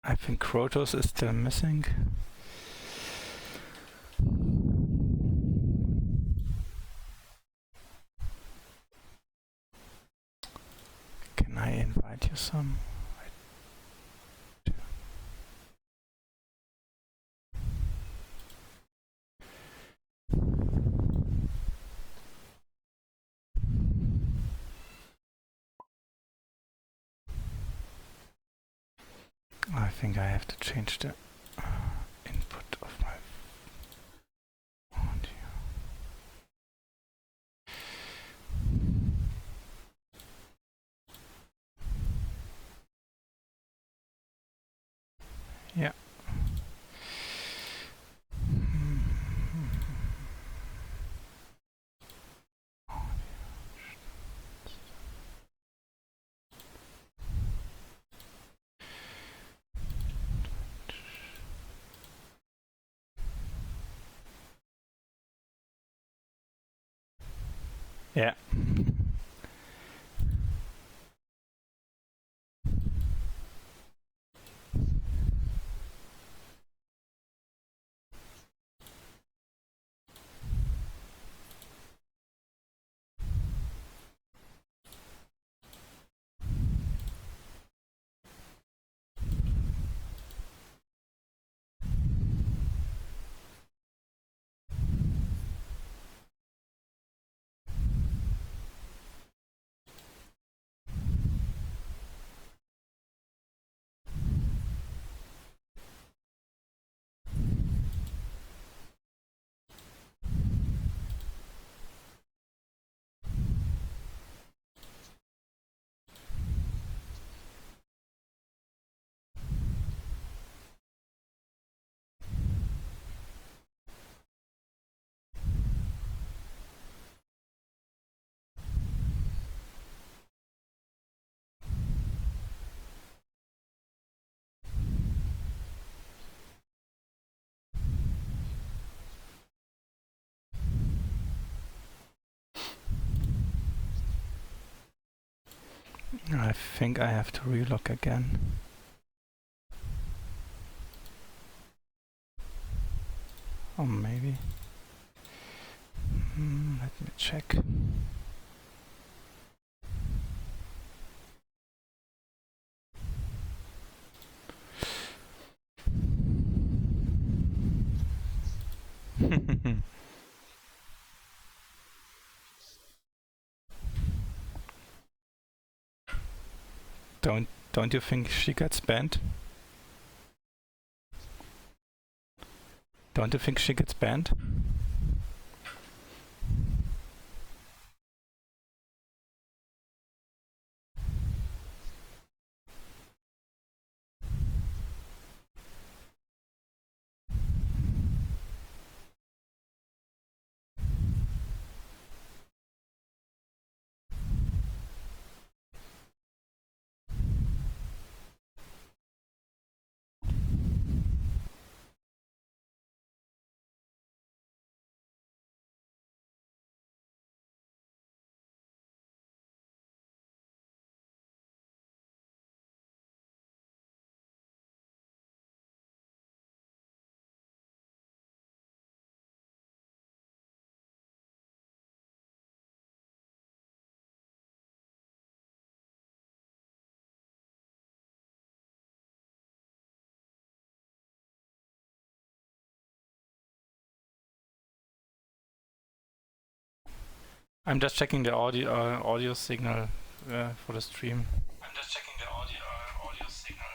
I think Krotos is still missing. Can I invite you some? I think I have to change the input of my audio. Yeah. Yeah. I think I have to relog again. Or maybe. Let me check. Don't you think she gets banned? Don't you think she gets banned? I'm just checking the audio signal for the stream. I'm just checking the audio signal.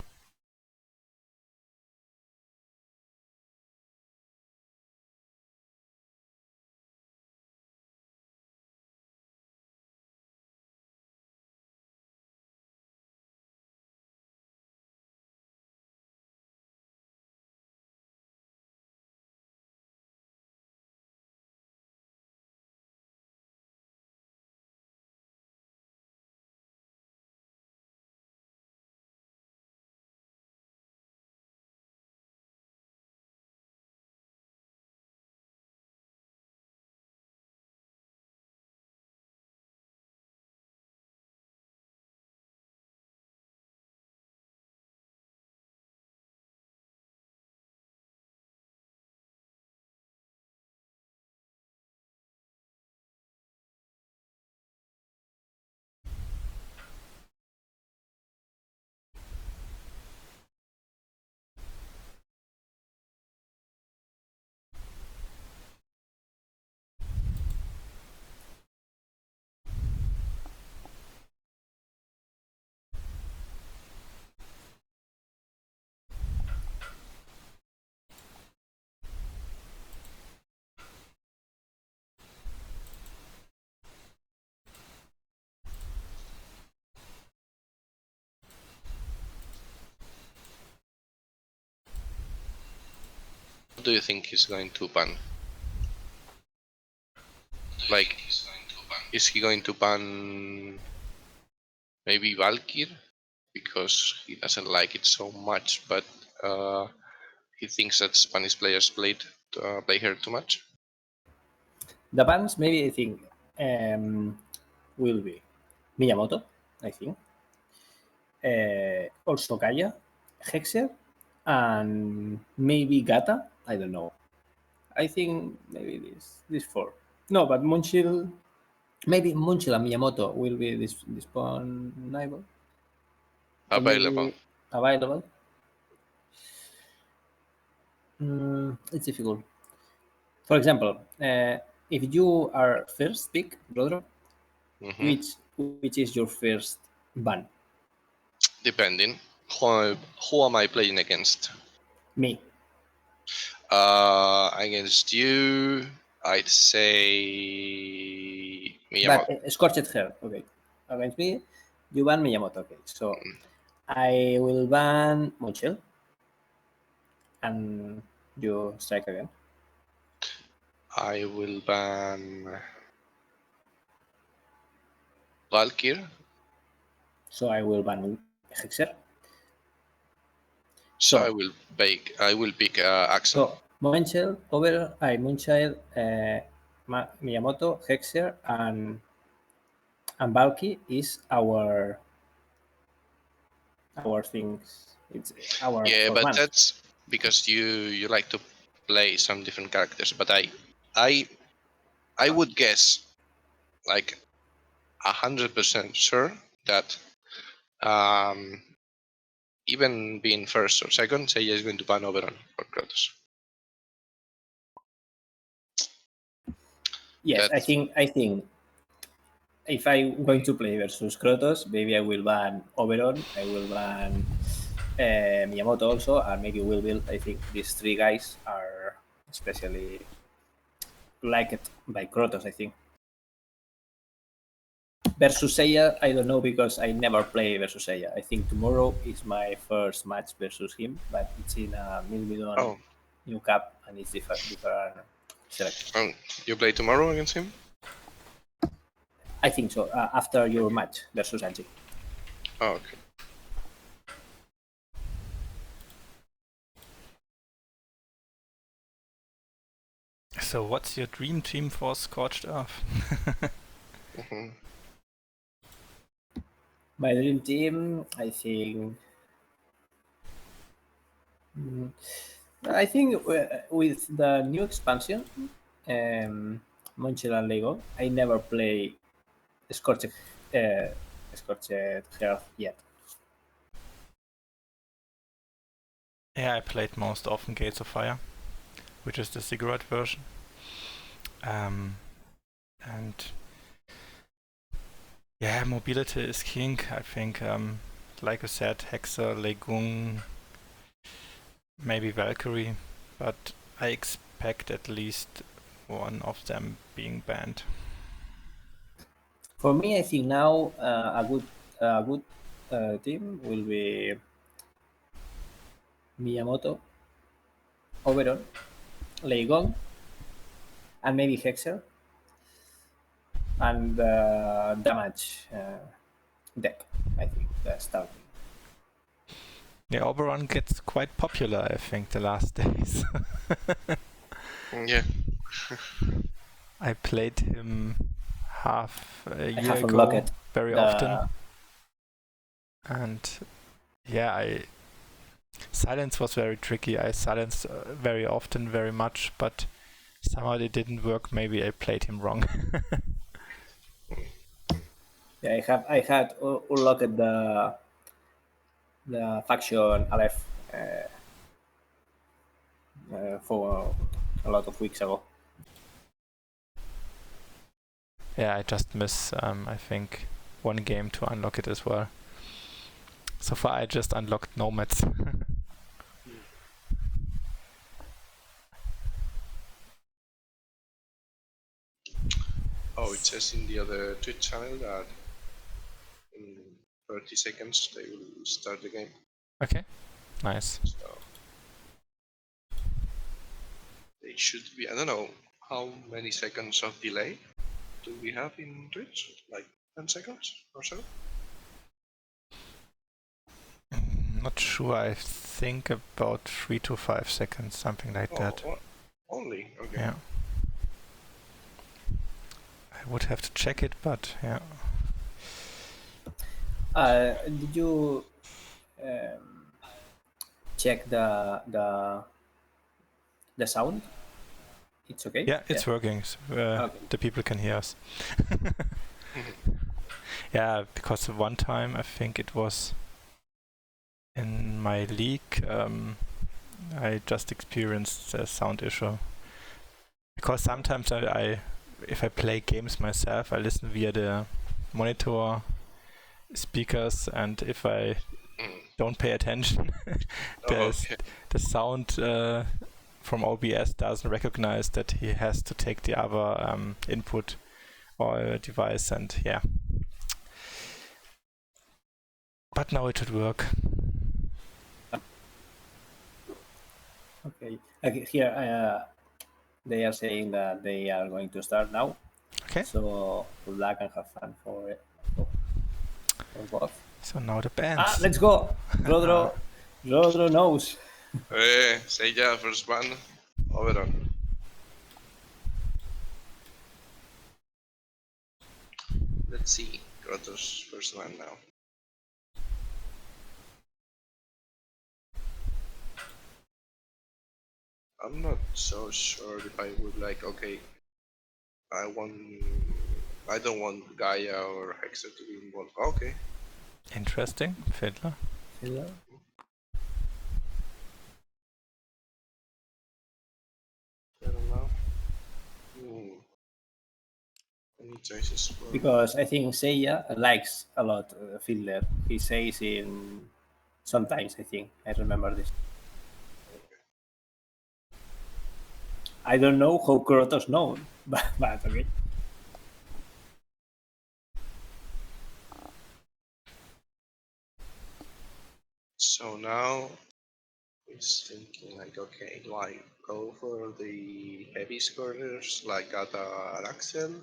do you think he's going to ban? Like, is he going to ban maybe Valkyr because he doesn't like it so much, but he thinks that Spanish players play her too much? The bans, maybe I think, will be Miyamoto, I think. Also Gaia, Hexer, and maybe Gata. I don't know. I think maybe this four. No, but Munchil, maybe Munchil and Miyamoto will be disponible. So Available. maybe available. It's difficult. For example, if you are first pick, Rodro, which is your first ban? Depending. Who am I playing against? Me. Against you, I'd say Miyamoto. But Scorched Earth, okay. Against me, you ban Miyamoto, okay. So I will ban Munchil, and you strike again. I will ban Valkyr. So I will ban Hexer. So I will pick Axel. So Munchil, Munchil, Miyamoto, Hexer, and Valky is our things. It's our Yeah, four but bans. that's because you like to play some different characters. But I would guess like 100% sure that even being first or second, Seiya is going to ban Oberon or Krotos. Yes, That's, I think if I'm going to play versus Krotos, maybe I will ban Oberon, I will ban Miyamoto also, and maybe Will Build. I think these three guys are especially liked by Krotos, I think. Versus Seiya, I don't know because I never play versus Seiya. I think tomorrow is my first match versus him, but it's in a million new cup and it's different selection. You play tomorrow against him? I think so. After your match versus Angie. Oh, okay. So what's your dream team for Scorched Earth? My dream team, I think. I think with the new expansion, Monchil and Lego, I never play Scorched, Scorched Earth yet. Yeah, I played most often Gates of Fire, which is the cigarette version. And yeah, mobility is king. I think, like I said, Hexer, Legung, maybe Valkyrie, but I expect at least one of them being banned. For me, I think now a good team will be Miyamoto, Oberon, Leigong, and maybe Hexer, and damage deck. I think the starting. Yeah, Oberon gets quite popular, I think, the last days. Yeah. I played him half a year have ago unlocked very often. And yeah, silence was very tricky. I silenced very often, very much, but somehow it didn't work. Maybe I played him wrong. Yeah, I had unlocked the faction Aleph for a lot of weeks ago. Yeah, I just miss, I think, one game to unlock it as well. So far, I just unlocked Nomads. Oh, it says in the other Twitch channel that in 30 seconds they will start the game. Okay, nice. So it should be, I don't know, how many seconds of delay do we have in Twitch? Like 10 seconds or so? Not sure. I think about 3 to 5 seconds, something like that. Only? Okay. Yeah. I would have to check it, but yeah. Did you check the sound? It's okay. Yeah, it's working. So, Okay. the people can hear us. Yeah, because one time I think it was in my league, I just experienced a sound issue. Because sometimes if I play games myself, I listen via the monitor speakers, and if I don't pay attention, the sound from OBS doesn't recognize that he has to take the other input or device, and yeah. But now it should work. Okay. Here, they are saying that they are going to start now. Okay. So good luck and have fun for both. So now the bands. Let's go. Rodro knows. Seiya, first one. Oberon. Let's see. Krotos, first one now. I'm not so sure if I would like, okay, I don't want Gaia or Hexa to be involved. Okay. Interesting. Fiddler. I don't know. Any choices for... Because I think Seiya likes a lot Fiddler. He says in sometimes, I think. I remember this. I don't know how Krotos known, but okay. So now he's thinking like, okay, do I go for the heavy scorers like Gata and Axel,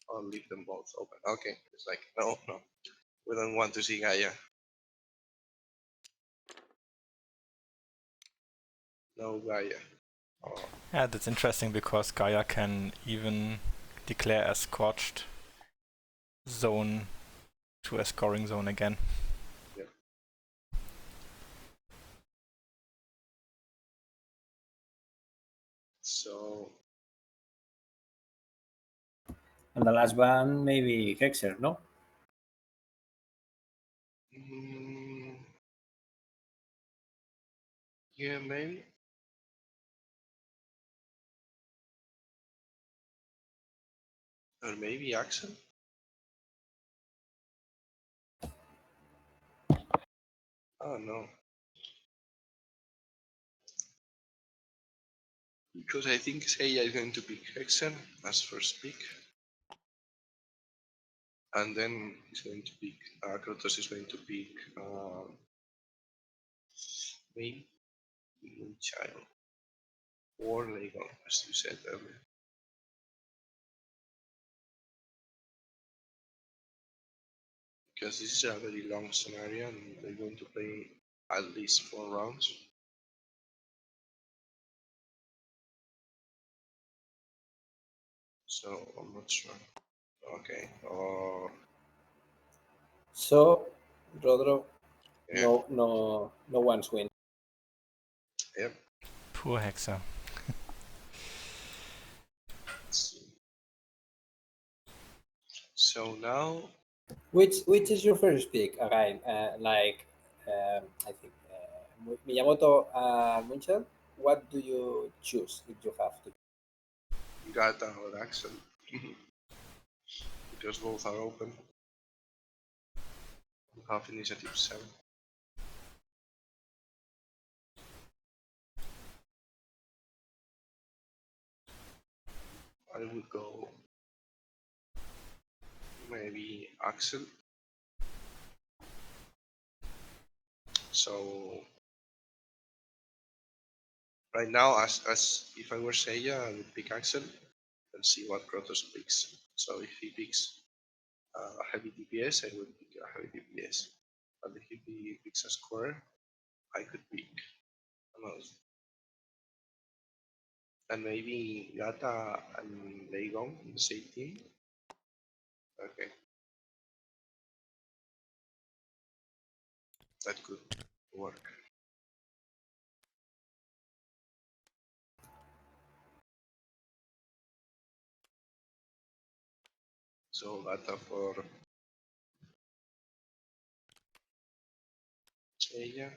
or leave them both open? Okay, it's like, no, we don't want to see Gaia. No Gaia. Oh. Yeah, that's interesting because Gaia can even declare a scorched zone to a scoring zone again. Yeah. So. And the last one, maybe Hexer, no? Yeah, maybe. Or maybe Axel? Oh no. Because I think Seiya is going to pick Hexen as first pick. And then he's going to pick, Krotos is going to pick maybe Child or Lego, as you said earlier. Because this is a very long scenario and they're going to play at least 4 rounds. So I'm not sure. Okay. So, Rodro, Yeah. no one's win. Yep. Poor Hexer. Let's see. So now, Which is your first pick again? I think Miyamoto and Munchen. What do you choose if you have to? Gata or Axel. Because both are open. You have initiative 7. I would go maybe Axel. So Right now, as if I were Seiya, I would pick Axel and see what Krotos picks. So if he picks heavy DPS, I would pick a heavy DPS. But if he picks a square, I could pick another. And maybe Gata and Leigong in the same team. Okay, that could work. So Gata for Seiya.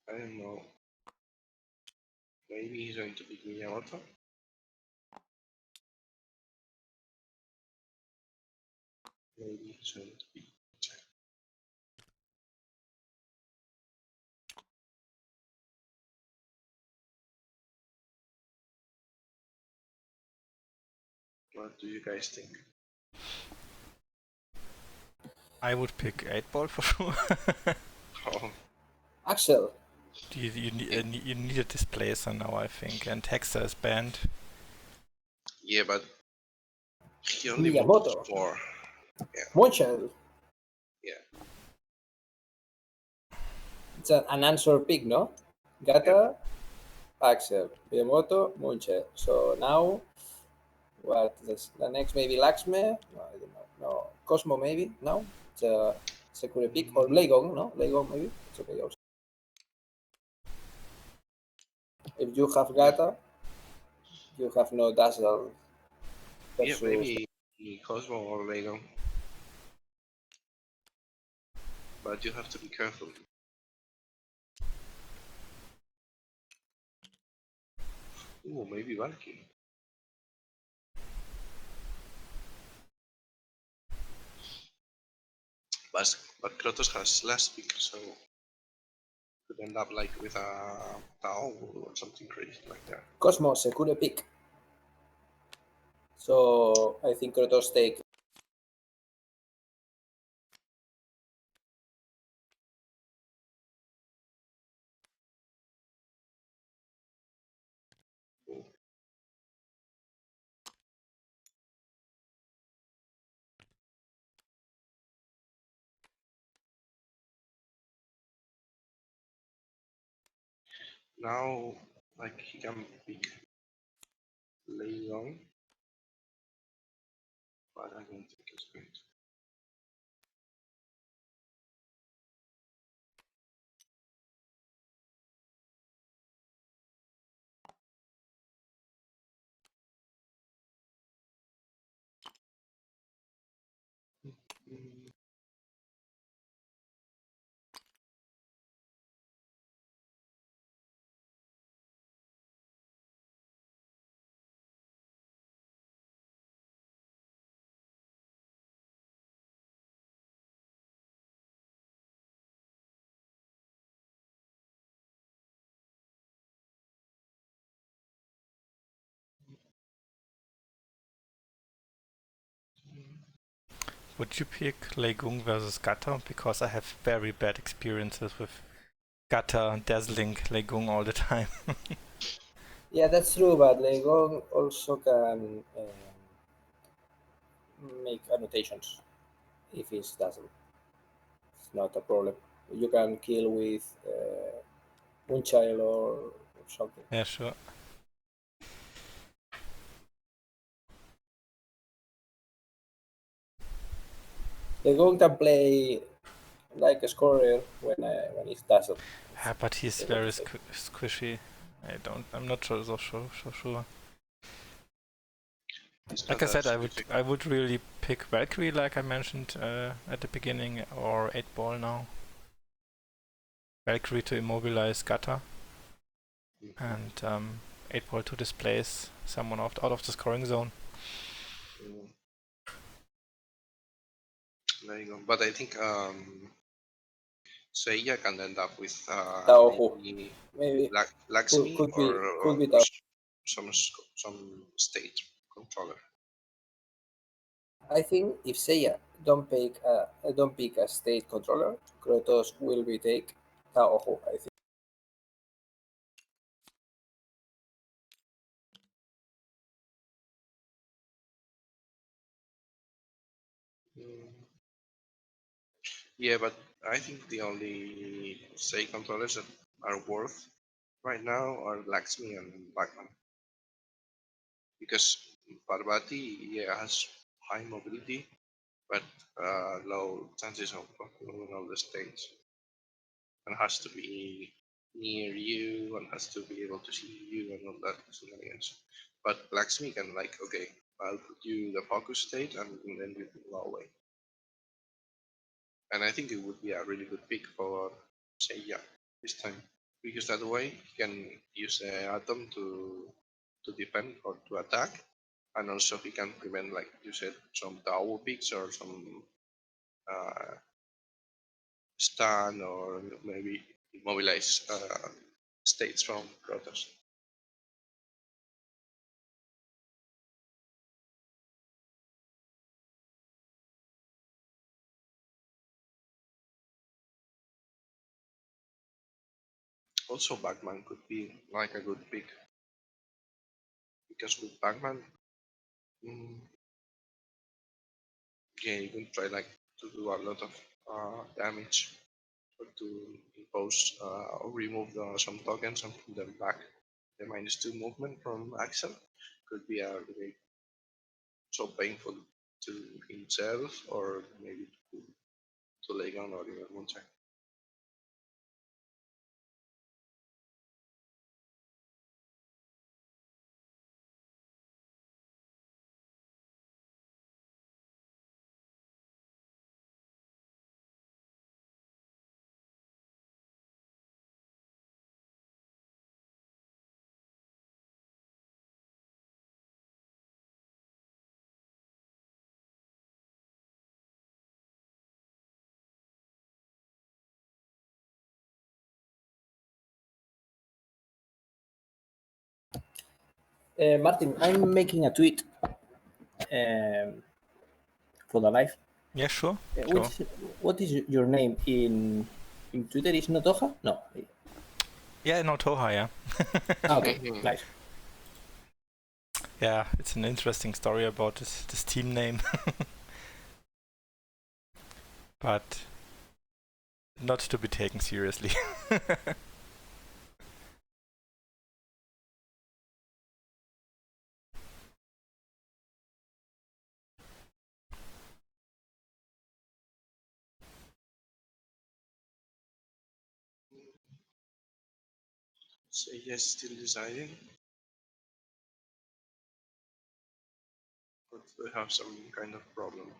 I don't know. Maybe he's going to pick Miyamoto. Maybe he's going to pick. What do you guys think? I would pick 8 ball for sure. Oh, Axel. You need a displacer now, I think, and Hexa is banned. yeah, but he only Miyamoto. votes for. Yeah. Moonchild. Yeah. It's an answer pick, no? Gata, Axel, Miyamoto, Moonchild. So now, what is the next? Maybe Laxme? No, I don't know. No, Cosmo maybe? No? It's a secure pick. Or Legong, no? Legong maybe? It's okay also. If you have Gata, you have no Dazzle. Yeah, maybe Cosmo or Lego. But you have to be careful. Ooh, maybe Valkyrie. But Krotos has last pick, so could end up like with a Tao or something crazy like that. Cosmo, secure pick. So I think Krotos take. Now, like he can pick Leon, but I don't think it's going to. Would you pick Legung versus Gata? Because I have very bad experiences with Gata dazzling Legung all the time. Yeah, that's true, but Legong also can make annotations if it's Dazzle. It's not a problem. You can kill with Moonchild or something. Yeah, sure. Legong can play like a scorer when it's Dazzle. Yeah, but he's very squishy. I'm not so sure. Like I said, I would really pick Valkyrie, like I mentioned at the beginning, or 8 ball now. Valkyrie to immobilize Gata, and 8 ball to displace someone out of the scoring zone. There you go. But I think Seiya can end up with maybe Lakshmi could be some state controller. I think if Seiya don't pick a state controller. Krotos will be take Taohu, I think. Mm, yeah, but I think the only say controllers that are worth right now are Lakshmi and Batman, because Parvati, yeah, has high mobility but low chances of moving all the states, and has to be near you and has to be able to see you and all that shenanigans. But Lakshmi can like, okay, I'll put you the focus state and then you can go away. And I think it would be a really good pick for seiya this time, because that way he can use the atom to defend or to attack, and also he can prevent, like you said, some tower picks or some uh, stun or maybe immobilize states from Krotos. Also, Batman could be like a good pick, because with Batman, mm, yeah, you can try like to do a lot of damage or to impose or remove some tokens and put them back. The -2 movement from Axel could be a really so painful to himself or maybe to Legon or even Moonshine. Martin, I'm making a tweet um, for the live. Yeah, sure. Sure. Which what is your name in Twitter? Is Notoha? No. Yeah, no, Toha, yeah. Okay, nice. Yeah, it's an interesting story about this team name. But not to be taken seriously. So yes, still deciding, but they have some kind of problem.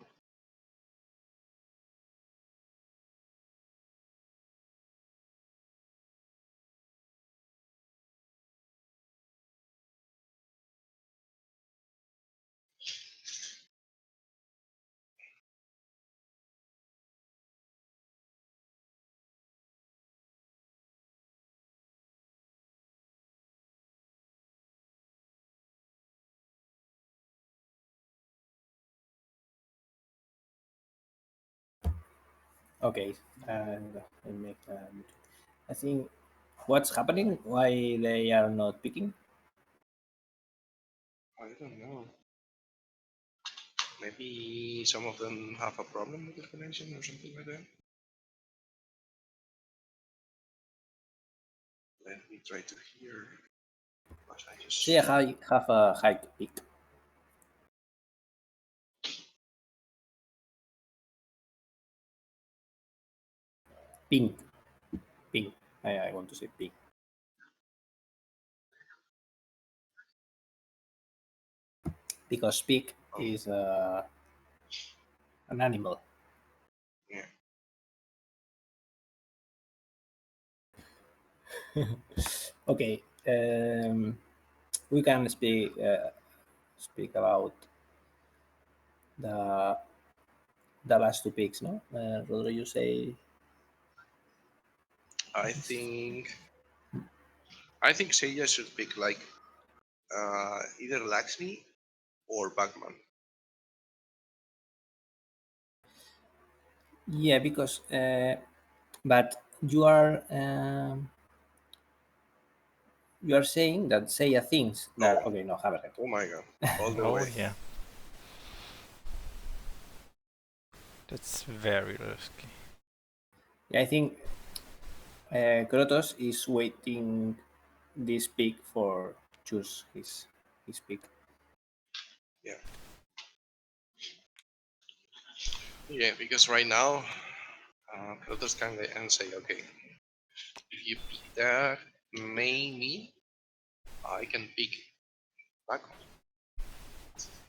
Okay, and I make. I think what's happening? Why they are not picking? I don't know. Maybe some of them have a problem with the connection or something like that. Let me try to hear. But I just See, I have a high pick. Pink, pink. I want to say pink because pig is an animal. yeah. Okay, we can speak about the the last two picks, no? Rodrigo, you say I think Seiya should pick like either Lakshmi or Bagman. Yeah, because but you are saying that seiya things that okay, no, Hammerhead. Oh my god, all the Oh way. yeah. That's very risky. Yeah, I think Krotos is waiting this pick for choose his pick. Yeah. Yeah, because right now, Krotos can and say, okay, if you pick that, maybe I can pick Pac-Man.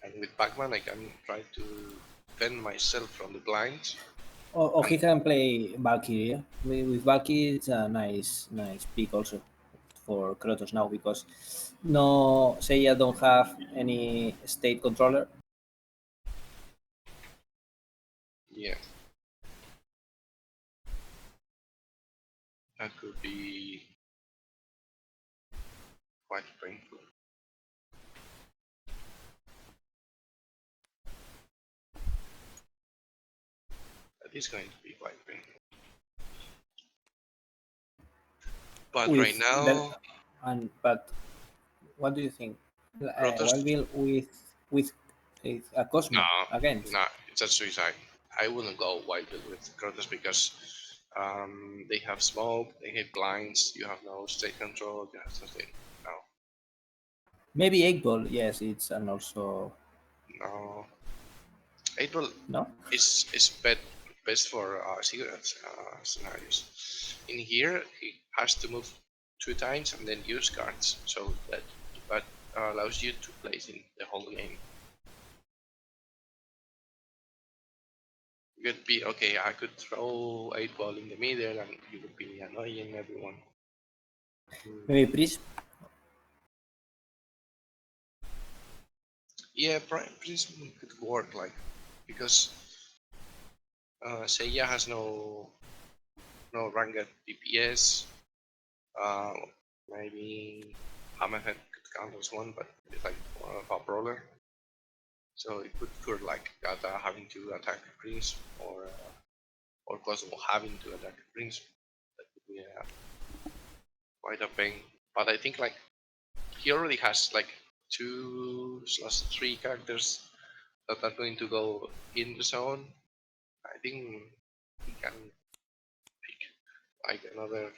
And with Pac-Man, I can try to defend myself from the blinds. Or And he can play Valkyrie. Yeah? With Valkyrie, it's a nice pick also for Krotos now because no Seiya don't have any state controller. yeah, that could be quite painful. That is going to be quite painful. But right With the now, but what do you think? Krotos, Wild Bill with a no, Cosmo against. no, it's a suicide. I wouldn't go Wild Bill with Krotos because they have smoke, they have blinds, you have no state control, you have something. No, Maybe 8 ball, yes, it's and also no. April no. is best for cigarettes scenarios. In here, he has to move 2 times and then use cards, so that allows you to place in the whole game. You could be okay. I could throw 8 ball in the middle, and you would be annoying everyone. Maybe Prism. Yeah, Prism could work like because Seiya has no ranked DPS. Uh, maybe Hammerhead could count as one, but it's like more of a brawler. So it could like Gata having to attack Prince or Cosmo having to attack Prince. That could be quite a pain. But I think like he already has like 2/3 characters that are going to go in the zone. I think he can pick like another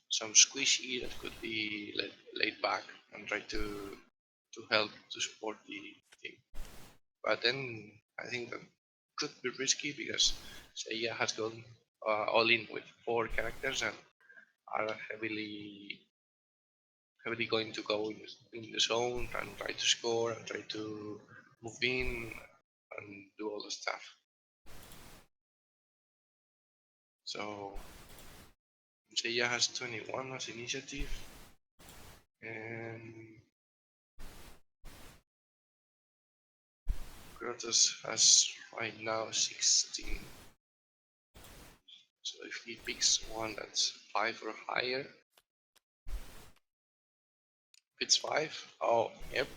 some squishy that could be laid back and try to help to support the team. But then I think that could be risky because Seiya has gone all in with 4 characters and are heavily going to go in the zone and try to score and try to move in and do all the stuff. So Seiya has 21 as initiative and Krotos has right now 16. So if he picks one that's 5 or higher, if it's 5, oh yep,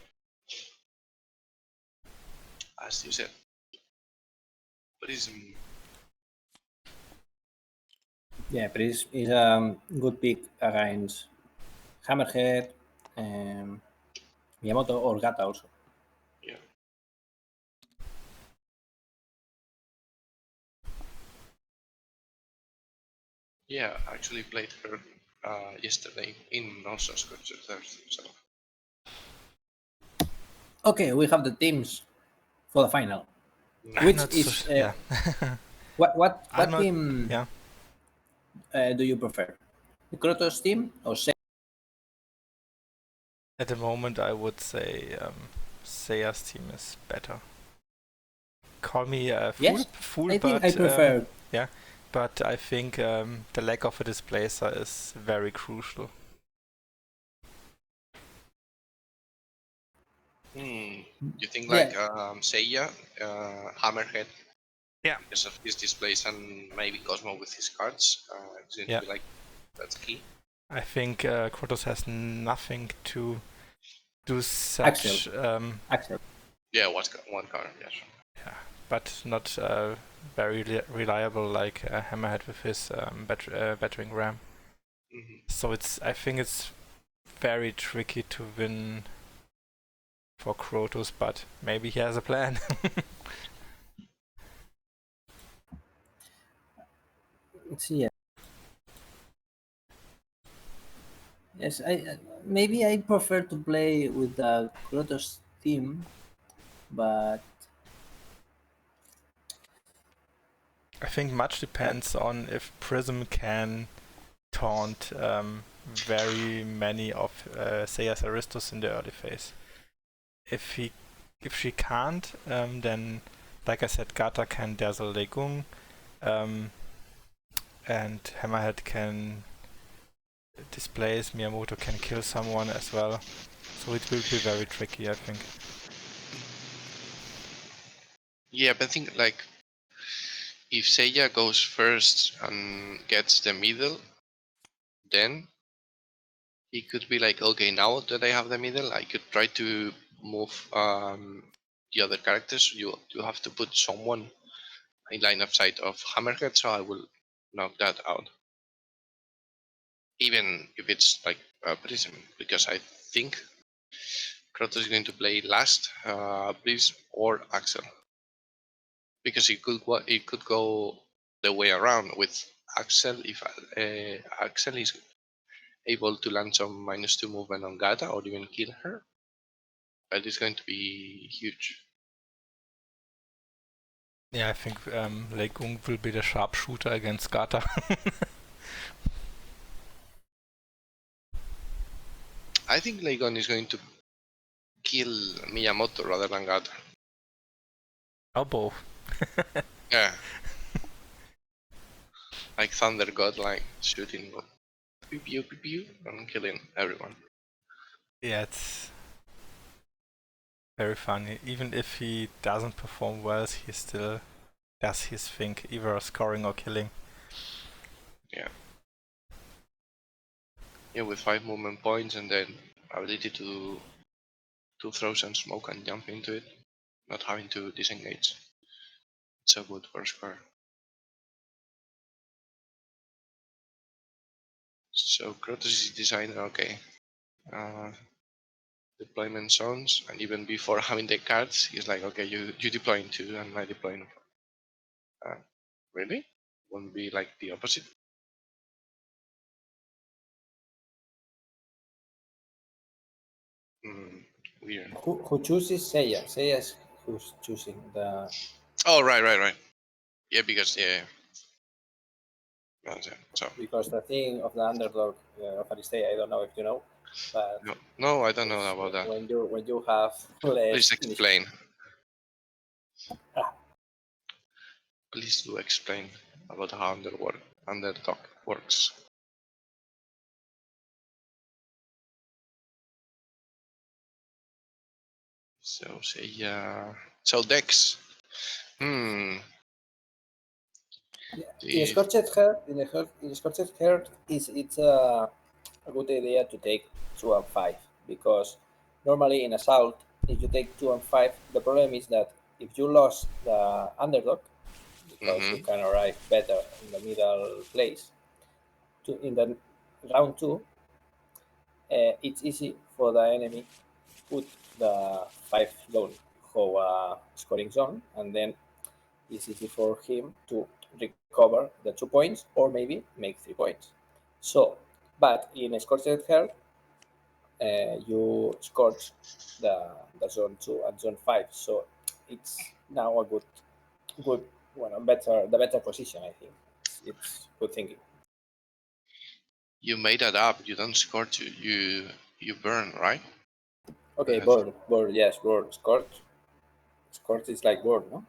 as you said, Prism. Yeah, Prism is a good pick against Hammerhead, Miyamoto or Gata also. Yeah. Yeah, I actually played her yesterday in also Scorched Earth. So Okay, we have the teams for the final. I'm Which nice. not so is yeah. I'm what not. team Yeah. do you prefer? The Krotos team or At the moment, I would say Seiya's team is better. Call me a Yes, fool, I think I but prefer. yeah. But I think the lack of a displacer is very crucial. You think Yeah, like Seiya, Hammerhead, Yeah. because of his displays and maybe Cosmo with his cards, it's going to Yeah. be like that's key. I think Krotos has nothing to do Axel. such. Axel. Yeah, one card, yes. Yeah, but not very reliable, like Hammerhead with his battering ram. Mhm. So I think it's very tricky to win for Krotos, but maybe he has a plan. Yeah. Yes, maybe I prefer to play with the Krotos team, but I think much depends on if Prism can taunt very many of Seiya's Aristos in the early phase. If she can't, then like I said, Gata can dazzle Legung, and Hammerhead can displace, Miyamoto can kill someone as well. So it will be very tricky, I think. Yeah, but I think like if Seiya goes first and gets the middle, then he could be like, okay, now that I have the middle, I could try to move the other characters. You have to put someone in line of sight of Hammerhead, so I will knock that out. Even if it's like Prism, because I think Krotos is going to play last Prism or Axel, because it could go the way around with Axel if Axel is able to land some -2 movement on Gata or even kill her. That is going to be huge. Yeah, I think Legung will be the sharpshooter against Gata. I think Legon is going to kill Miyamoto rather than Gata. Or both. Yeah. Like Thunder God, like shooting pew pew pew pew and killing everyone. Yeah, it's very funny. Even if he doesn't perform well, he still does his thing, either scoring or killing. Yeah. Yeah, with 5 movement points and then ability to throw some smoke and jump into it, not having to disengage. It's so good for score. So Krotos is designer, okay. Deployment zones, and even before having the cards, he's like, okay, you deploying 2 and I deploying. Really? Won't be like the opposite? Weird. who chooses Seiya? Seiya is who's choosing the. Oh, right. Yeah, because so Because the thing of the underdog of Aristeia, I don't know if you know, but no, I don't know it's about that. when you have less Please initiative. explain. Please do explain about how underdog works. So so Dex. Hmm. In The, Scorched Earth, in Scorched Earth, it's a good idea to take 2 and 5 because normally in assault, if you take 2 and 5, the problem is that if you lost the underdog, because you mm-hmm. can arrive better in the middle place, in the round 2, it's easy for the enemy put the 5 zone for a scoring zone, and then it's easy for him to recover the 2 points or maybe make 3 points. So, but in Scorched Earth, you scorch the zone 2 and zone 5, so it's now a good the better position. I think it's good thinking. You made that up. You don't score to you burn, right? Okay, bird, yes, bird, scorch is like bird, no?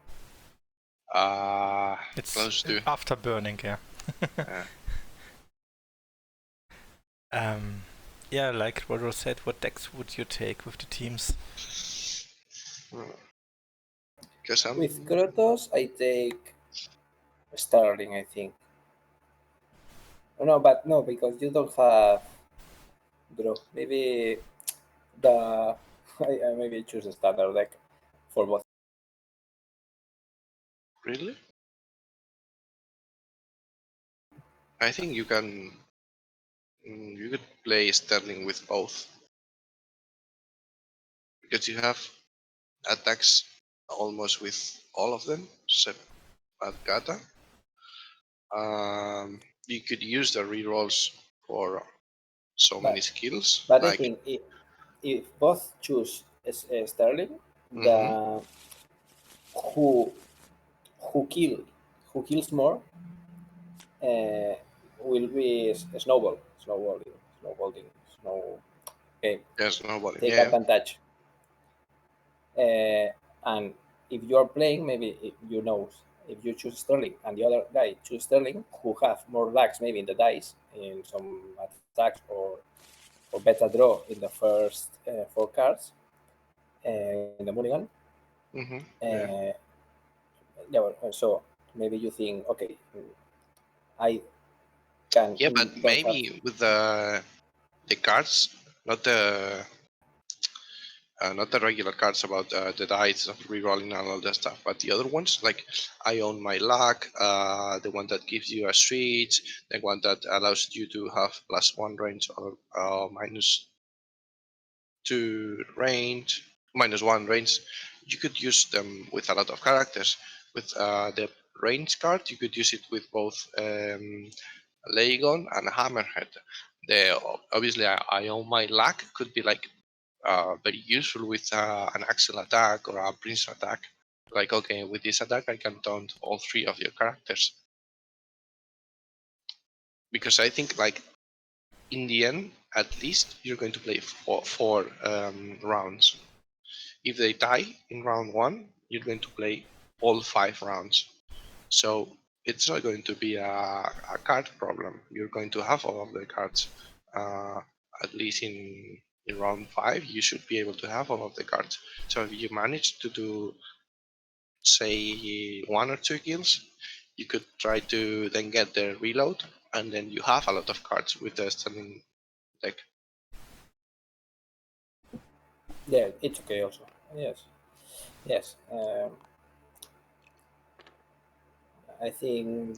It's Close to. after burning, yeah. Uh, Yeah, like Rodro said, what decks would you take with the teams? Because With Krotos, I take Starling, I think. Oh, no, but no, because you don't have draw. Maybe the I maybe choose a standard deck for both. really. I think you can. You could play Sterling with both because you have attacks almost with all of them except at Gata. You could use the rerolls for so many skills. But I Like, think if both choose Sterling, mm-hmm, the who who kill who kills more uh, will be snowballing, snow. Okay, there's nobody. take Yeah. advantage. And if you are playing, maybe you know if you choose Sterling and the other guy choose Sterling, who have more lags maybe in the dice in some attacks or better draw in the first four cards in the mulligan. Mm-hmm. Yeah. Uh, yeah, so maybe you think, okay, I can Yeah, but don't have. maybe with the cards, not the not the regular cards about the dice of rerolling and all that stuff, but the other ones like I own my luck, the one that gives you a street, the one that allows you to have +1 range or -2 range, -1 range. You could use them with a lot of characters. With the range card, you could use it with both Legon and Hammerhead. The obviously I own my luck could be like very useful with an Axel attack or a Prince attack. Like, okay, with this attack, I can taunt all three of your characters. Because I think, like, in the end, at least you're going to play four rounds. If they die in round one, you're going to play all 5 rounds. So it's not going to be a card problem. You're going to have all of the cards. Uh, at least in round 5, you should be able to have all of the cards. So if you manage to do, say, 1 or 2 kills, you could try to then get the reload, and then you have a lot of cards with the standing deck. Yeah, it's okay also. Yes, yes. I think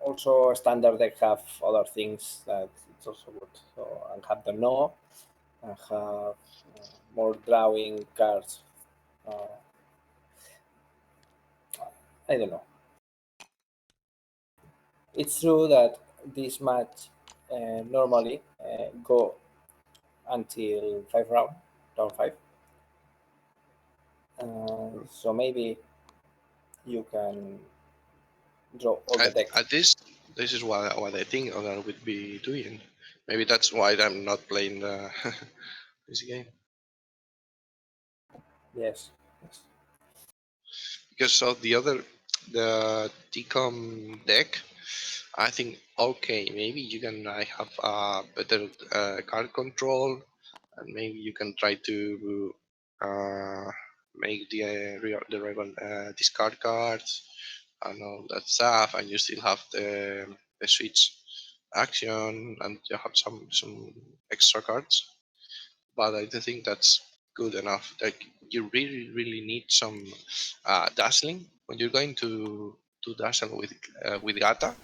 also standard deck have other things that it's also good. So and have the no and have more drawing cards. Uh, I don't know. It's true that this match normally go until 5 round, round 5. So maybe you can draw all the decks. At this is what I think I would be doing. Maybe that's why I'm not playing this game. Yes, yes, Because of the TCOM deck, I think okay, maybe you can have a better card control, and maybe you can try to uh, make the rival discard cards and all that stuff, and you still have the switch action, and you have some extra cards. But I don't think that's good enough. Like, you really need some dazzling when you're going to dazzle with Gata.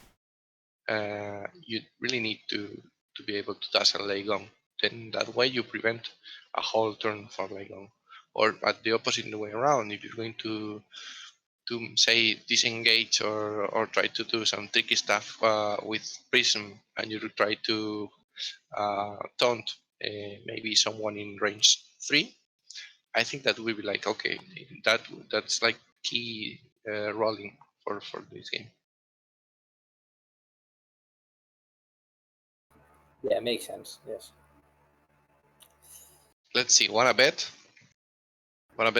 You really need to be able to dazzle Legon. Then that way you prevent a whole turn for Legon. Or at the opposite way around, if you're going to say disengage or try to do some tricky stuff with Prism, and you try to taunt maybe someone in range 3, I think that will be like, okay, that's like key rolling for this game. yeah, makes sense. Yes. Let's see, wanna bet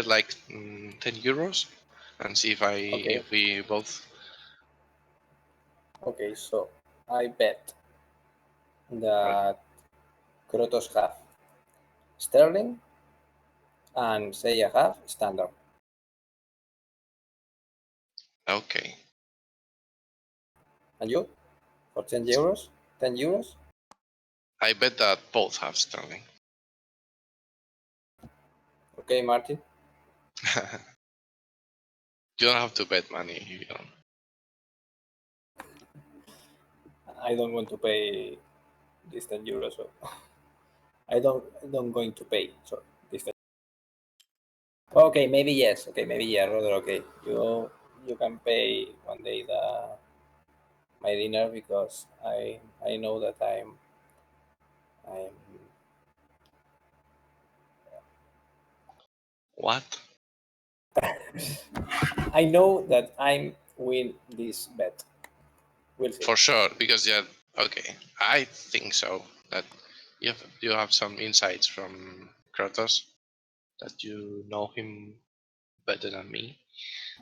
like €10 and see Okay. if we both. Okay. So I bet Right. that Krotos have Sterling and seiya have standard. Okay, And you for 10 euros? 10 euros? I bet that both have Sterling. Okay, Martin. You don't have to bet money if you don't. I don't want to pay this 10 euros. So I don't going to pay. So this 10. Okay, maybe yes. Okay, maybe yeah, rather okay. You can pay one day my dinner because I know that I'm What? I know that I'm win this bet. We'll see. For sure, because yeah, okay, I think so. That you have some insights from Krotos, that you know him better than me.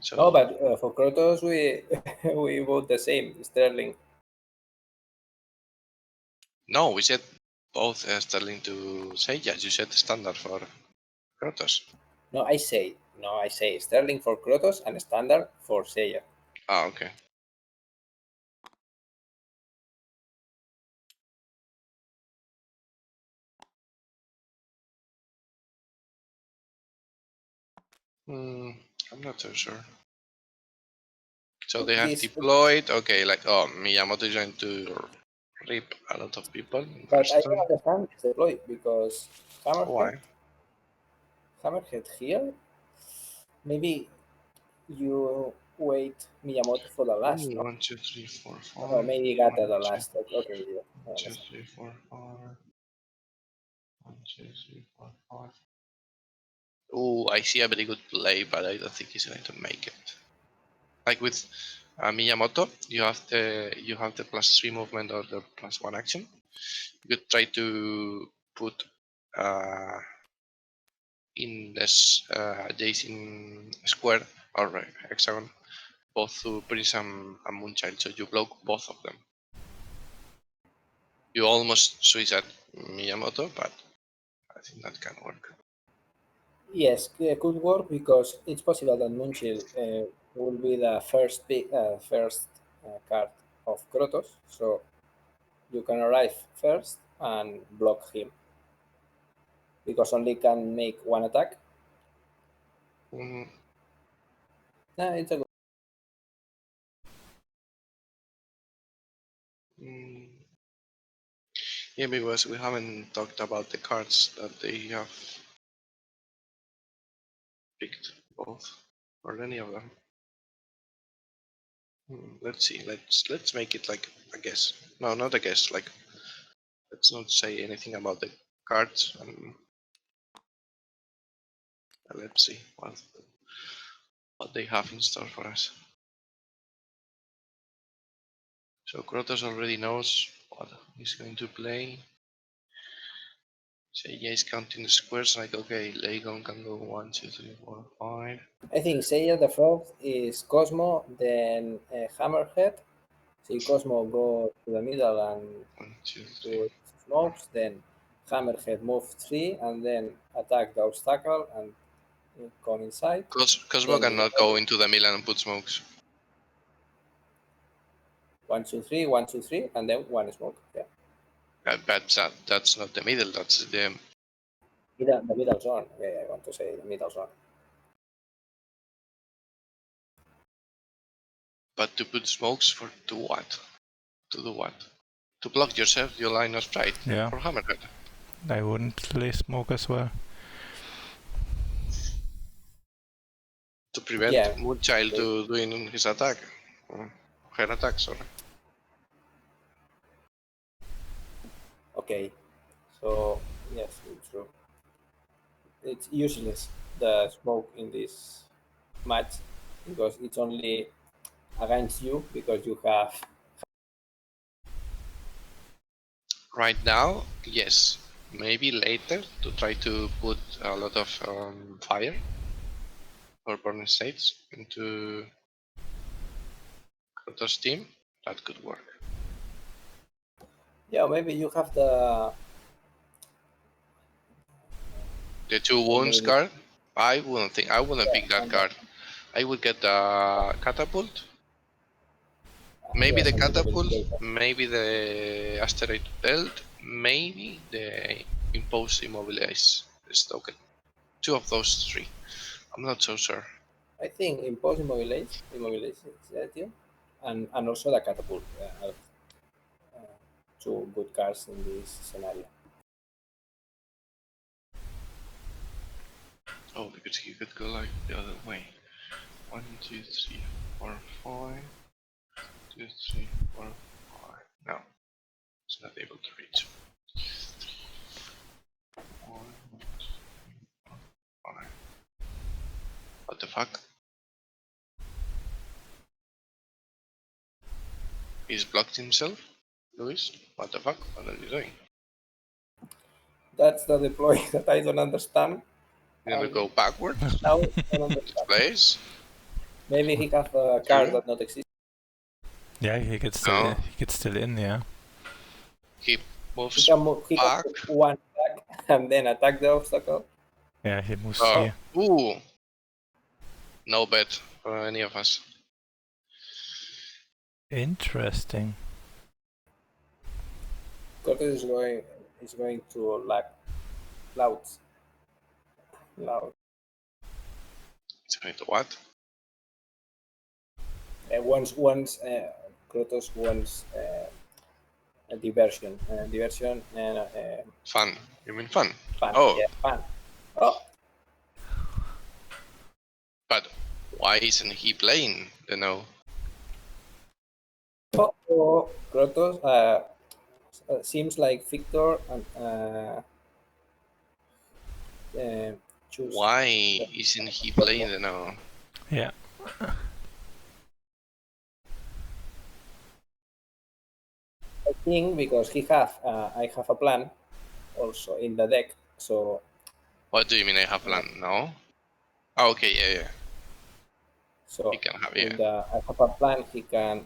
So No, but for Krotos we we vote the same. Sterling. no, we said both Sterling to seiya. You said standard for Krotos. No, I say Sterling for Krotos and standard for Seiya. Ah, okay. I'm not so sure. So they have This, deployed. Okay, like Miyamoto is going to rip a lot of people in but first I turn. don't understand this deploy because Hammerhead, Why? Hammerhead here. Maybe you wait Miyamoto for the last, Ooh, no? 1, 2, 3, 4, Or 5. maybe Gata 1, the 2, last. Okay, yeah, I 1, 2, understand. 3, 4, 5. 1, 2, 3, 4, 5. Oh, I see a very good play, but I don't think he's going to make it. Like with Miyamoto, you have the +3 movement or the +1 action. You could try to put in this adjacent square or hexagon both to Prism and Moonchild, so you block both of them. You almost suicide Miyamoto, but I think that can work. Yes, it could work because it's possible that Munchil will be the first card of Krotos, so you can arrive first and block him because only can make one attack. Mm, It's a good. mm, yeah, because we haven't talked about the cards that they have picked, both or any of them. Let's see. Let's make it like a guess. No, not a guess. Like, let's not say anything about the cards, and let's see what they have in store for us. So Krotos already knows what he's going to play. So yeah, he's counting the squares like, okay, Legon can go 1, 2, 3, 4, 5. I think Seiya the first is Cosmo, then Hammerhead. See Cosmo go to the middle and 1, 2, 3. do smokes, then Hammerhead move 3 and then attack the obstacle and come inside. Cosmo Then cannot go into the middle and put smokes. 1, 2, 3, 1, 2, 3, and then one smoke. Yeah. That's not the middle, that's the. The middle zone. Okay, I want to say the middle zone. But to put smokes for to what? To do what? To block yourself, your line of sight Yeah, for Hammerhead. I wouldn't play smoke as well. To prevent Yeah. Moonchild to doing his attack. Her attack, sorry. Okay. So yes, it's true. It's useless the smoke in this match because it's only against you because you have. Right now, yes. Maybe later to try to put a lot of fire or burning states into Krotos team. That could work. Yeah, maybe you have The 2 wounds maybe card. I wouldn't pick that and the, card. I would get the catapult. Maybe yes, the and the catapult, debilitation. maybe the asteroid belt, maybe the impose immobilize token. 2 of those 3. I'm not so sure. I think impose immobilize, yeah, and also the catapult. two good cards in this scenario. Oh, because he could go like the other way. 1, 2, 3, 4, 5. 2, 3, 4, 5. No, it's not able to reach. 1, 2, 3, 4, 5. What the fuck? He's blocked himself? Luis? What the fuck? What are you doing? That's the deploy that I don't understand. You're gonna go backwards? Now I don't understand. Place? Maybe he has a card that not exists. Yeah, he gets still in, yeah. He He moves can move. He can back. put one attack and then attack the obstacle. Yeah, he moves Oh, here. ooh. No bet for any of us. Interesting. Krotos is going to lack loud. It's going to what? Once Krotos wants a diversion and Fun. You mean fun? fun. Oh. Yeah, fun. Oh, But why isn't he playing the no? Krotos seems like Victor and choose. Why isn't he playing the no? Yeah. I think because I have a plan also in the deck. So What do you mean I have land? No? Oh, okay, yeah. so He can have, with yeah. I have a plan. He can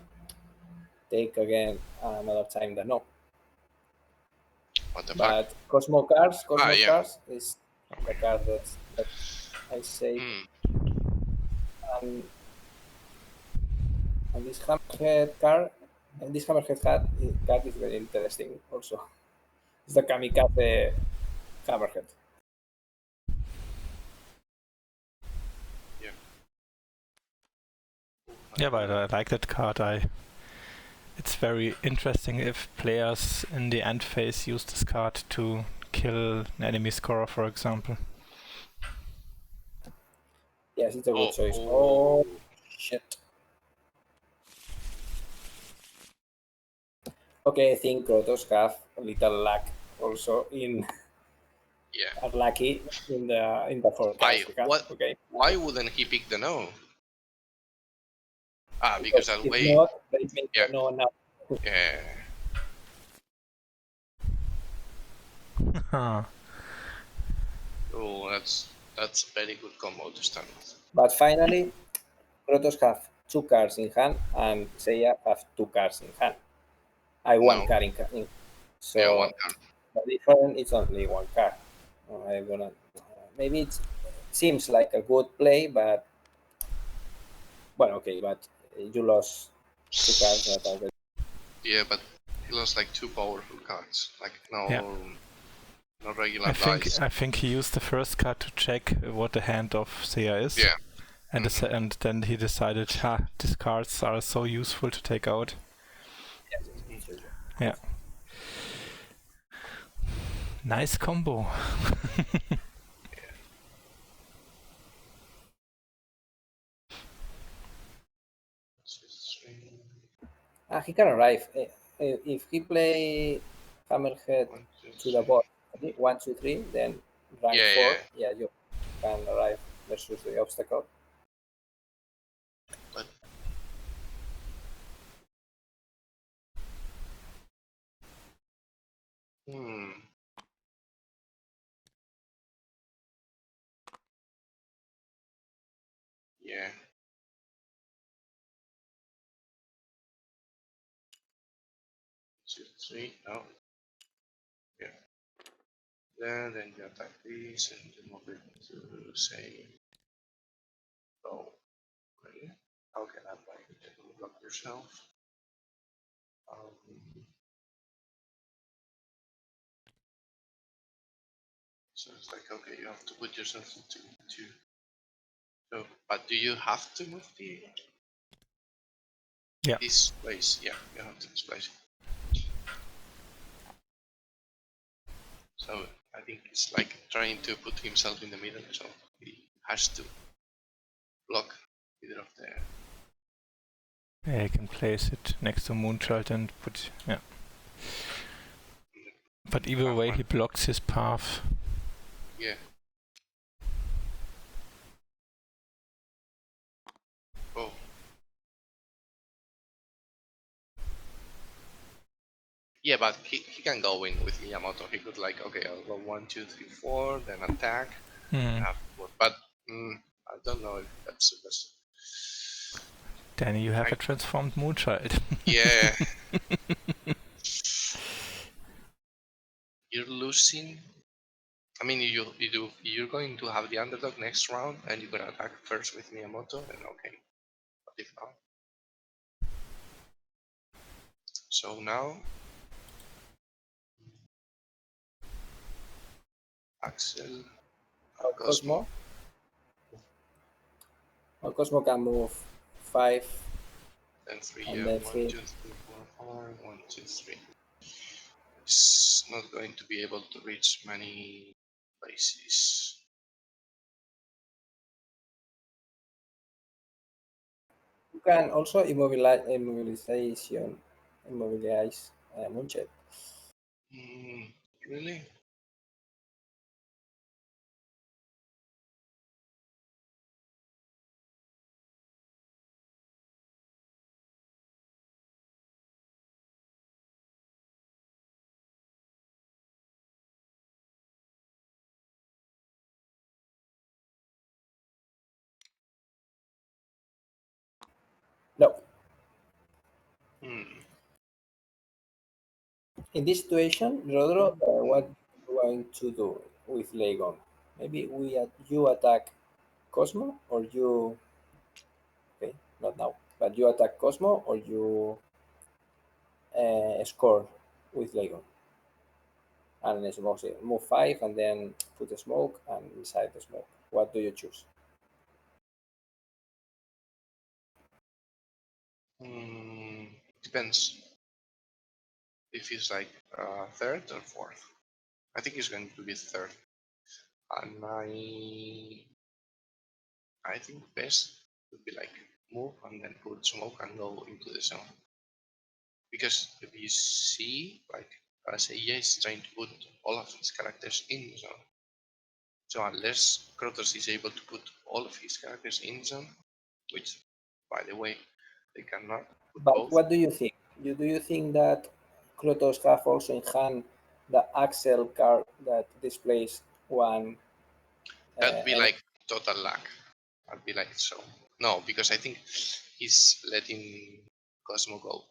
take again another time the no. What the fuck? But Cosmo Cars yeah. is the card that I say. And this Hammerhead card, and this Hammerhead card is very interesting also. It's the Kamikaze Hammerhead. Yeah, but I like that card. It's very interesting if players in the end phase use this card to kill an enemy scorer, for example. Yes, it's a good choice. Oh. Oh, shit. Okay, I think Krotos have a little luck also in Yeah. are lucky in the forecast. Okay. Why wouldn't he pick the no? Ah, because that if way. not, they make Yeah. no now. Yeah. Oh, that's very good combo to start with. But finally, Krotos have two cards in hand, and Seiya have two cards in hand. One card in hand. So yeah, one card. the difference is only one card. I'm gonna maybe it seems like a good play, but well, okay, but you lost two cards that are very. Yeah, but he lost like two powerful cards. Like no regular dice. I think he used the first card to check what the hand of Seiya is. Yeah. And, and then he decided, these cards are so useful to take out. Yeah. Nice combo. He can arrive. If he play Hammerhead to the board, 1, 2, 3, then rank 4, you can arrive versus the obstacle. But yeah. 2, 3, no. Yeah. Then you attack these and you move it to say oh. Okay. Okay, I'm like you can block yourself. So it's like okay, you have to put yourself into two. So but do you have to move this place? Yeah, you have to displace it. So I think it's like trying to put himself in the middle, so he has to block either of the. Yeah, he can place it next to Moonchild and put, yeah. But either way, he blocks his path. Yeah. Oh. Yeah, but he can go in with Yamato. He could like, okay, I'll go 1, 2, 3, 4, then attack. Hmm. But I don't know if that's the best. Then you have a transformed Moonchild. Yeah. You're losing. I mean, you're going to have the underdog next round, and you're gonna attack first with Miyamoto, and okay. But if not, so now Axel, Cosmo. Cosmo can move 5 Then 3, and yeah, then 1, 3. 2, 3, 4, 5, 1, 2, 3. It's not going to be able to reach many places. You can also immobilize Moonchild. Really? No. Hmm. In this situation, Rodro, what are you going to do with Legon? Maybe you attack Cosmo, or you. Okay, not now. But you attack Cosmo, or you score with Legon. And smoke, move 5 and then put the smoke and inside the smoke. What do you choose? Depends if he's like third or fourth. I think he's going to be third, and I think best would be like move and then put smoke and go into the zone. Because if you see, like seiya is trying to put all of his characters in the zone. So unless Krotos is able to put all of his characters in zone, which by the way they cannot put But both, what do you think? Do you think that Krotos have also in hand the Axel card that displays one that'd be element? like total lag. I'd be like so. No, because I think he's letting Cosmo go.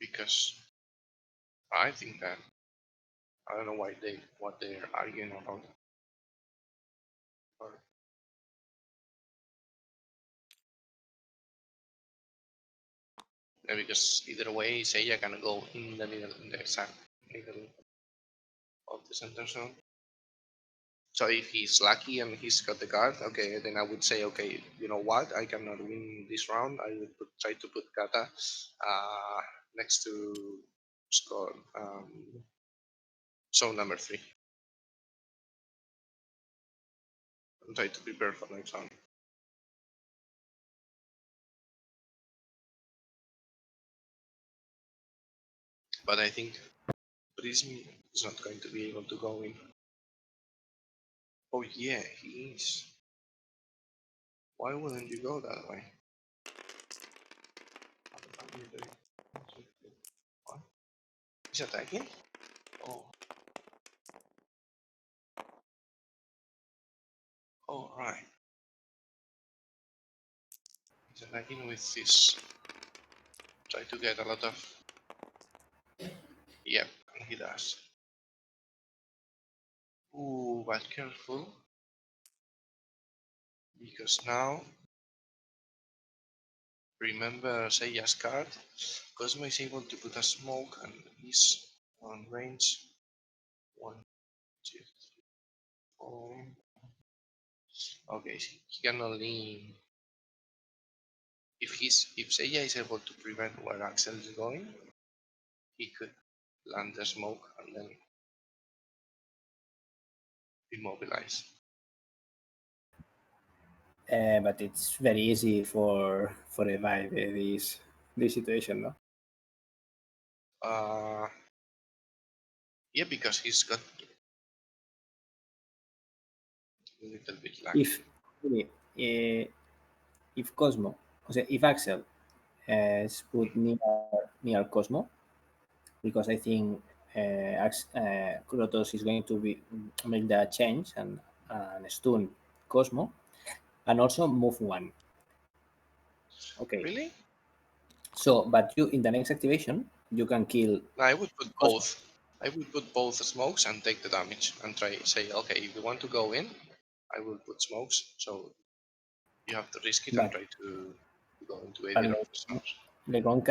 Because I think that I don't know why what they're arguing about. Or, because either way, Seiya can go in the middle, in the exact middle of the center zone. So if he's lucky and he's got the card, okay, then I would say, okay, you know what? I cannot win this round. I would try to put Kata next to score zone number 3 and try to prepare for next round. But I think Prism is not going to be able to go in. Oh yeah, he is. Why wouldn't you go that way? What? He's attacking? Oh. Oh, right. He's attacking with this. Try to get a lot of. Yep, and he does. Ooh, but careful. Because now, remember Seiya's card? Cosmo is able to put a smoke and he's on range 1, 2, 3. Okay, he can only if Seiya is able to prevent where Axel is going, he could land the smoke and then immobilize. But it's very easy for revive this situation, no? Yeah, because he's got a little bit lag. Uh, if Cosmo, o sea, if Axel is put near Cosmo, because I think Krotos is going to be make the change and stun Cosmo, and also move one. Okay, Really? so but you in the next activation you can kill No, I would put Cosmo, both. I would put both smokes and take the damage and try say, okay, if you want to go in, I will put smokes. So you have to risk it and but try to go into but either of the zones. Legon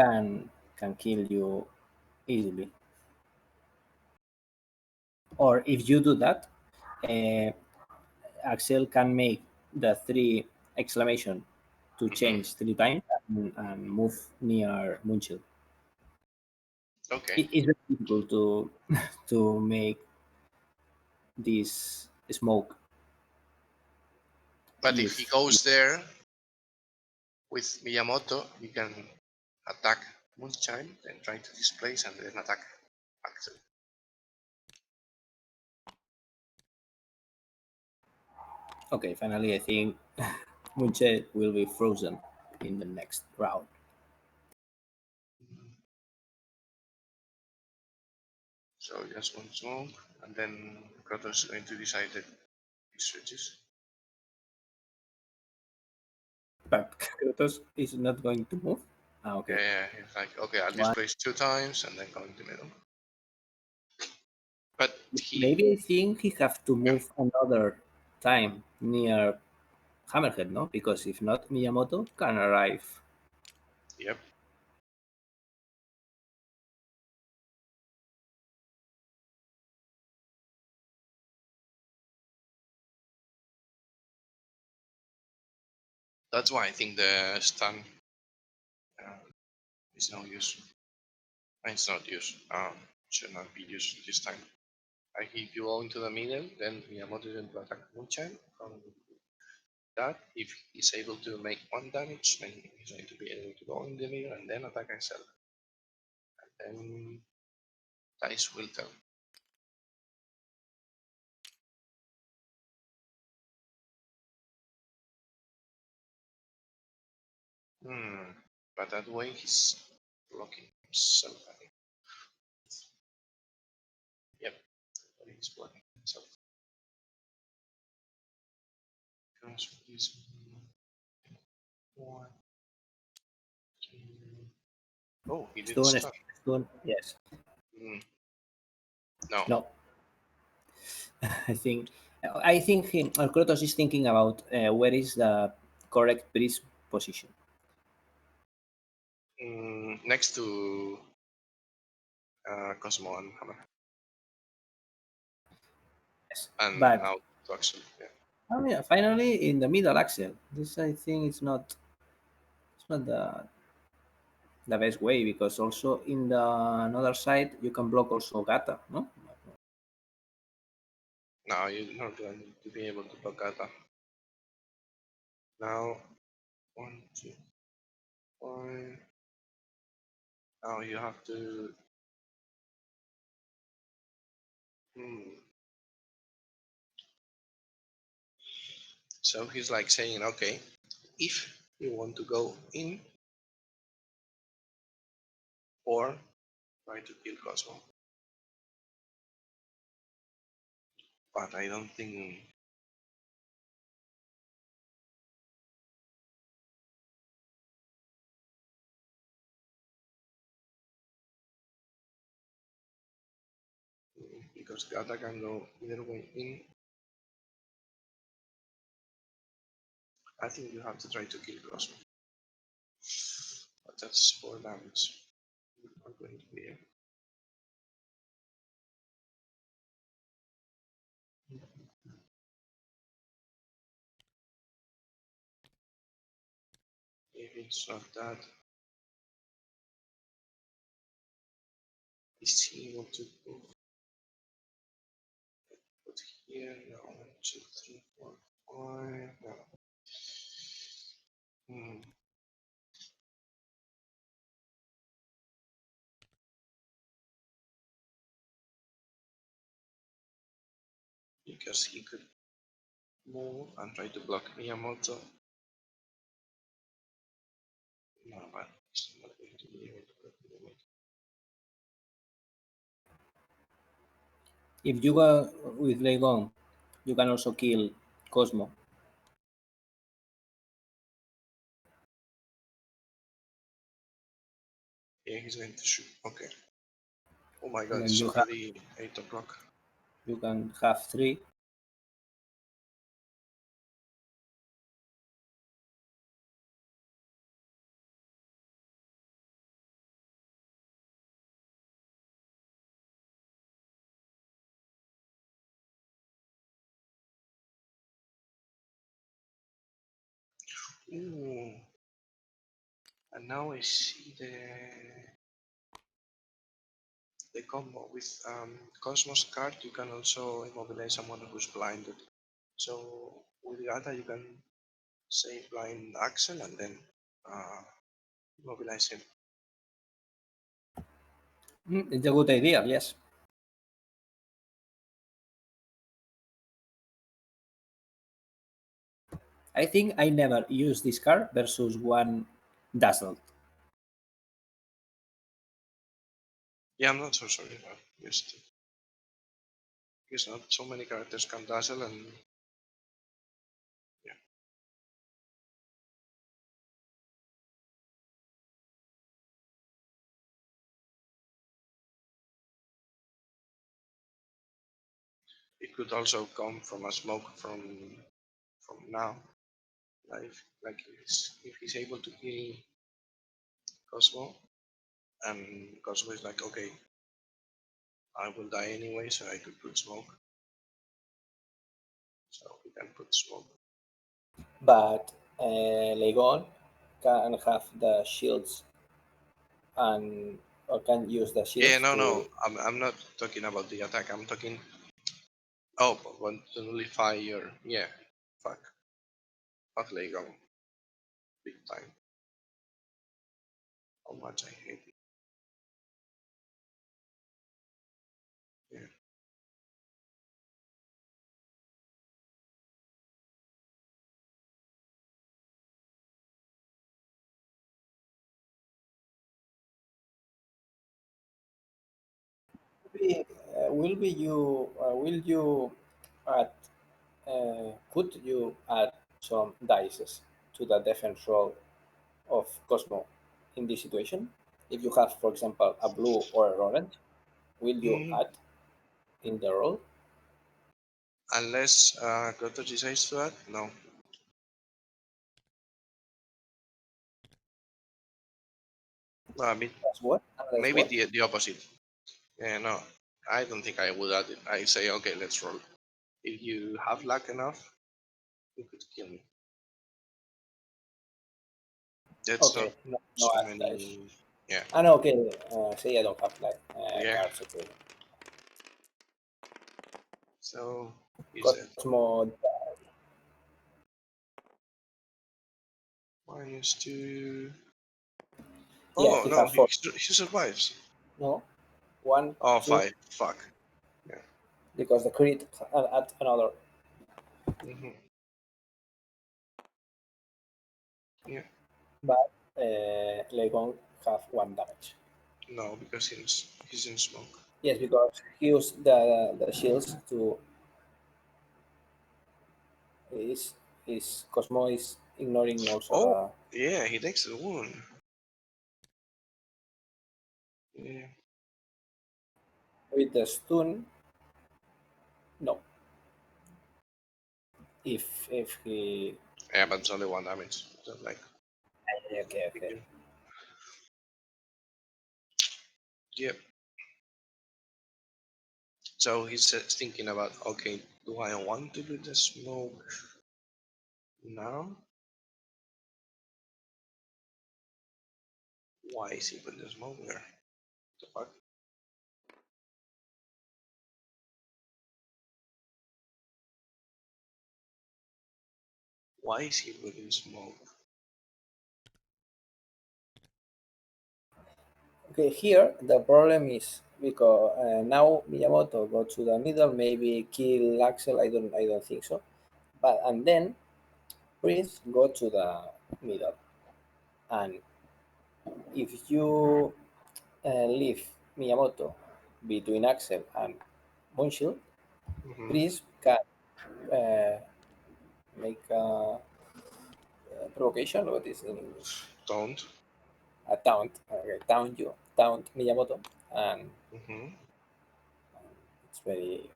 can kill you easily. Or if you do that, uh, Axel can make the three exclamation to Hmm. change 3 times and move near Munchel. Okay, It's very difficult to to make this smoke but if he if goes there with Miyamoto, you can attack Moonshine, then try to displace and then attack Axel. okay. Finally, I think Munchel will be frozen in the next round. So just one smoke, and then Krotos is going to decide that he switches. But Kratos is not going to move. Ah, Yeah, okay. yeah, he's like, okay, I'll One. displace 2 times and then go in the middle. But he, Maybe I think he have to yeah, move another time near Hammerhead, no? Because if not, Miyamoto can arrive. yep. That's why I think the stun uh, is no use. It's not used. Should not be used this time. Like if you go into the middle, then Miyamoto is going to attack Moonshine from that. If he's able to make 1 damage, then he's going to be able to go in the middle and then attack himself. And then dice will tell. Hmm. But that way he's blocking himself. I think. Yep. He's blocking himself. Because he's 1, 2. Oh, he didn't Stone, stun. stone, yes. Hmm. No. No, I think Krotos is thinking about where is the correct priest position. Next to Cosmo and Hammer. Yes. And But now to Axel. Yeah. I mean, finally in the middle axle. This I think is not it's not the best way because also in the another side you can block also Gata, no? Now you're not going to be able to block Gata. Now 1, 2, 5. Now you have to. Hmm. So he's like saying, okay, if you want to go in or try to kill Cosmo. But I don't think because Gata can go either way in. I think you have to try to kill Cosmo. But that's 4 damage. Not going to be able. it's not that. Is he able to put here? No, 1, 2, 3, 4, 5. No. Hmm. Because he could move and try to block Miyamoto. No, but he's not going to be able to block Miyamoto. If you go with Legon, you can also kill Cosmo. Yeah, he's going to shoot. Okay. Oh my And god, then it's already 8 o'clock. you can have 3. Ooh. And now I see the combo with Cosmos card. You can also immobilize someone who's blinded. So with Gata, you can say blind Axel and then immobilize him. It's a good idea, yes. I think I never used this card versus one Dazzled. Yeah, I'm not so sorry about just because not so many characters can dazzle and yeah. It could also come from a smoke from now. If he's able to kill Cosmo and Cosmo is like, okay, I will die anyway, so I could put smoke. So we can put smoke. But Legon can have the shields and or can use the Yeah, shields no. to. I'm not talking about the attack. I'm talking. Oh, but want to nullify your yeah. Fuck Lego. Big time. How much I hate it. Yeah. Will you add could you add some dices to the defense roll of Cosmo in this situation? If you have, for example, a blue or an orange, will you Mm, add in the roll? unless Krotos decides to add, no. No, I mean That's what? That's maybe what? the opposite. Yeah, no. I don't think I would add it. I say okay, let's roll. If you have luck enough, you could kill me. That's not Okay, no, no so add dice. many. Yeah, Ah, no, okay. Say I don't have like yeah. cards. Okay. So he's dead. Cosmo. -2. Yeah, Oh he no, has 4. he survives. No, 1, Oh, 2, 5. Fuck. Yeah. because the crit add another. Hmm. Yeah. But Legon have 1 damage. No, because he's in smoke. Yes, because he used the shields to is Cosmo is ignoring also Oh, the yeah, he takes the wound. Yeah. with the stun. No, if he Yeah, but it's only 1 damage. So like, big okay. deal. Yep. So he's thinking about, okay, do I want to do the smoke now? Why is he putting the smoke there? The fuck? Why is he putting smoke? Okay, here the problem is because now Miyamoto go to the middle, maybe kill Axel. I don't think so. But and then Prince go to the middle, and if you leave Miyamoto between Axel and Moonshield, Prince can uh, make provocation. What is in English? Don't. A taunt. Okay, taunt Miyamoto, and it's very.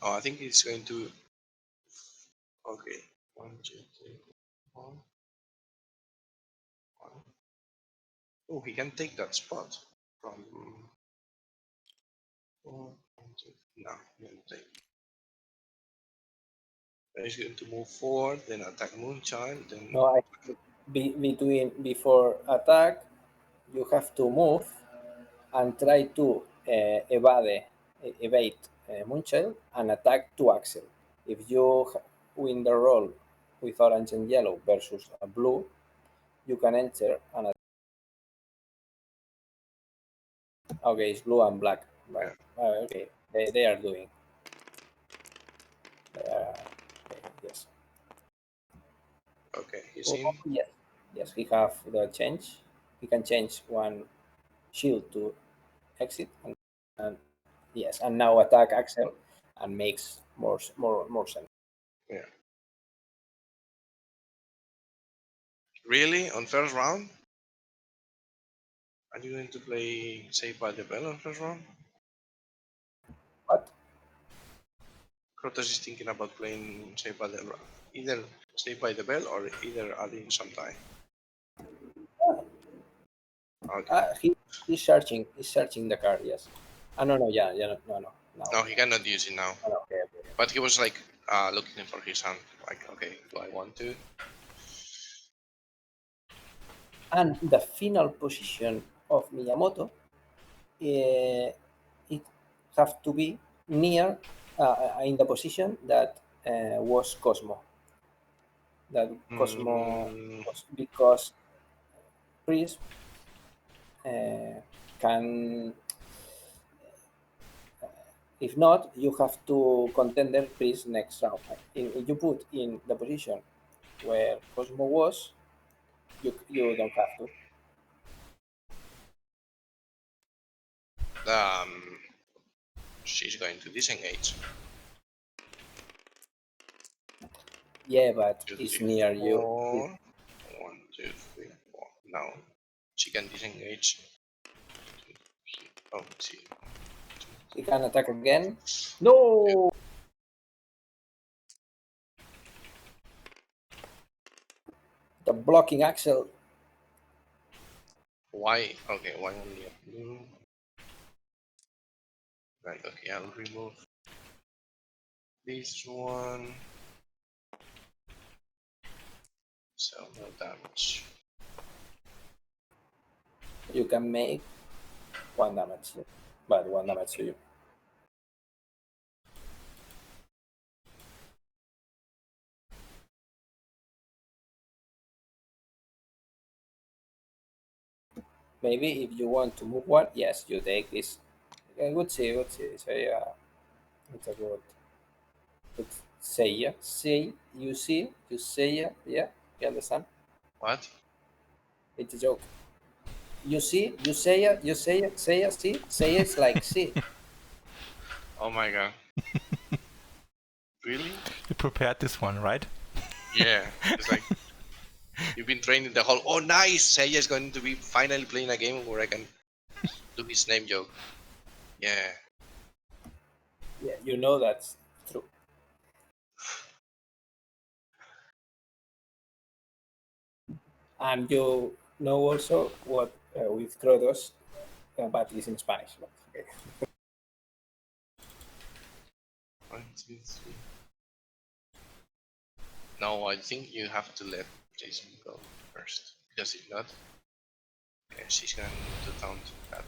Oh, I think he's going to. Okay. 1, 2, 3, 4, 1. Oh, he can take that spot from. 4, 1, 2. No, he won't take. Then he's going to move forward, then attack Moonchild, then. No, between before attack, you have to move and try to evade Moonchild and attack to Axel. If you win the roll with orange and yellow versus blue, you can enter and okay, it's blue and black, but Yeah. okay, they are doing. Okay, yes. Okay, he's Oh, in. yes, yes, he have the change. He can change one shield to exit and yes, and now attack Axel and makes more sense. Yeah. Really? On first round? Are you going to play Saved by the Bell on first round? But Krotos is thinking about playing Saved by the either Saved by the Bell or either adding some time. Okay. he's searching. He's searching the card. Yes. No, yeah, yeah, no. Now. No, he cannot use it now. Oh, okay. But he was like looking for his hand. Like, okay, do I want to? And the final position of Miyamoto, it have to be near in the position that was Cosmo. That Cosmo Mm, was because Priest can. If not, you have to contender Priest next round. If you put in the position where Cosmo was, you don't have to. she's going to disengage. Yeah, but 2, it's 3, near you. 4. 1, 2, 3, 4. Now she can disengage. Oh, see. He can attack again. No! The blocking Axel. Why? Okay, why only a blue? Right, okay, I'll remove this one. So no damage. You can make one damage, but one damage to you. Maybe if you want to move one, yes, you take this. Okay, we'll see. It's a good seiya. Say, you seiya, yeah, you understand? What? It's a joke. You seiya, see? Seiya is like see. Oh my god. Really? You prepared this one, right? Yeah. It's like you've been training the whole. Oh, nice! Seiya is going to be finally playing a game where I can do his name joke. Yeah. Yeah, you know that's true. And you know also what with Krotos, but it's in Spanish. But, okay. 1, 2, 3. No, I think you have to let Jason go first because if not, Yeah, she's going to taunt that.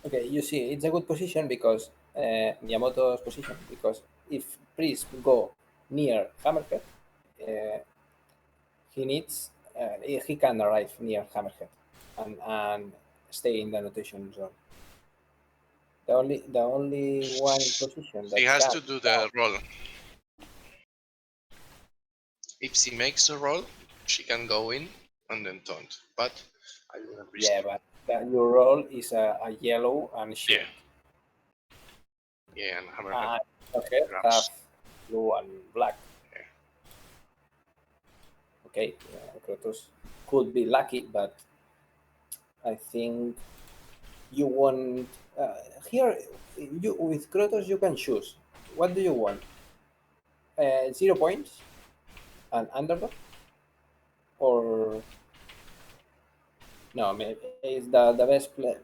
Okay, you see, it's a good position because Miyamoto's position, because if Priest go near Hammerhead, uh, he can arrive near Hammerhead and stay in the notation zone. The only one position She that has can to do the roll. If she makes the roll, she can go in and then taunt. But I wouldn't risk yeah, it. but your role is a yellow and shield. Yeah, and Hammerhead Okay, have grabs. blue and black. Yeah. Okay, Krotos could be lucky, but I think you want here. You with Krotos, you can choose. What do you want? 0 points, an underdog, or no? Maybe is the best play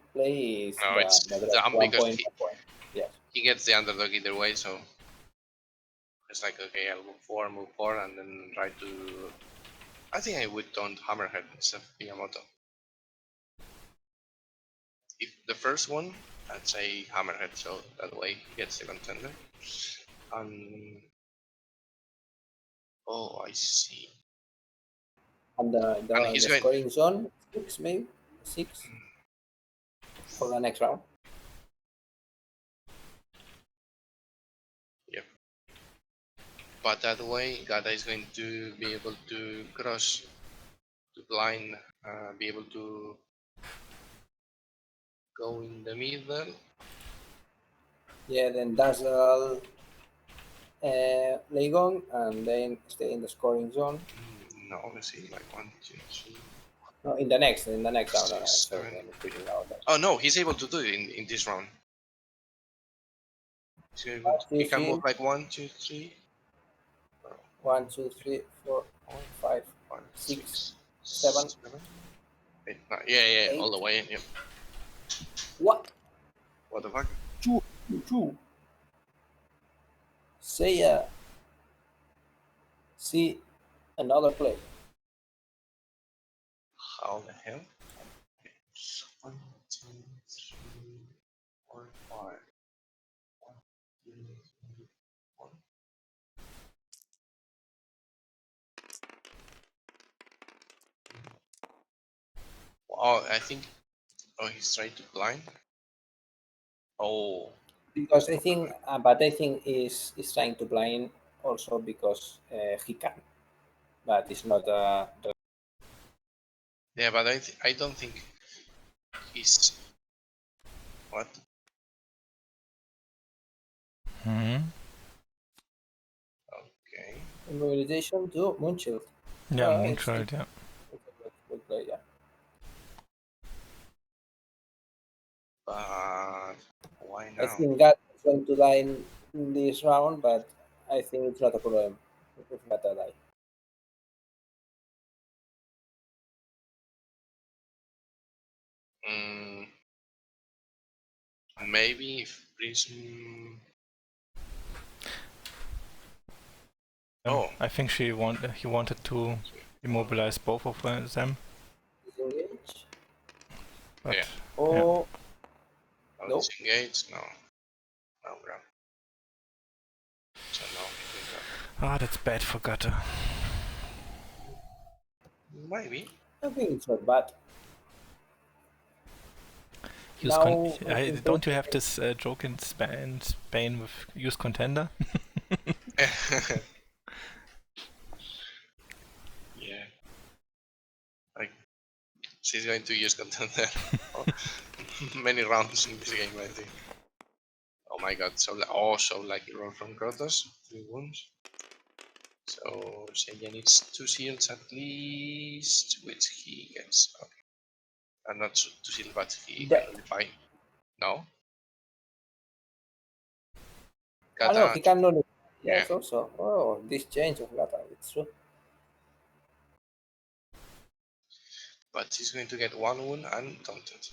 is No, the it's draw. one because point, 1 point. Yes. he gets the underdog either way, so it's like, okay, I'll move forward, and then try to. I think I would taunt Hammerhead instead of Miyamoto. If the first one, I'd say Hammerhead, so that way he gets the contender. Oh, I see. And And the, he's the going. scoring zone 6, maybe 6 for the next round. Yep. But that way, Gata is going to be able to cross to blind, be able to go in the middle. Yeah, then Dazzle, Legon, and then stay in the scoring zone. No, let's see, like 1, 2, 3, No, in the next round. No, 6, sorry, 7. I'm speaking about that. Oh no, he's able to do it in this round. He can move like 1, 2, 3, 1, 2, 3, 4, 4, 5, 5, 6, 6, 7, 7, 8, 9. Yeah, 8. all the way. Yep. What? What the fuck? Two. Seiya. See another play. How the hell? 1, 2, 3, 4, 5. 1, 2, 3, 1. Oh, I think. Oh, he's trying to blind. Oh, Because but I think is trying to blind also because he can, but it's not. yeah, but I don't think he's what? Okay. Mobilization to Moonshield. Yeah, It's Moonchild, yeah. a good play, yeah. But why I now? think Gat is going to die in this round, but I think it's not a problem if Gata die. Mm, maybe if Prism. Oh, I think he wanted to immobilize both of them, Disengage. but yeah. Oh, No no. disengage. No. No grab. So no, he can grab. that's bad for Gutter. Maybe. I think it's not bad. Use Now, I think don't you have this joke in Spain with use contender? Yeah. Like she's going to use contender many rounds in this game, I think. Oh my god, so lucky roll from Krotos, 3 wounds. So Seiya needs 2 shields at least, which he gets. Okay. Not 2 shields, but he can that. nullify. No? I know Kata, he can only. yeah. Yes, also. Oh, this change of Gata, it's true. But he's going to get 1 wound and taunted.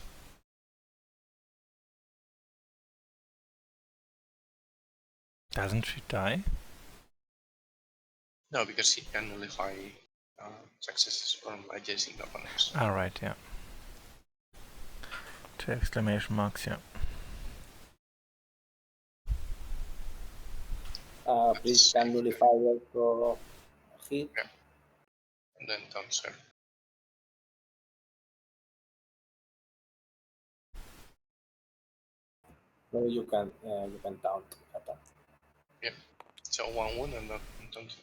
Doesn't she die? No, because he can nullify successes from adjacent opponents. Alright, yeah. Two exclamation marks, yeah. Please can nullify also hit. And then Tonsor. No, you can taunt attack. Yeah. So 1 wound and not Tonsor.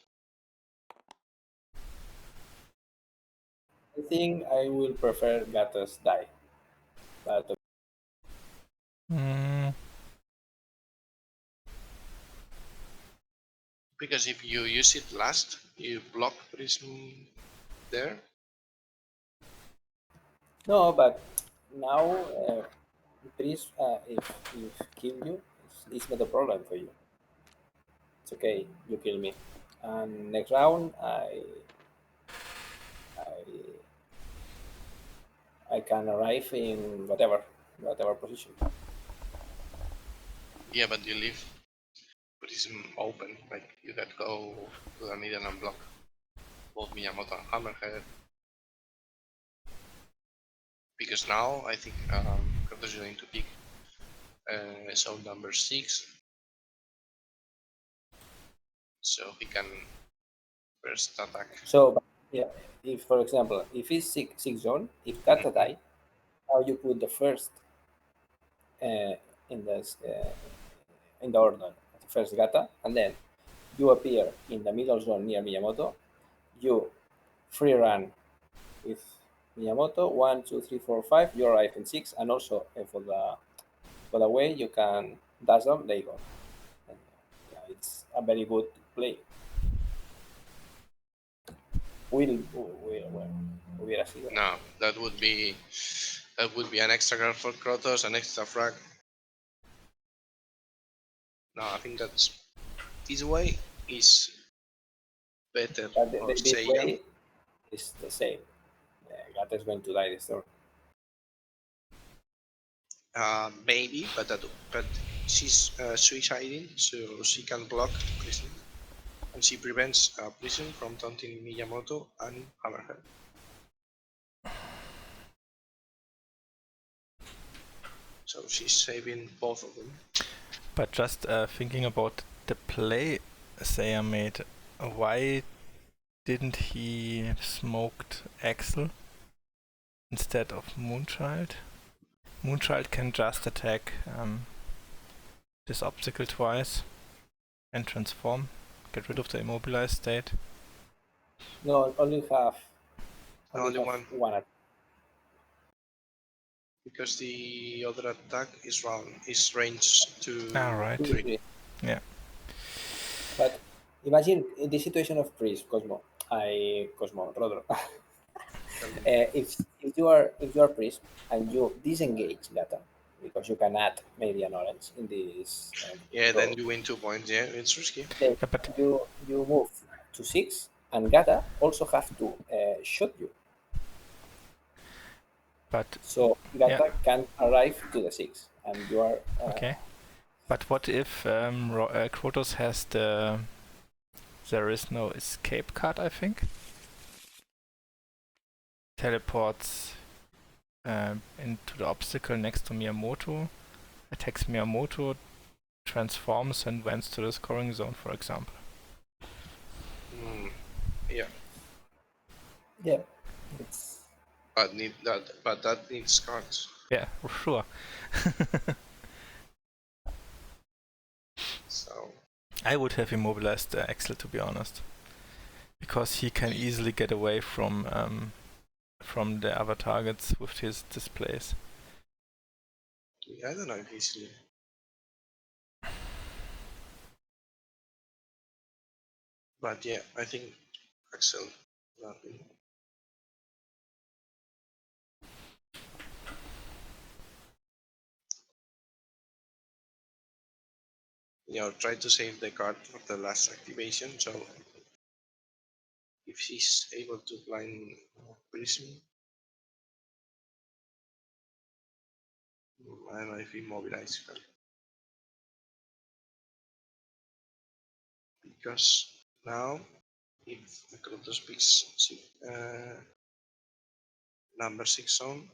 I think I will prefer Gata's die. But Mm, Because if you use it last, you block Prism there. no, but now Priest, if kill you, it's not a problem for you. It's okay, you kill me. And next round, I can arrive in whatever position. Yeah, but you leave Prism open. Like you can go to the middle and block both Miyamoto and Hammerhead. Because now I think Krotos is going to pick zone number 6. So he can first attack. So yeah, if for example, if it's six zone, if Gata die, how you put the first uh, in the order, the first Gata, and then you appear in the middle zone near Miyamoto. You free run with Miyamoto 1, 2, 3, 4, 5. You arrive in 6, and also for the way you can dash them, they go. And, yeah, it's a very good play. Hubiera sido. No, that would be an extra card for Krotos, an extra frag. No, I think that's this way is better But for this Seiya. way is the same. Gata is going to die this turn. Maybe, but she's suiciding, so she can block Prism, and she prevents Prism from taunting Miyamoto and Hammerhead. So she's saving both of them. but just thinking about the play Seiya made, why didn't he smoked Axel instead of Moonchild? Moonchild can just attack this obstacle twice and transform, get rid of the immobilized state. No, Only one, one attack. because the other attack is range to Right. 3. Yeah. But imagine in the situation of Priest, Rodro. If you are Priest and you disengage Gata because you can add maybe an orange in this Yeah, draw, then you win 2 points. Yeah, it's risky. then Yeah, but you move to 6, and Gata also have to shoot you. So Gata can arrive to the 6, and you are okay. But what if Krotos has there is no escape card, I think? Teleports into the obstacle next to Miyamoto, attacks Miyamoto, transforms and went to the scoring zone, for example. Yeah. yeah. It's But that needs cards. Yeah, sure. So I would have immobilized Axel, to be honest, because he can easily get away from the other targets with his displays. I don't know if easily. But yeah, I think Axel. Try to save the card for the last activation. So if she's able to blind Prism, I don't know if immobilize her. Because now if the Krotos picks number 6 zone,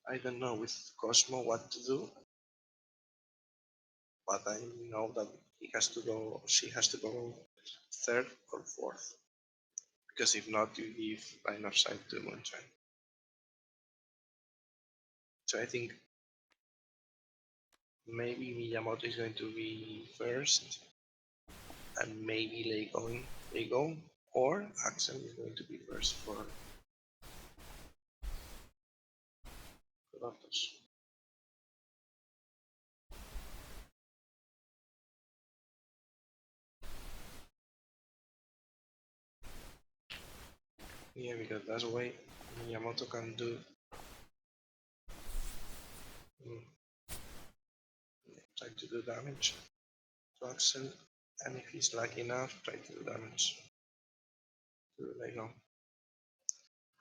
I don't know with Cosmo what to do, but I know that he has to go, she has to go third or fourth, because if not, you give line of sight to Moonshine. So I think maybe Miyamoto is going to be first, and maybe Lego, or Axel is going to be first for Krotos. Yeah, because that's way Miyamoto can do. Try to do damage to Axel, and if he's lucky enough, try to do damage to Lego.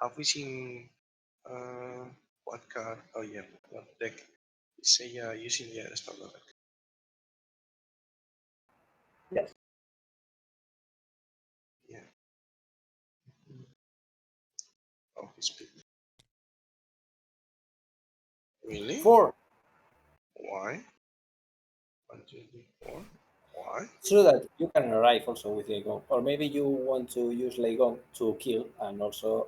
Have we seen what card? Oh yeah, what deck is seiya using? Yeah, the standard deck. Yes. Yeah. Oh, he's picked. Really? 4. Why? 1, 2, 3, 4. Why? True that you can arrive also with Legon, or maybe you want to use Legon to kill and also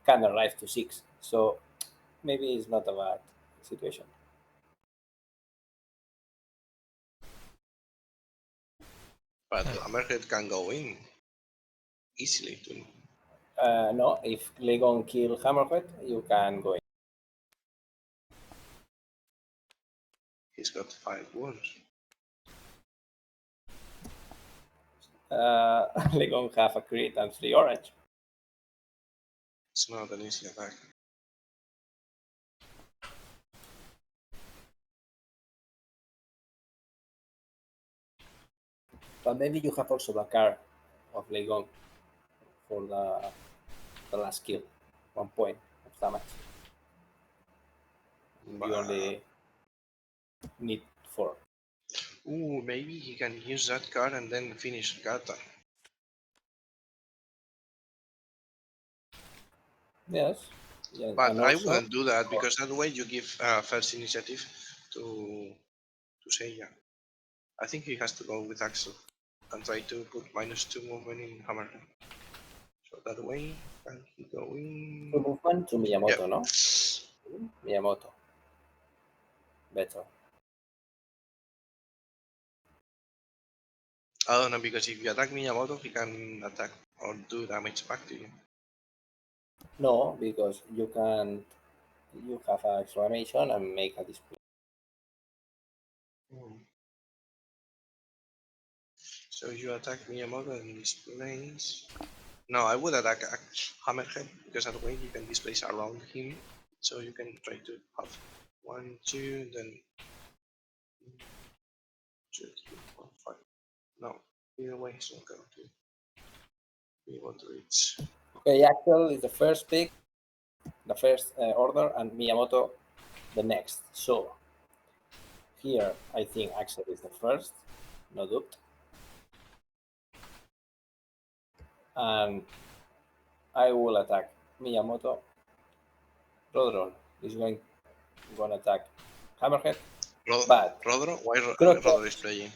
can arrive to 6. So maybe it's not a bad situation. But Hammerhead can go in easily too. No, if Legon kill Hammerhead, you can go in. He's got 5 wounds. Legon have a crit and 3 orange. It's not an easy attack. But maybe you have also the card of Legon for the last kill, 1 point of damage. You only need 4. Ooh, maybe he can use that card and then finish Gata. Yes. Yeah, But and I also, wouldn't do that, because that way you give first initiative to Seiya. I think he has to go with Axel and try to put -2 movement in Hammer. So that way, can he go in? full movement to Miyamoto, Yeah. no? Miyamoto. Better. I don't know, because if you attack Miyamoto, he can attack or do damage back to you. No, because you have an exclamation and make a display. So you attack Miyamoto and displays. No, I would attack Hammerhead, because that way you can displace around him. So you can try to have 1, 2, then 2, 3, 4, 5. No, either way he's not going to be able to reach. Okay, Axel is the first pick, the first order, and Miyamoto the next. So here I think Axel is the first, no doubt. And I will attack Miyamoto. Rodron is going to attack Hammerhead, but Rodro? Why Krotos, Rodro is playing?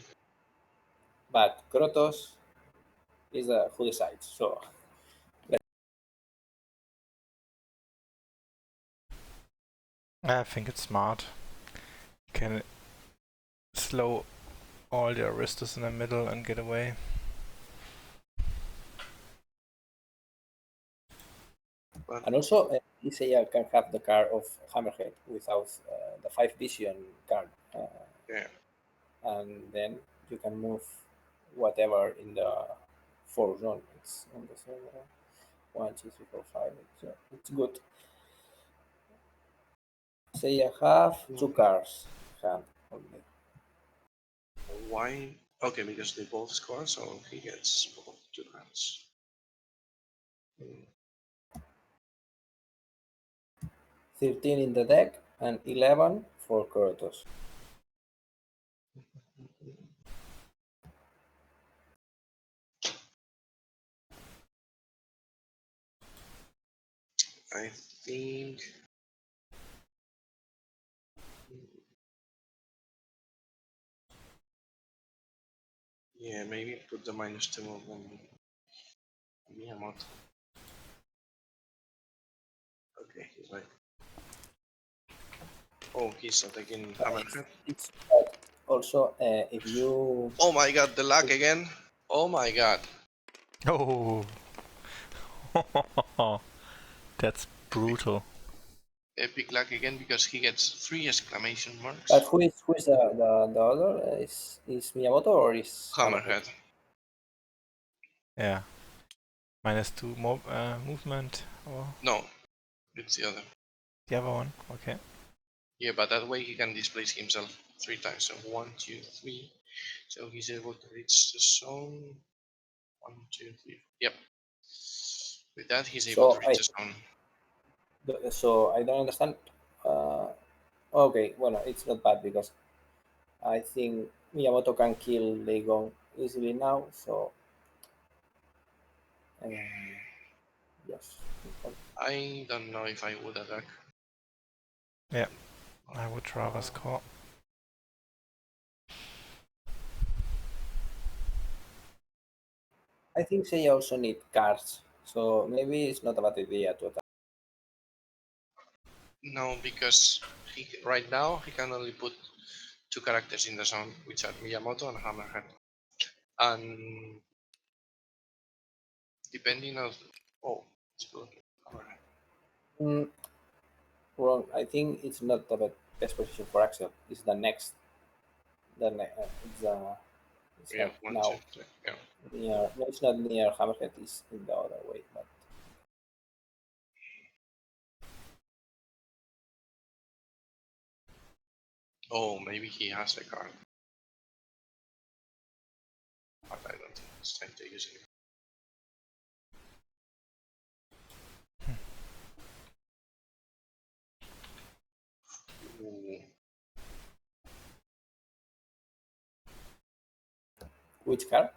but Krotos is who decides. So I think it's smart. You can slow all the Aristos in the middle and get away. and also Isaiah can have the card of Hammerhead without the 5 vision card. Yeah. And then you can move whatever in the 4 zone. It's on the same 1, 2, 3, 4, 5. It's good. Say I have 2 cards hand only. Why? Okay, because they both score, so he gets both 2 hands. 13 in the deck and 11 for Krotos. I think. Yeah, maybe put the -2 on Miyamoto. Okay, he's right. Oh, he's attacking Hammerhead. It's also if you Oh my god, the lag again. Oh my god. Oh, that's brutal. Epic lag again because he gets 3 exclamation marks. but who is the other is Miyamoto or is Hammerhead? Hammerhead. Yeah. -2 movement or No, it's the other. the other one. Okay. Yeah, but that way he can displace himself 3 times. So 1, 2, 3. So he's able to reach the zone. 1, 2, 3. Yep. With that, he's able to So reach the zone. I don't understand. Okay, well, it's not bad because I think Miyamoto can kill Legon easily now. So yes. I don't know if I would attack. Yeah, I would rather score. I think they also need cards, so maybe it's not a bad idea to attack. No, because right now he can only put 2 characters in the zone, which are Miyamoto and Hammerhead. And depending on it's good. Hammerhead. Mm, wrong. I think it's not the best position for Axel. It's the next. It's Yeah, like 1, 2, now 3. Yeah. near. No, it's not near Hammerhead. It's in the other way. But Oh, maybe he has a card, but I don't think he's trying to use it. Ooh. which card?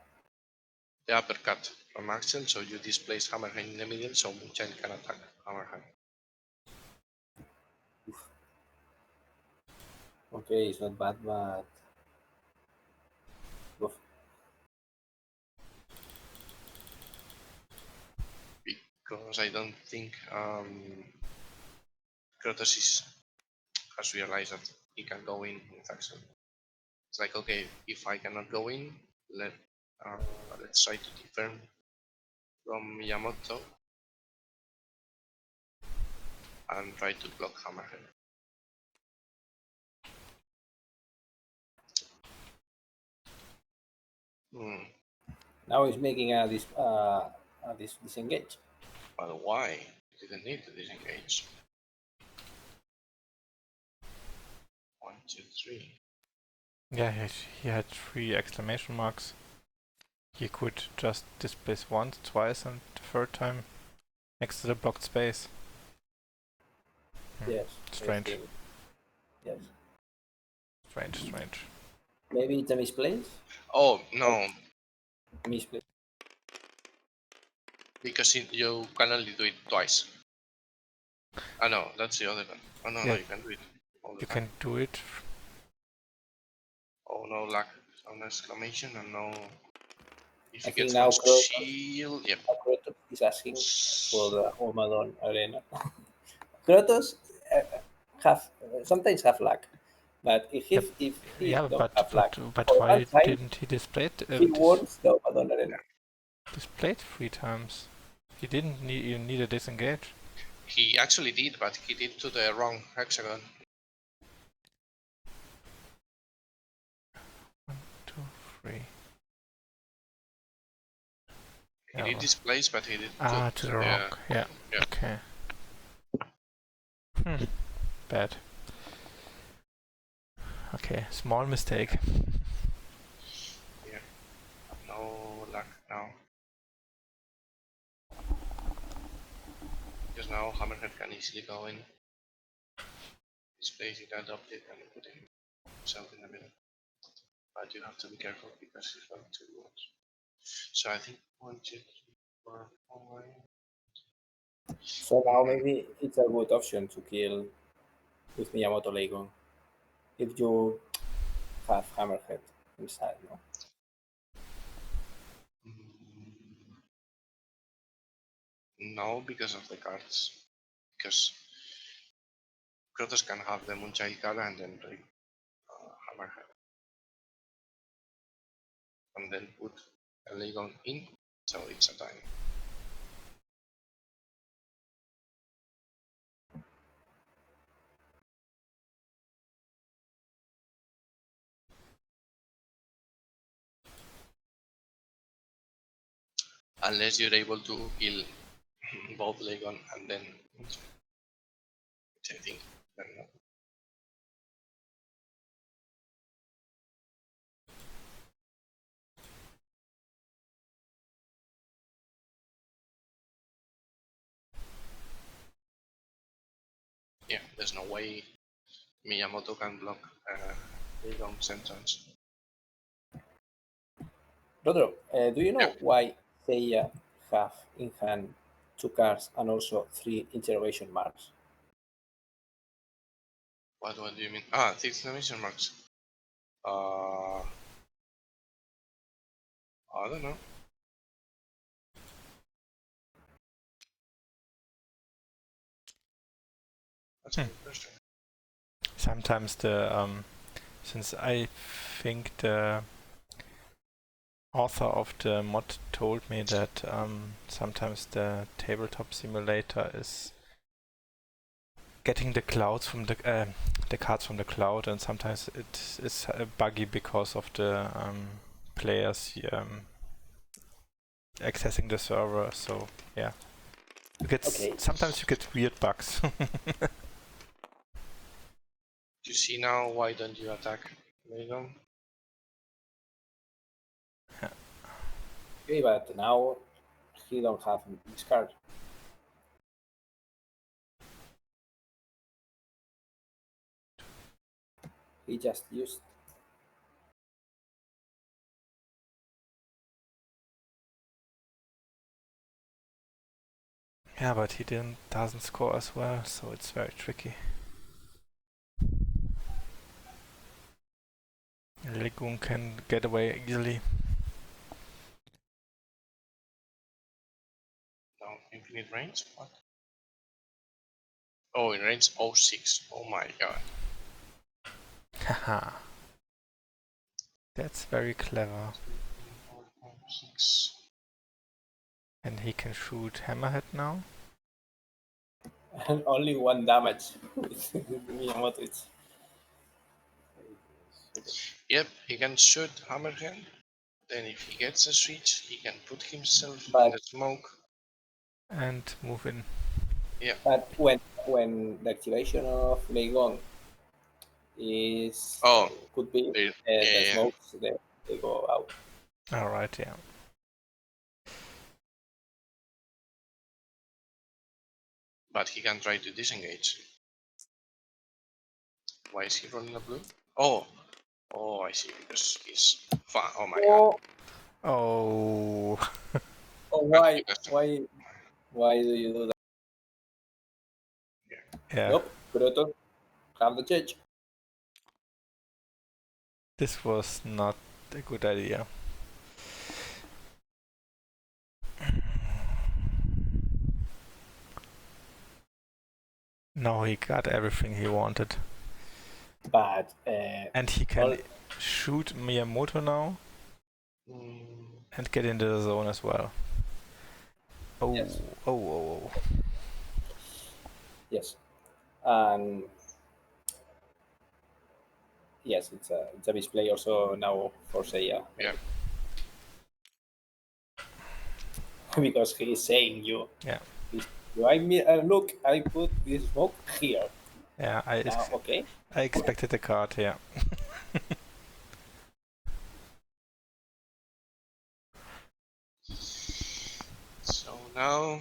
The uppercut from Axel, so you displace Hammerhead in the middle, so Muchen can attack Hammerhead. Okay, it's not bad, but oof. Because I don't think Krotos has realized that he can go in with Axel. It's like, okay, if I cannot go in, let let's try to defend from Miyamoto and try to block Hammerhead. Hmm. Now he's making this disengage. But why? You didn't need to disengage. 1, 2, 3. Yeah, he had 3 exclamation marks. He could just displace once, twice, and the third time next to the blocked space. Yes. I Strange. think. Yes. Strange. Maybe it's a misplace. Oh no, Misplace. because you can only do it twice. Ah no, that's the other one. Oh no, Yeah, you can do it all the you time. can do it. Oh no, lack an exclamation and no. If I he think gets now one Krotos shield, yep. is asking for the Omadon arena. Krotos have sometimes have luck, but Yep. if he Yeah, don't have luck but for one why time, didn't he display he wants the Omadon arena. displayed 3 times? He didn't even need a disengage. He actually did, but he did to the wrong hexagon. 1, 2, 3. He did displace, but he did to the rock. Yeah. yeah. Okay. Bad. Okay, small mistake. Yeah. No luck now. Because now Hammerhead can easily go in. Displace it, adopt it, and put himself in the middle. But you have to be careful because he's going to watch. So I think 1, 2, 3, 4, 5. So now maybe it's a good option to kill with Miyamoto Legon if you have Hammerhead inside, no? No, because of the cards. Because Krotos can have the Moonchild card and then play Hammerhead. And then put a Legon in, so it's a time. Unless you're able to kill both Legon and then which I think, I don't know. Yeah, there's no way Miyamoto can block Legon's entrance. Rodro, do you Yeah. know why Seiya have in hand 2 cards and also 3 interrogation marks? What do you mean? Ah, 3 exclamation marks. I don't know. That's a good question. Sometimes the since I think the author of the mod told me that sometimes the tabletop simulator is getting the clouds from the cards from the cloud, and sometimes it is buggy because of the players accessing the server. So yeah, you get Okay. sometimes you get weird bugs. You see now, why don't you attack Legon? Okay, but now he don't have this card. He just used. Yeah, but he doesn't score as well, so it's very tricky. Legun can get away easily. No, infinite range? What? Oh, in range 06. Oh my god. Haha. That's very clever. 06. And he can shoot Hammerhead now. And only 1 damage with Miyamoto. It's Yep, he can shoot Hammerhead. Then if he gets a switch, he can put himself in But the smoke. And move in. Yeah. but when the activation of Legon is Oh, could be yeah, the yeah. smokes they go out. Alright, yeah. But he can try to disengage. Why is he rolling a blue? Oh, oh, I see. Because he's fun. Oh my god. Oh. Oh, But because why do you do that? Yeah. Nope, Krotos have the judge. This was not a good idea. No, he got everything he wanted. But And he can shoot Miyamoto now and get into the zone as well. Oh, yes, oh. yes, and yes, it's a display also now for Seiya. yeah. Because he is saying you. Yeah. Look, I put this smoke here. Yeah, Now, okay. I expected the card, yeah. So now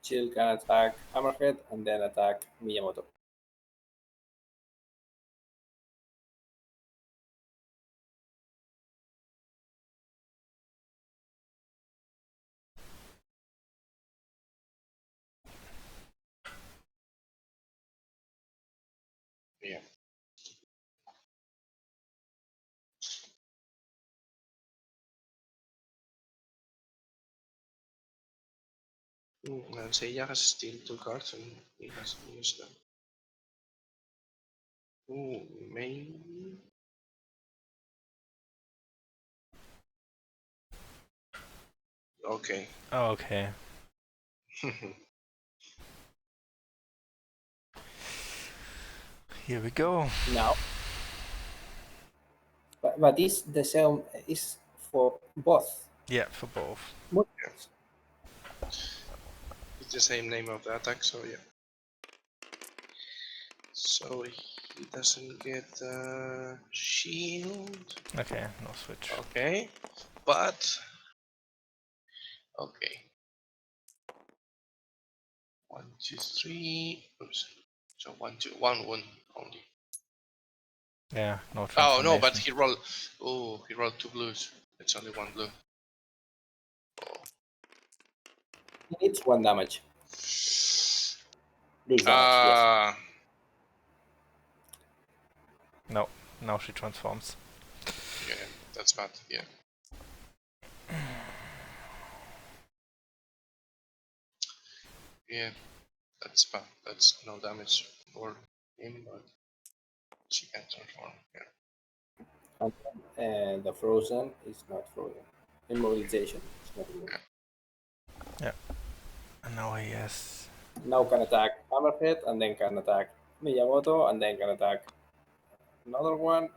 Chill can attack Hammerhead and then attack Miyamoto. Yeah. And Seiya has still 2 cards and he has used them. Maybe. Okay. Oh, okay. Here we go. Now, but is the same is for both Yeah, for both. multiples. It's the same name of the attack, so yeah. So he doesn't get shield. Okay, no switch. Okay, but okay. 1, 2, 3. Oops. So 1, 2, 1 wound only. Yeah, no Oh transformation. no, but he rolled. Oh, he rolled 2 blues. It's only 1 blue. It's 1 damage. This damage, yes. No, now she transforms. Yeah, that's bad. Yeah. Yeah, that's bad. That's no damage for him, but she can transform. Yeah. And the frozen is not frozen. Immobilization is not immobilization. Yeah. And now he has... Now can attack Hammerhead and then can attack Miyamoto and then can attack another one.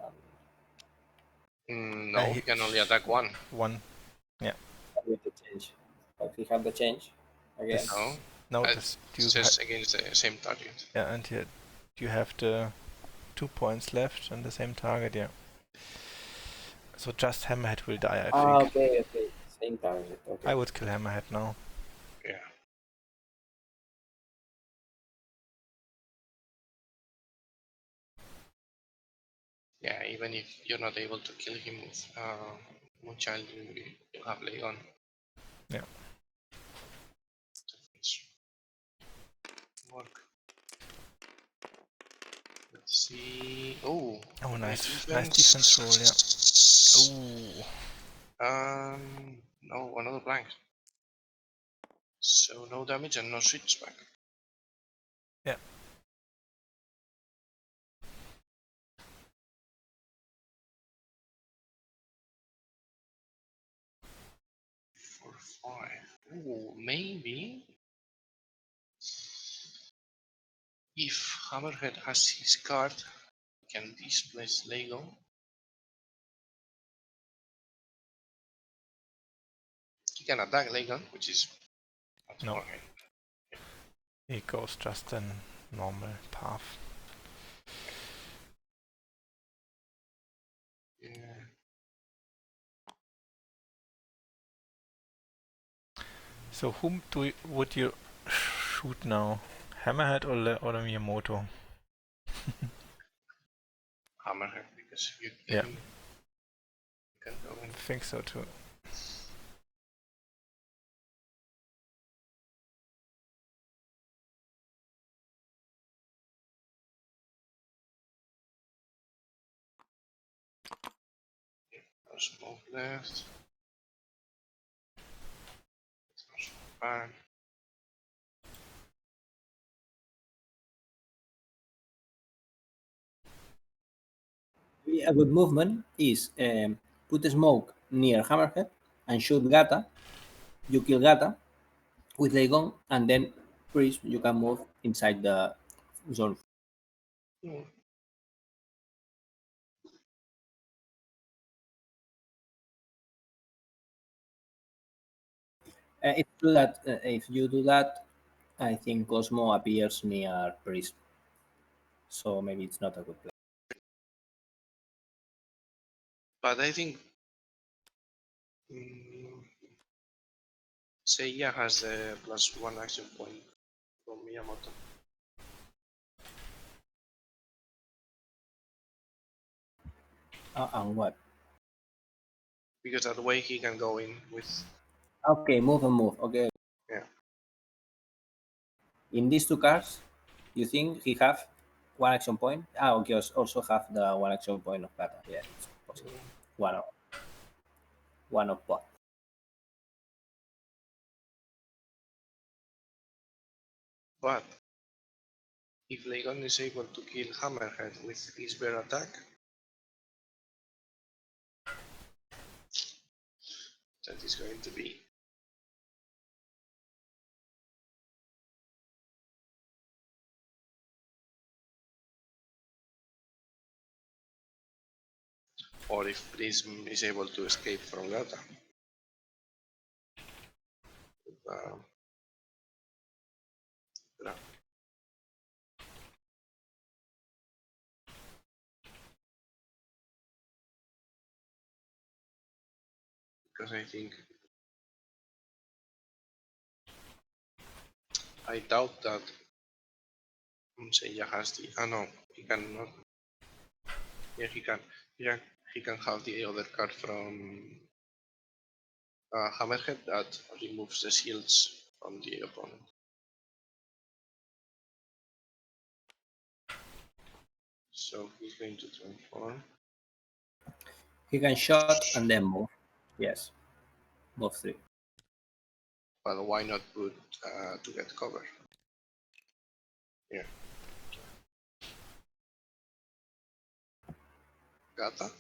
No, he can only attack 1. One. Yeah. With the change. But he had the change again. This, No, no, it this says against the same target. yeah, and you have the 2 points left and the same target, yeah. So just Hammerhead will die, I think. Okay. Same target. Okay. I would kill Hammerhead now. Yeah. Yeah, even if you're not able to kill him with Moonchild, you have Leon. Yeah. Work. Let's see. Oh, nice. Nice defense roll, yeah. No, another blank. So no damage and no switch back. Yeah. For 5. Oh, maybe if Hammerhead has his card, he can displace Lego. He can attack Lego, which is No. okay. He goes just a normal path. Yeah. So whom would you shoot now? Hammerhead or Miyamoto? Hammerhead, because if you Yeah. you can go in. I think so too. No smoke left. No smoke back. A good movement is put a smoke near Hammerhead and shoot Gata. You kill Gata with Legon, and then Priest you can move inside the zone. If you do that, I think Cosmo appears near Priest. So maybe it's not a good play. But I think Seiya has the +1 action point from Miyamoto. And what? Because that way he can go in with. Okay, move and move. Okay. Yeah. In these 2 cards, you think he have one action point. Okay, also have the one action point of Gata. Yeah, it's possible. One of both. But if Legon is able to kill Hammerhead with his bear attack, that is going to be. Or if Prism is able to escape from Gata. Yeah. Because I doubt that Seiya has the. No, he cannot. Yeah, he can. Yeah, he can have the other card from Hammerhead that removes the shields from the opponent. So he's going to transform. He can shot and then move. Yes, move 3. But why not put to get cover? Yeah. Gata?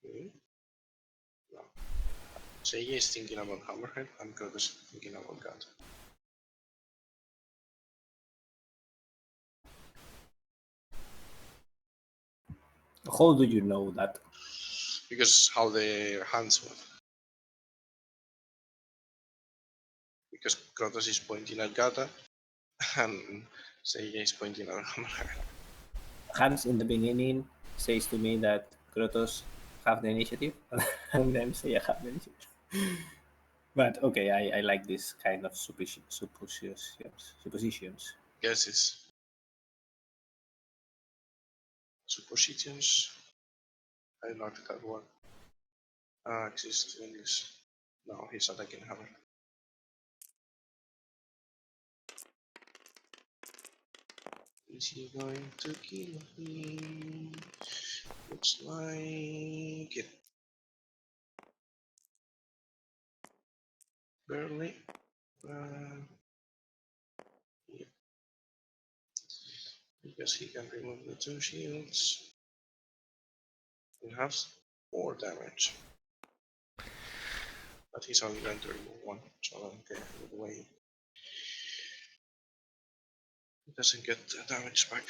Okay. No. Seiya is thinking about Hammerhead and Krotos is thinking about Gata. How do you know that? Because how the hands move. Because Krotos is pointing at Gata and Seiya is pointing at Hammerhead. Hans in the beginning says to me that Krotos have the initiative, and then say I have the initiative. But okay, I like this kind of suppositions. Guesses. Suppositions. I like that one. Exists in English. No, he's attacking Hammer. Is he going to kill him? Looks like it. Barely. Yeah. Because he can remove the 2 shields. He has 4 damage. But he's only going to remove 1, so I don't care either way. He doesn't get the damage back.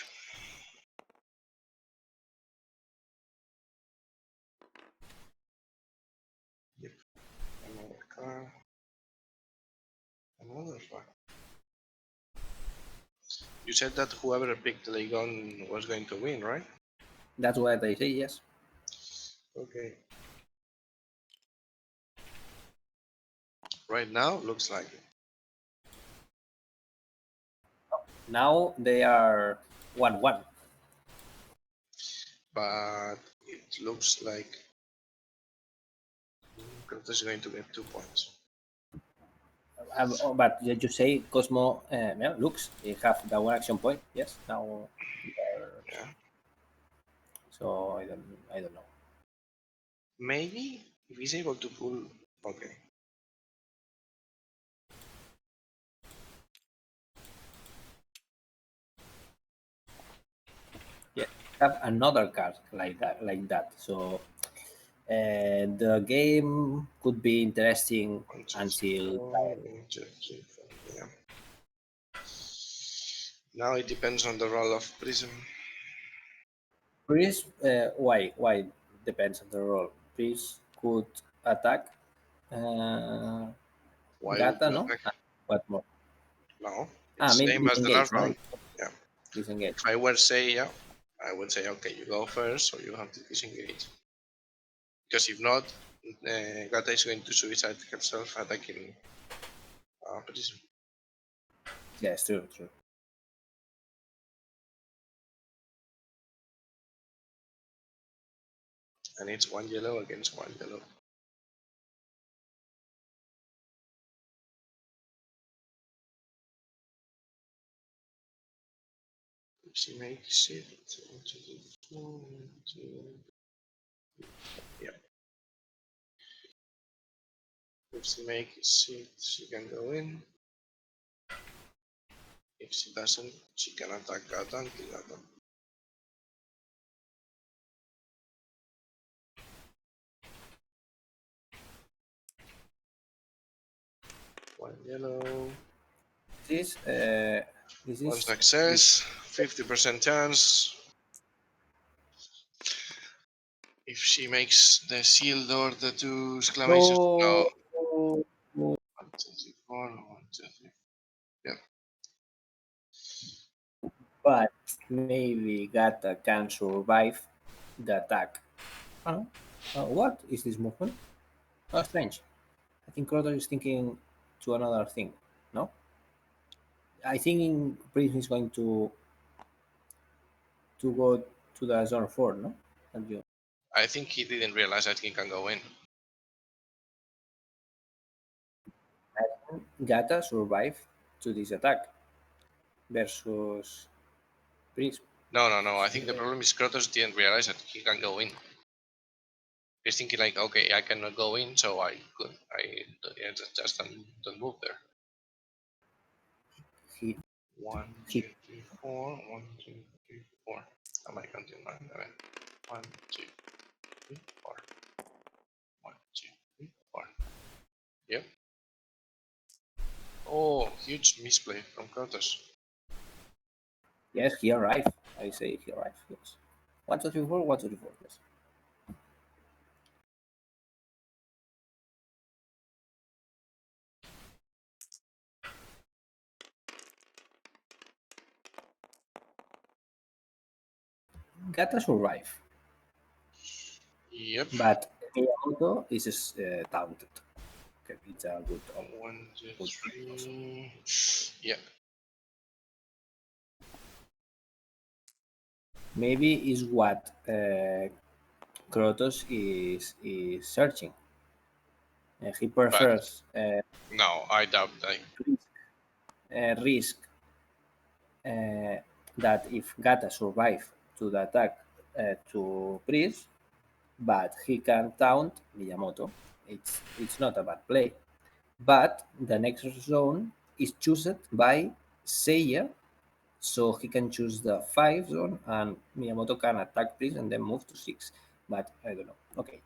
Yep. Another car. Another car. You said that whoever picked Legon was going to win, right? That's why they say yes. Okay. Right now, looks like it. Now they are 1-1. But it looks like Krotos is going to get 2 points. But you say Cosmo yeah, looks they have the one action point. Yes. Now, Yeah. so I don't know. Maybe if he's able to pull. Okay. Yeah, have another card like that. So the game could be interesting 1, 2, 3, until 4. 1, 2, 3, 4. Yeah. Now it depends on the roll of Prism. Priest. Why depends on the role. Priest could attack Why would Gata, you no? attack? What more? No. It's Maybe same as the last disengage, no? round. Yeah. Disengage. If I were Seiya, I would say, okay, you go first, or you have to disengage. Because if not, Gata is going to suicide herself attacking Prism. Yes, true. And it's 1 yellow against 1 yellow. If she makes it, yeah. If she makes it, she can go in. If she doesn't, she can attack Gata and kill Gata. One yellow. This One is success, 50% chance. If she makes the shield or the two exclamations, no. no. 1, 2, 3, 4, 1, 2, 3. Yeah. But maybe Gata can survive the attack. What is this movement? Oh, strange. I think Krotos is thinking to another thing. No, I think Prism is going to go to the zone 4. No, and you I think he didn't realize that he can go in. Gata survive to this attack versus Prism. No. I think the problem is Krotos didn't realize that he can go in. He's thinking like, okay, I cannot go in, so I just don't move there. He 1, 2, 3, 4. 1, 2, 3, 4. Am I counting? 1, 2, 3, 4. 1, 2, 3, 4. Yep. Oh, huge misplay from Krotos. yes, he arrived. I say he arrived. Yes. 1, 2, 3, 4. 1, 2, 3, 4. Yes. Gata survive, Yep. but Miyamoto is taunted. Okay, it's a good. 1, 2, Good 3. Yep. Maybe is what Krotos is searching. He But prefers no, I doubt that. risk that if Gata survive to the attack to Priest, but he can taunt Miyamoto. It's not a bad play. But the next zone is chosen by Seiya, so he can choose the 5 zone and Miyamoto can attack Priest and then move to 6. But I don't know. Okay.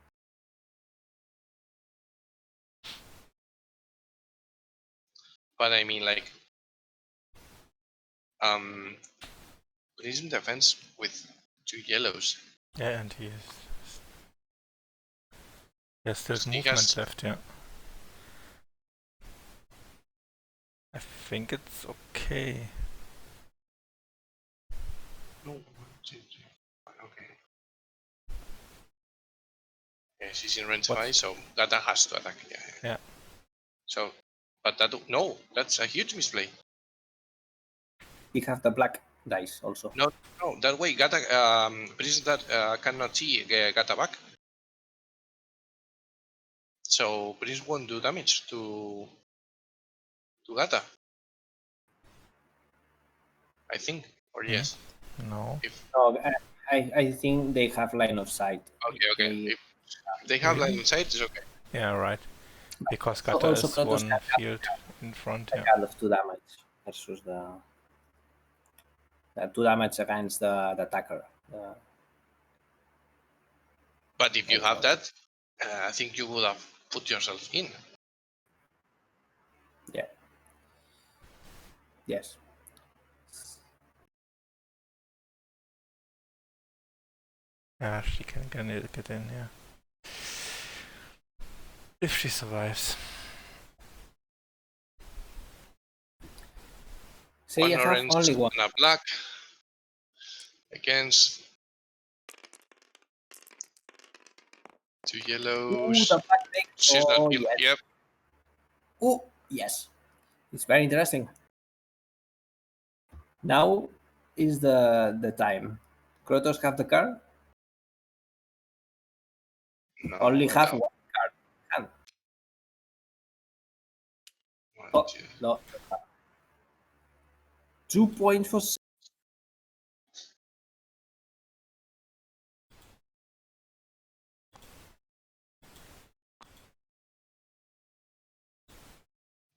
But I mean, like, Prism defense with 2 yellows. Yeah, and there's still He movement has left, yeah. I think it's okay. no 1, 2, 3. Okay. Yeah, she's in range 5, so Gata has to attack. Yeah. So, but that's a huge misplay. We have the black dice also. No, that way Gata Prism that cannot see Gata back. So Prism won't do damage to Gata. I think, or yes. No. No, I think they have line of sight. Okay. They, If they have Really? line of sight, it's okay. Yeah, right. Because so Gata also is Krotos one can have field in front, the yeah. card of 2 damage versus the 2 damage against the attacker. But if you have that, I think you would have put yourself in. Yeah. Yes. Yeah, she can get in, yeah. If she survives. Say One you have orange only one. and a black against 2 Ooh, yellows. the black deck. She's not Oh, killed. yes. Yep. Oh, yes. It's very interesting. Now is the time. Krotos have the card. No, Only I have doubt. one card. And, 1, oh, 2. no. 2 points for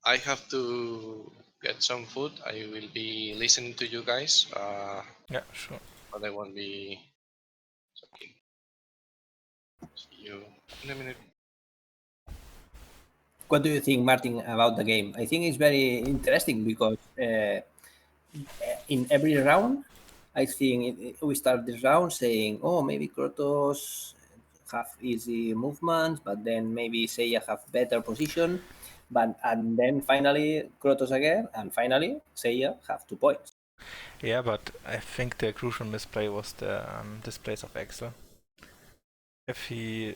I have to get some food. I will be listening to you guys, Yeah, sure. but I won't be talking. See you in a minute. What do you think, Martin, about the game? I think it's very interesting because in every round, I think we start this round saying, "Oh, maybe Krotos have easy movements, but then maybe Seiya have better position." But and then finally Krotos again, and finally Seiya have 2 points. Yeah, but I think the crucial misplay was the displays of Axel. If he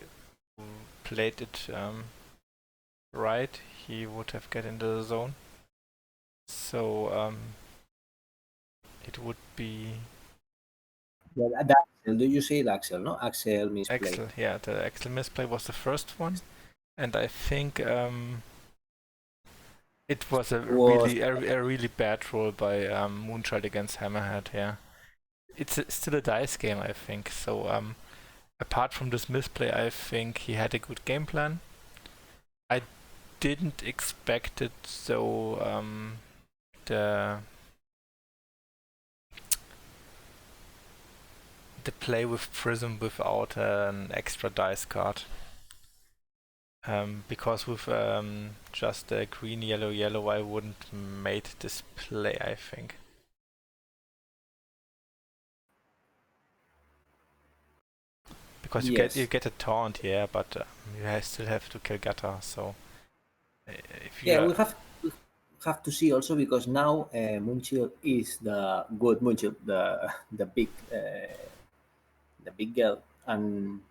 played it right, he would have get into the zone. So it would be Yeah, the Axel, do you say the Axel? No, Axel misplay. Axel. Yeah, the Axel misplay was the first one, and I think it was a Was really bad roll by Moonchild against Hammerhead. Yeah, it's still a dice game, I think. So apart from this misplay, I think he had a good game plan. I didn't expect it, so the play with Prism without an extra dice card. Because with just a green, yellow, yellow, I wouldn't made this play, I think. Because yes. you get a taunt, yeah, but you still have to kill Gata. So if you Yeah, are, we have to see also because now Munchil is the good Munchil, the big girl, and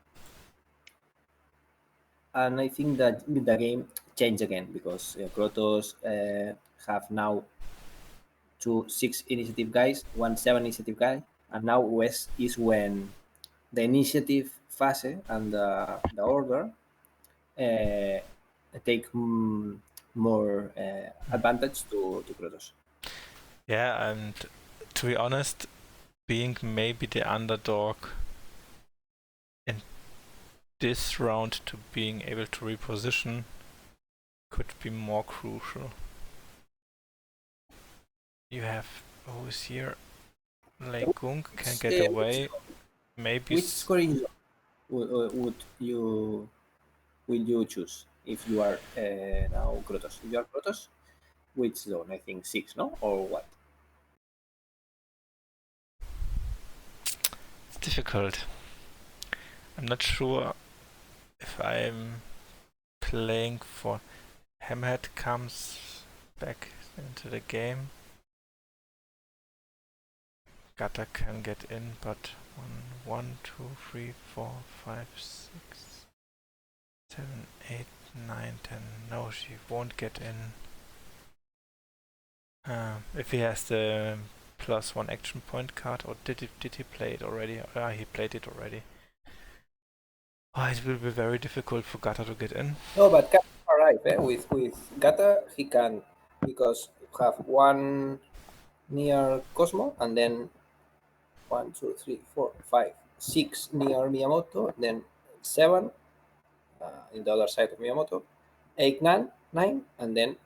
I think that the game changed again because Krotos have now 2 6 initiative guys, 1 7 initiative guy, and now West is when the initiative phase and the order uh, take more advantage to Krotos. yeah, and to be honest, being maybe the underdog in this round to being able to reposition could be more crucial. You have who's here? Lei Kung can get away. Maybe Which scoring zone would you will you choose if you are now Krotos? If you are Krotos, which zone? I think 6, no, or what? it's difficult. I'm not sure if I'm playing for Hammerhead comes back into the game. Gata can get in, but 1, 2, 3, 4, 5, 6, 7, 8, 9, 10. No, she won't get in. If he has the +1 action point card, or did he play it already? He played it already. Oh, it will be very difficult for Gata to get in. No, but can arrive with Gata. He can because have one near Cosmo and then 1, 2, 3, 4, 5, 6 near Miyamoto, then 7 in the other side of Miyamoto, 8, 9, and then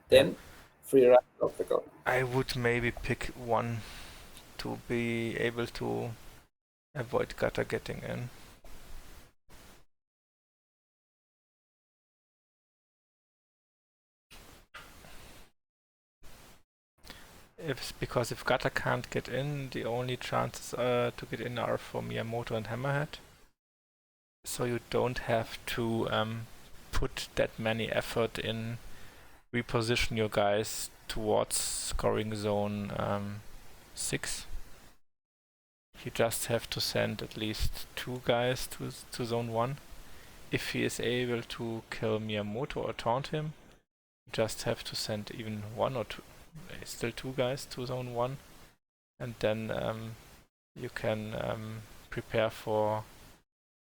Yeah, 10 free run obstacle. I would maybe pick one to be able to avoid Gata getting in. Because if Gata can't get in, the only chances to get in are for Miyamoto and Hammerhead. So you don't have to put that many effort in reposition your guys towards scoring zone 6. You just have to send at least 2 guys to zone 1. If he is able to kill Miyamoto or taunt him, you just have to send even 1 or 2, still 2 guys to zone 1, and then you can prepare for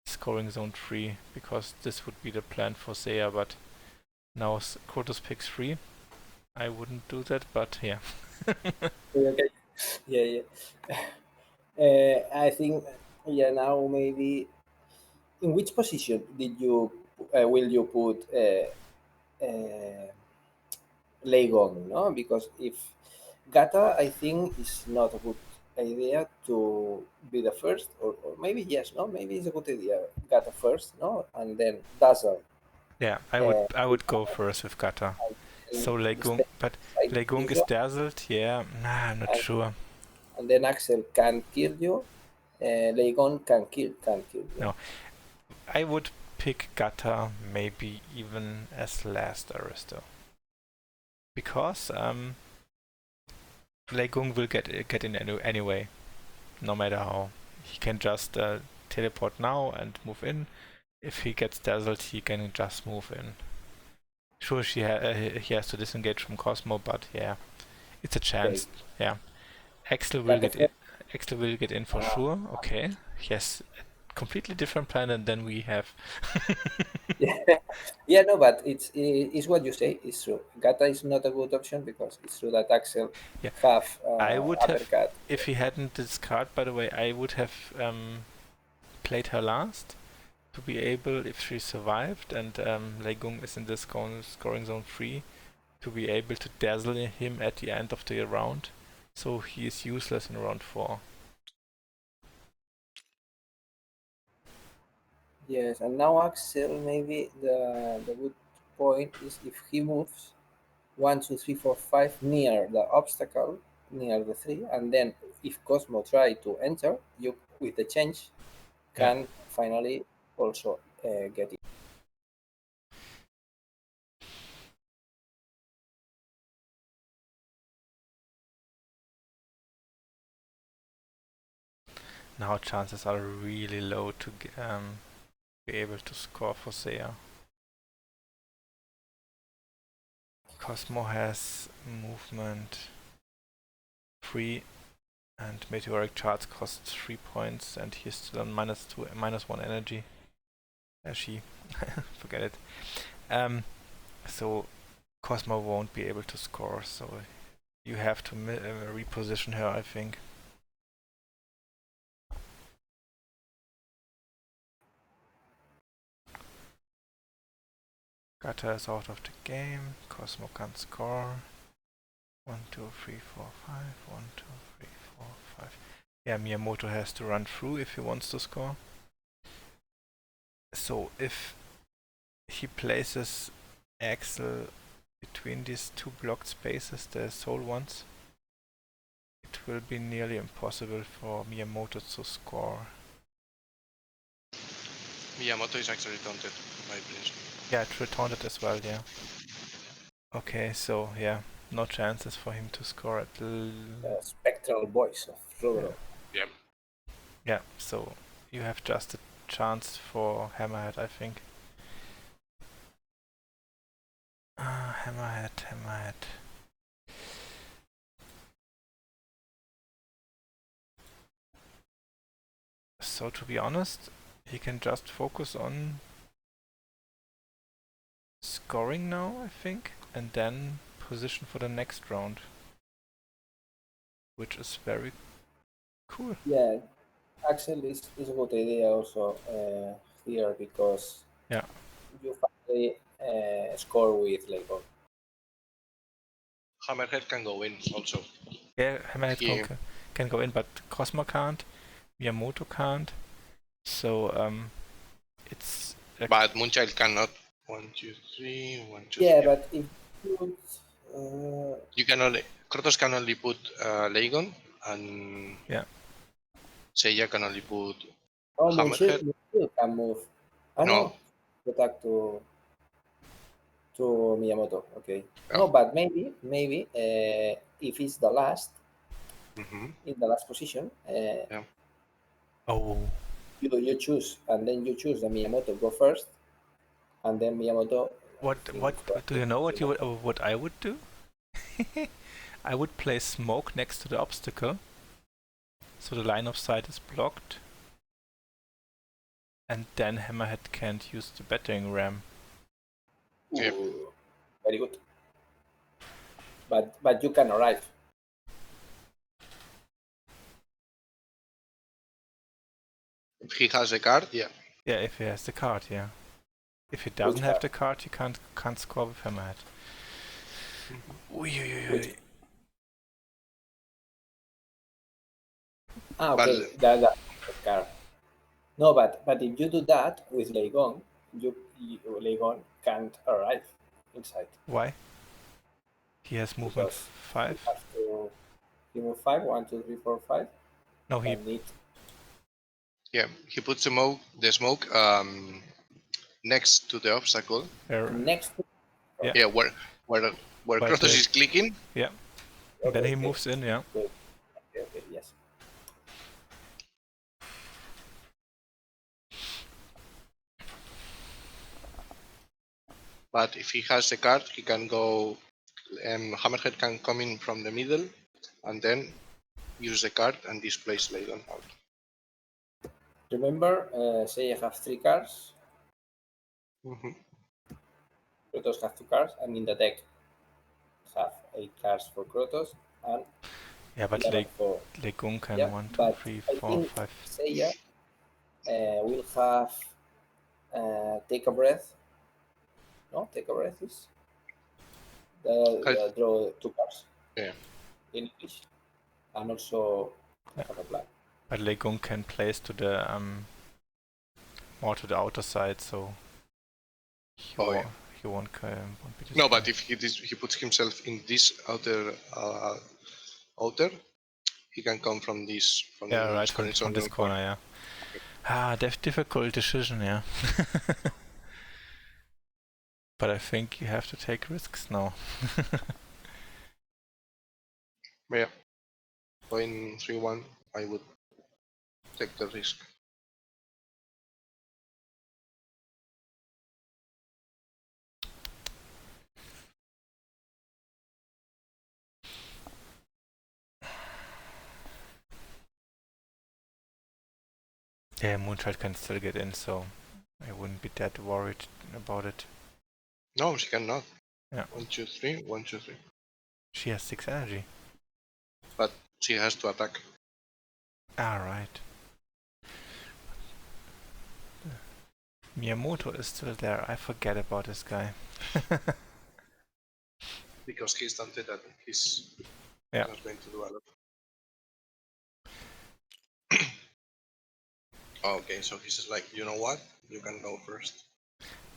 scoring zone 3, because this would be the plan for Seiya, but now Krotos picks 3. I wouldn't do that, but yeah. Okay. Yeah, yeah. I think, yeah, now maybe in which position did you will you put Legon, no? Because if Gata, I think, is not a good idea to be the first, or maybe yes, no? Maybe it's a good idea. Gata first, no? And then Dazzle. Yeah, I would go first with Gata. So Legung, but Legung is dazzled. Yeah, nah, I'm not sure. And then Axel can kill you. Legon can kill you. No, I would pick Gata maybe even as last Aristo, because Legung will get in anyway, no matter how. He can just teleport now and move in. If he gets dazzled, he can just move in. Sure, he has to disengage from Cosmo, but yeah, it's a chance. Okay. Yeah, Axel will get in. Axel will get in for sure. Okay, yes, completely different planet than we have. Yeah, no, but it's what you say. It's true. Gata is not a good option because it's true that Axel Yeah, have I would have, uppercut. if he hadn't this card, by the way, I would have played her last to be able, if she survived and Legung is in the scoring zone 3, to be able to dazzle him at the end of the round, so he is useless in round 4. Yes, and now Axel, maybe the good point is if he moves 1, 2, 3, 4, 5 near the obstacle, near the 3, and then if Cosmo try to enter, you with the change Yeah. can finally also get it. Now chances are really low to be able to score for seiya. Cosmo has movement 3 and meteoric charge costs 3 points and he's still on -1 energy. She forget it. So Cosmo won't be able to score, so you have to reposition her, I think. Gata is out of the game. Cosmo can't score. 1, 2, 3, 4, 5. 1, 2, 3, 4, 5. Yeah, Miyamoto has to run through if he wants to score. So if he places Axel between these two blocked spaces, the soul ones, it will be nearly impossible for Miyamoto to score. Miyamoto is actually taunted by Prince. Yeah, it taunted as well, yeah. Okay, so yeah, no chances for him to score at Spectral voice of Rodro. Yeah. Yeah, so you have just a chance for Hammerhead, I think. Hammerhead. So to be honest, he can just focus on scoring now, I think, and then position for the next round, which is very cool. Yeah, Axel is a good idea also here because Yeah. you finally score with Legon. Hammerhead can go in also. Yeah, Hammerhead can go in, but Cosmo can't, Miyamoto can't, so it's... But Moonchild cannot. 1, 2, 3, 1, 2, Yeah, 3. but if You can only... Krotos can only put Legon, and yeah. Seiya can only put Moonchild Hammerhead. can move. Ah, No. no. Attack to Miyamoto. Okay. Yeah. No, but maybe if it's the last in the last position, Yeah. Oh. you choose and then you choose the Miyamoto go first, and then Miyamoto. What do you know what I would do? I would place smoke next to the obstacle, so the line of sight is blocked, and then Hammerhead can't use the battering ram. Yep. Very good. But you can arrive. If he has a card, yeah. Yeah, if he has the card, yeah. If he doesn't have the card, he can't score with Hammerhead. Uiuiui. Ah, But okay, that card. No, but if you do that with Legon, Legon can't arrive inside Why? He has movement because you 5? have to remove 5, 1, 2, 3, 4, 5, No, he... and need yeah, he puts the smoke next to the obstacle. next to Yeah. Yeah, where But Krotos is clicking. yeah. Then he moves in, yeah. Good. Okay, yes. But if he has the card, he can go. Hammerhead can come in from the middle, and then use the card and displace Leydon out. Remember, say I have 3 cards, Mm-hmm. Krotos have 2 cards, and in the deck have 8 cards for Krotos and Yeah, but 11 for... Legung can Yeah, 1, 2, but 3, I 4, think 5. Seiya will have Take a Breath. No, Take a Breath is the draw 2 cards Yeah. in English, and also I Yeah. have a plan. But Legung can place to the more to the outer side, so he, he won't be destroyed. No, but if he puts himself in this outer, he can come from this Yeah, right, from from this corner, yeah. Ah, difficult decision, yeah. But I think you have to take risks now. Yeah. Going 3-1, I would take the risk. Yeah, Moonchild can still get in, so I wouldn't be that worried about it. No, she cannot. Yeah. 1, 2, 3, 1, 2, 3. She has 6 energy. But she has to attack. Ah, right. Miyamoto is still there. I forget about this guy. Because he's stunted and he's Yeah. not going to do a lot. Okay, so he's just like, you know what? You can go first.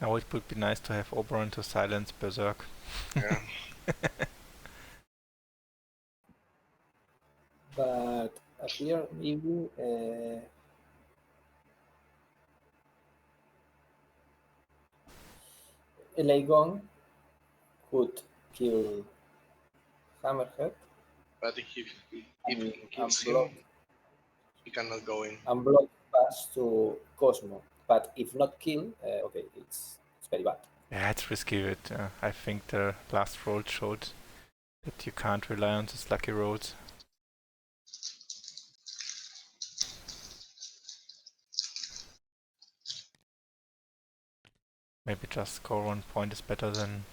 Now it would be nice to have Oberon to silence Berserk. Yeah. But here maybe Legon could kill Hammerhead But if he kills block him, he cannot go in. and block pass to Cosmo. But if not kill, okay, it's very bad. Yeah, it's risky. I think the last roll showed that you can't rely on these lucky rolls. Maybe just score 1 point is better than...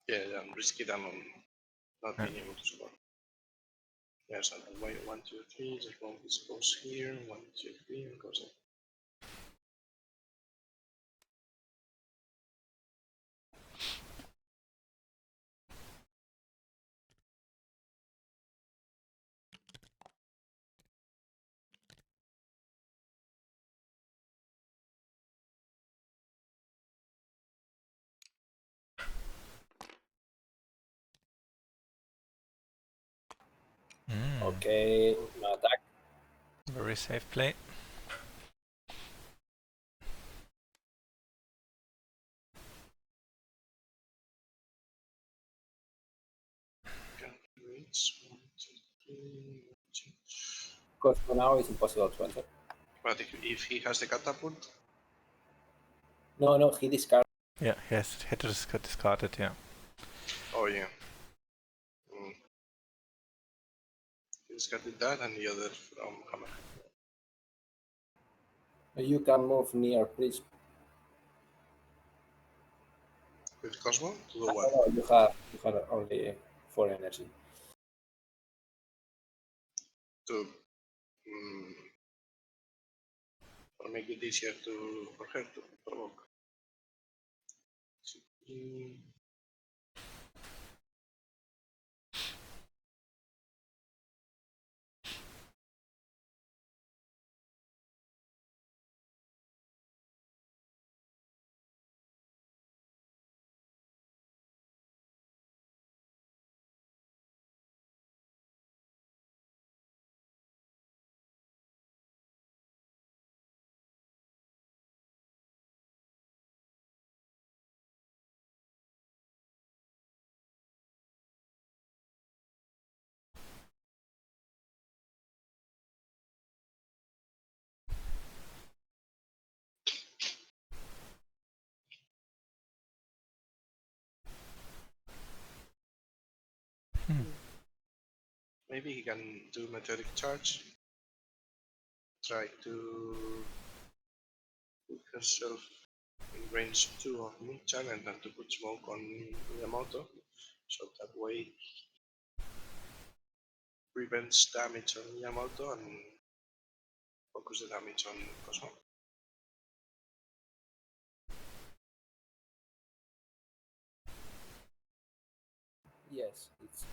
Yeah, risky than not being able to score. Yes, and then wait, 1, 2, 3, just one this goes here, 1, 2, 3, and goes in. Okay, no attack. Very safe play. Cosmo now is impossible to enter. But if he has the catapult, No, he discards. Yeah, he had to discard it, yeah. oh yeah. He discarded that and the other from Hammer. You can move near Prism. With Cosmo to do No, what? you have only 4 energy. To or make it easier for her to provoke. Maybe he can do meteoric charge. Try to put herself in range 2 of Moon-chan and then to put smoke on Miyamoto. So that way prevents damage on Miyamoto and focus the damage on Cosmo. Yes, it's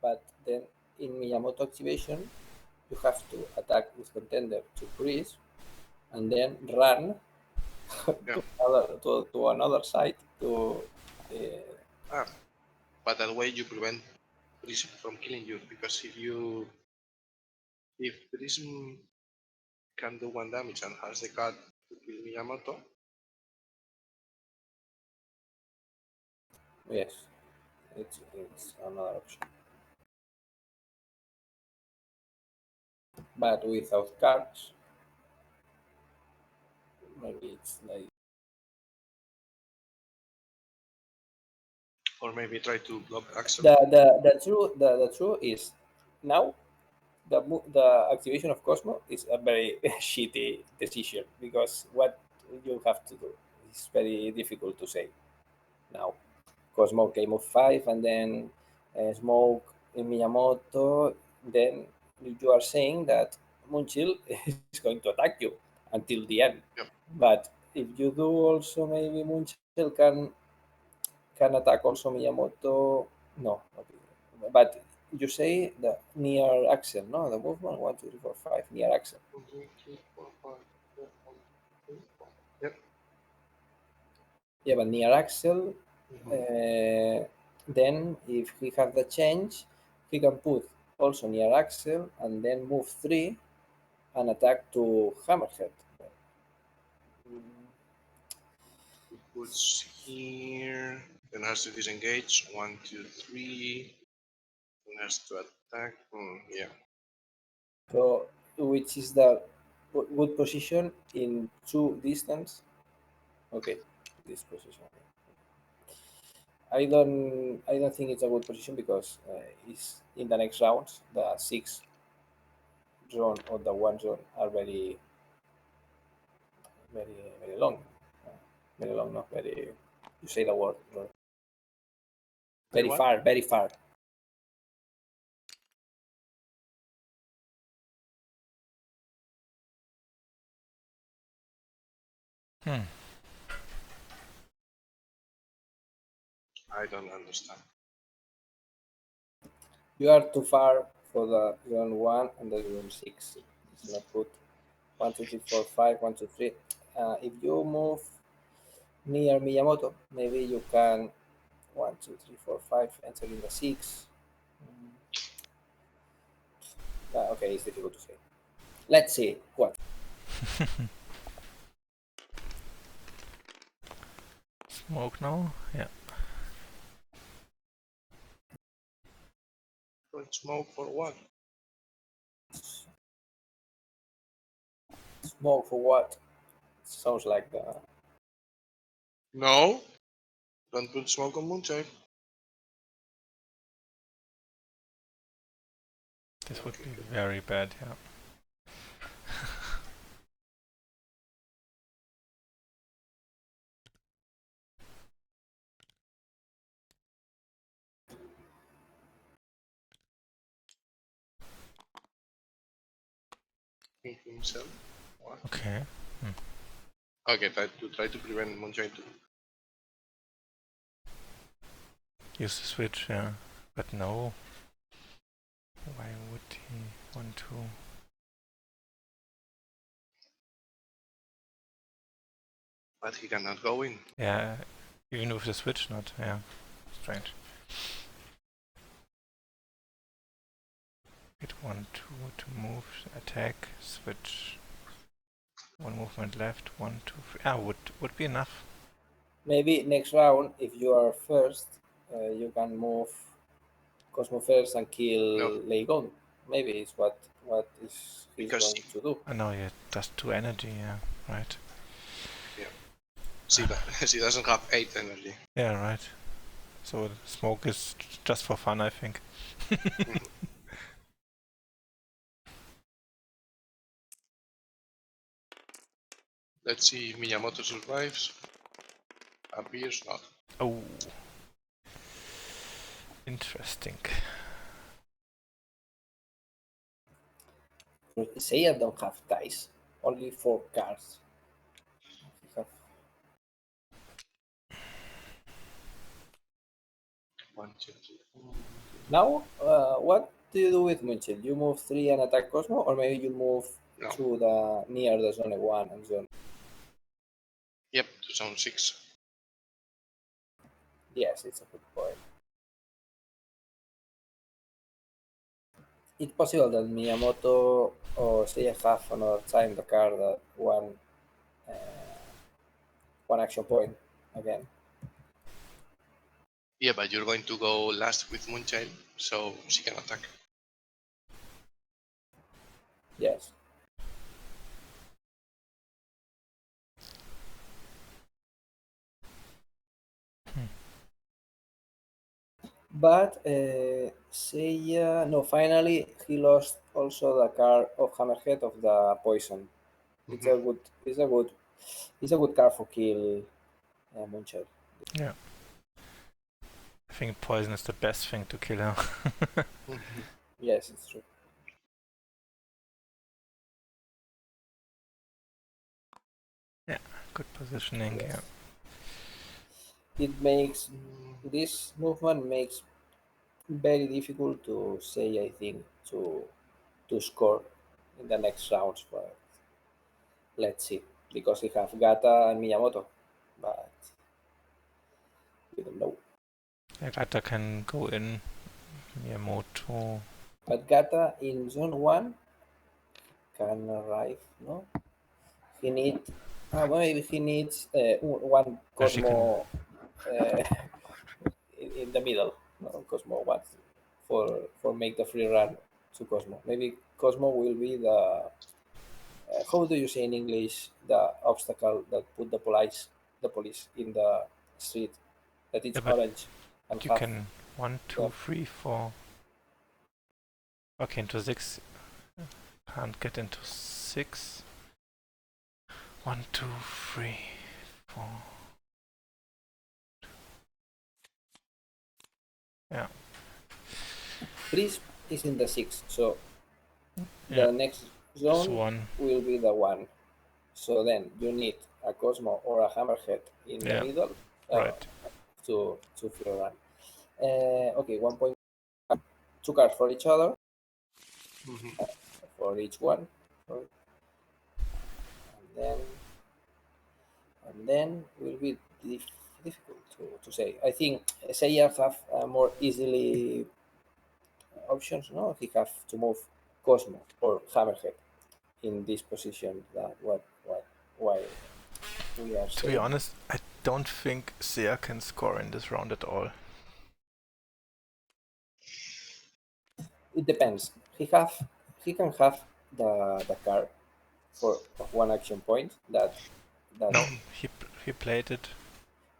but then in Miyamoto activation, you have to attack with contender to freeze, and then run Yeah. to another side to. But that way you prevent Prism from killing you, because if Prism can do 1 damage and has the card to kill Miyamoto, Yes, it's another option. But without cards, maybe it's like or maybe try to block Axel. the true is now the activation of Cosmo is a very shitty decision, because what you have to do is very difficult to say now. Cosmo came of 5 and then smoke in Miyamoto, then you are saying that Moonchill is going to attack you until the end. Yep. But if you do also, maybe Moonchill can attack also Miyamoto. No, okay. But you say the near Axel, no? The movement 1, 2, 3, 4, 5 near Axel. 1, 2, 3, 4, 5, 6, 1, 2, 3, 4. Yep. Yeah, but near Axel, then if he have the change, he can put also near Axel and then move 3 and attack to Hammerhead. He puts here, then has to disengage. 1, 2, 3. Then has to attack. Yeah. So, which is the good position in 2 distance? Okay, this position. I don't think it's a good position, because it's in the next rounds the 6 zone or the 1 zone are very very very long. Very long, not very. You say the word. No. Very what? far, very far. I don't understand. You are too far for the zone 1 and the zone 6. It's not good. 1, 2, 3, 4, 5, 1, 2, 3. If you move near Miyamoto, maybe you can 1, 2, 3, 4, 5 enter in the 6. Okay, it's difficult to say. Let's see what. Smoke now? Yeah. Don't smoke for what? Smoke for what? Sounds like the. No. Don't put smoke on Moonchild. This would be very bad, yeah. Himself. What? Okay. Okay, try to prevent Moonchild to. Use the switch, yeah. But no. Why would he want to? But he cannot go in. Yeah, even with the switch not, yeah. Strange. Hit 1, 2 to move, attack, switch. 1 movement left, 1, 2, 3. Ah, would be enough. Maybe next round, if you are first, you can move Cosmo first and kill No. Leigon. Maybe it's what is he's Because going to do. Oh no, yeah, just 2 energy, yeah, right. Yeah. She doesn't have 8 energy. Yeah, right. So smoke is just for fun, I think. Let's see if Miyamoto survives. Appears not. Oh. Interesting. Seiya don't have dice, only 4 cards. He have 1, 2, 3, 4. Now, what do you do with Munchen? You move 3 and attack Cosmo, or maybe you move No. to the near the zone 1 and zone. Yep, to zone 6. Yes, it's a good point. It's possible that Miyamoto or Seiya have another time the card that one action point again. Yeah, but you're going to go last with Moonchild, so she can attack. Yes. But Seiya, no, finally he lost also the card of Hammerhead of the poison. It's a good, it's a good card for kill Moonchild. Yeah. I think poison is the best thing to kill her. Yes, it's true. Yeah, good positioning. Yes. Yeah. It makes this movement makes very difficult to say. I think to score in the next rounds, but let's see because we have Gata and Miyamoto, but we don't know. Yeah, Gata can go in. Miyamoto. But Gata in zone 1 can arrive. No, he need. Well, maybe he needs one Yeah, she can. Cosmo in the middle. No, Cosmo wants for make the free run to Cosmo. Maybe Cosmo will be the how do you say in English the obstacle that put the police in the street that it's Yeah, but orange and you half can 1, 2, 3, 4. Okay, into 6. Can't get into 6. 1, 2, 3, 4. Yeah. Freeze is in the 6, so Yeah. the next Just zone 1. will be the 1. So then you need a Cosmo or a Hammerhead in the Yeah. middle Right. to free run. Okay, 1 point, 2 cards for each other, for each one. Sorry. And then will be difficult to say. I think Seiya have more easily options. No, he have to move Cosmo or Hammerhead in this position. That why we are To be saying. honest, I don't think Seiya can score in this round at all. It depends. He can have the card for one action point that No, he played it.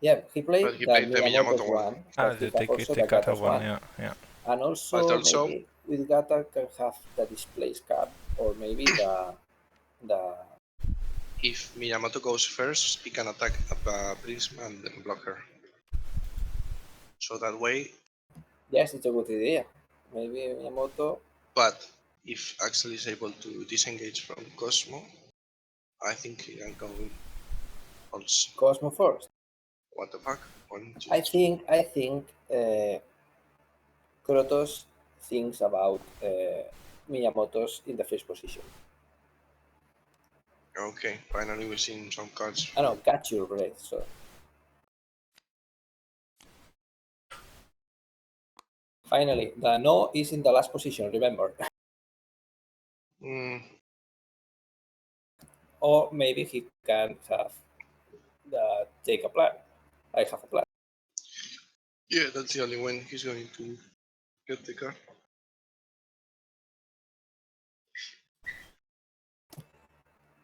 yeah, he played But he the played the Miyamoto's Miyamoto one. one, Ah, but he the have also the Gata Gata's one, one. yeah. And But also also, maybe with Gata can have the displace card or maybe the if Miyamoto goes first, he can attack Prism and then block her. So that way, yes, it's a good idea. Maybe Miyamoto. but if Axel is able to disengage from Cosmo, I think he can go in also. Cosmo first. What the fuck? 1, 2, I 3. think Krotos thinks about Miyamoto's in the first position. Okay, finally we've seen some cards. I know, catch your breath. So finally, the no is in the last position. Remember, Mm, or maybe he can have the take a plan. I have a plan. yeah, that's the only one he's going to get the card.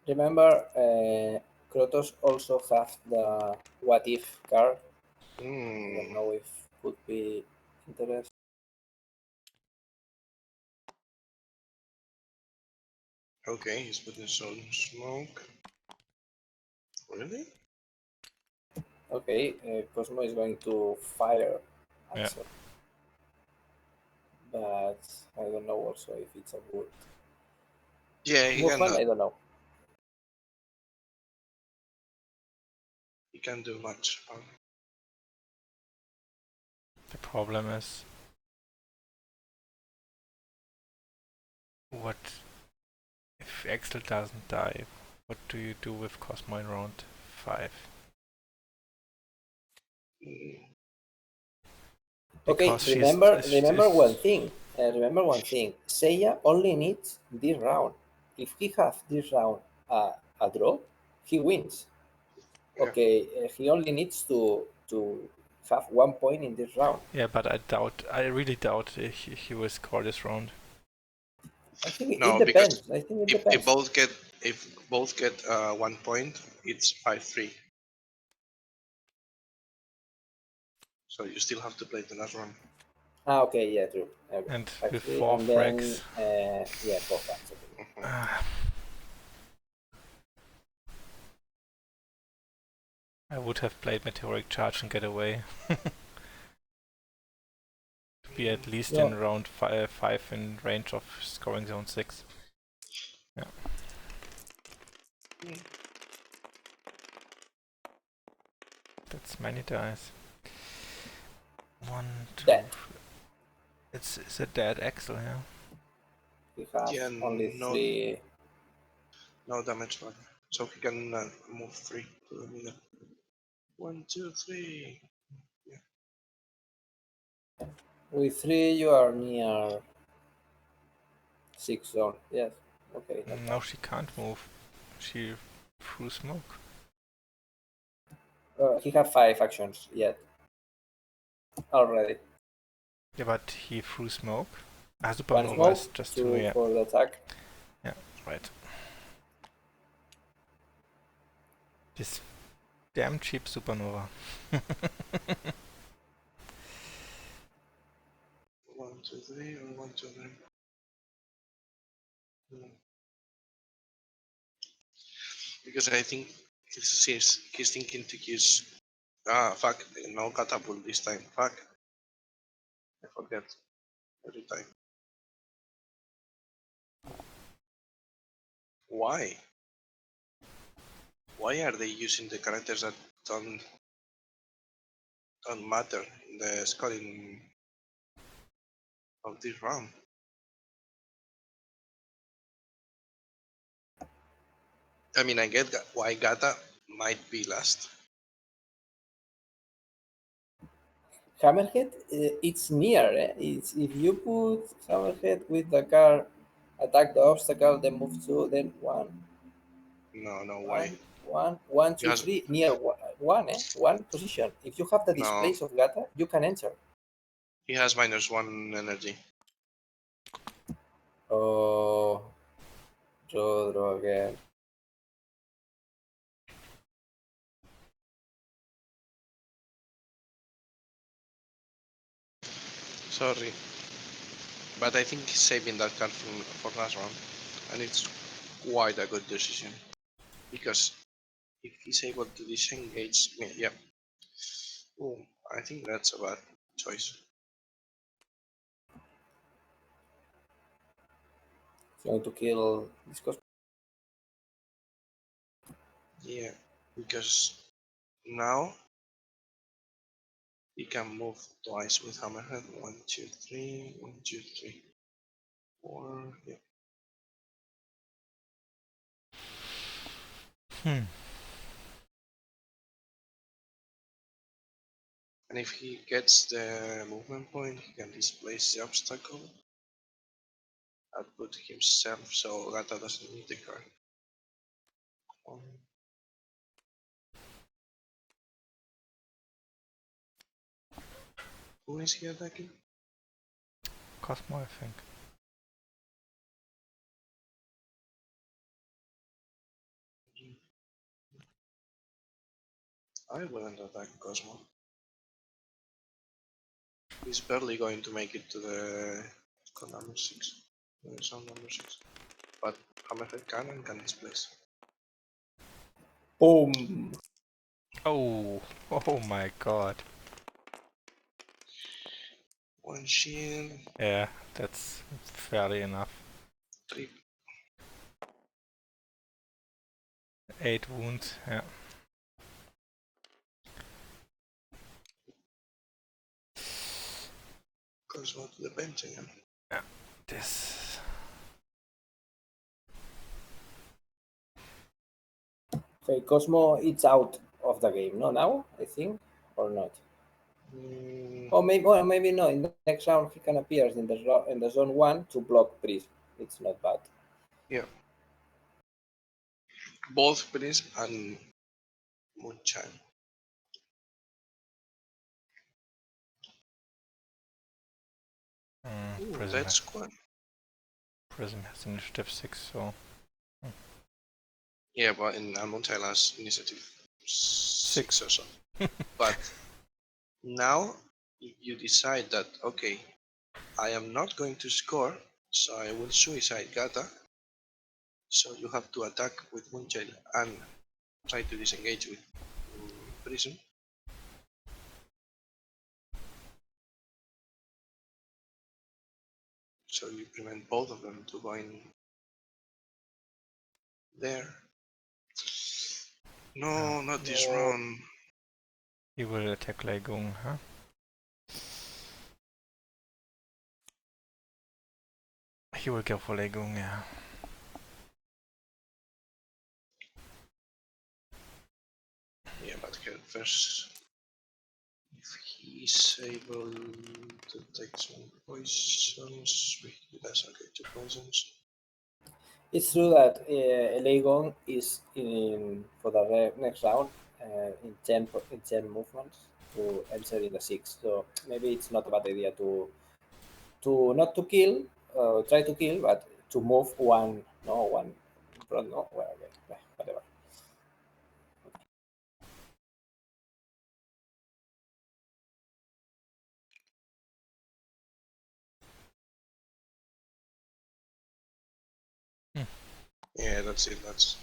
Remember, Krotos also have the what if card. I don't Mm, know if could be interesting. Okay, he's putting some smoke. Really? Okay, Cosmo is going to fire Yeah. Axel, but I don't know also if it's a good Yeah, he movement. cannot. I don't know. He can't do much. The problem is what if Axel doesn't die? What do you do with Cosmo in round 5? Mm, Okay, Because remember one thing. Remember one thing. Seiya only needs this round. If he has this round a draw, he wins. yeah. Okay, he only needs to have 1 point in this round. yeah, but I really doubt he will score this round. I think it No, because depends. I think it if depends. both get 1 point, it's 5-3. So you still have to play the last round. Ah, okay, yeah, true. Okay. And with Actually, 4 and then frags, yeah, 4 facts. Okay. Mhm. I would have played Meteoric Charge and get away. To be at least Yeah. in round 5 in range of scoring zone 6. Yeah. That's many dice. 1, 2. Dead. It's a dead Axel, yeah. We have Yeah, only three. no damage button. So he can move 3 to the middle. 1, 2, 3. With three, you are near 6 zone. Yes. Okay. Not No, bad. she can't move. She threw smoke. He have 5 actions yet already. Yeah, but he threw smoke. Ah, One Supernova smoke, is just 2, two yeah. for the attack. Yeah, right. This damn cheap Supernova. 1, 2, 3, or 1, 2, 3. Because I think he's thinking to use. Ah, fuck. No catapult this time. Fuck. I forget every time. Why? Why are they using the characters that don't matter in the scoring of this round? I mean, I get why Gata might be last. Hammerhead, it's near. It's if you put Hammerhead with the car, attack the obstacle, then move two, then No way. one, one, He two, has three, near one, one position. If you have the no. displays of Gata, you can enter. He has -1 energy. Oh, Rodro again. Sorry, but I think he's saving that card for last round, and it's quite a good decision because if he's able to disengage me, yeah. Oh, I think that's a bad choice. It's going to kill this cost. Yeah, because now he can move twice with Hammerhead. 1, 2, 3, 1, 2, 3, 4. Yeah. Hmm. And if he gets the movement point, he can displace the obstacle and put himself so Gata doesn't need the card. Who is he attacking? Cosmo, I think. I wouldn't attack Cosmo. He's barely going to make it to the number 6. Zone number 6. But Hammerhead can and can displace. Boom! Oh, oh my god. One shield. Yeah, that's fairly enough. 3. 8 wounds, yeah. Goes on to the bench again. Yeah, this... Okay, Cosmo it's out of the game, no? Now I think, or not? Or maybe no. In the next round, he can appear in the zone 1 to block Priest. It's not bad. Yeah. Both Priest and Moonchild. That's good. Prism has initiative 6, so... Yeah, but in Moonchild has initiative 6 or so. But now you decide that, okay, I am not going to score, so I will suicide Gata. So you have to attack with Moonchild and try to disengage with Prism. So you prevent both of them to going there. No, not this round. He will attack Legung, huh? He will go for Legung, yeah. Yeah, but first, if he's able to take some poisons, he does okay, 2 poisons. It's true that Legon is in for the next round in 10 movements to enter in the 6. So maybe it's not a bad idea to not to kill, try to kill, but to move one front, no, well, okay, whatever. Yeah, that's it. That's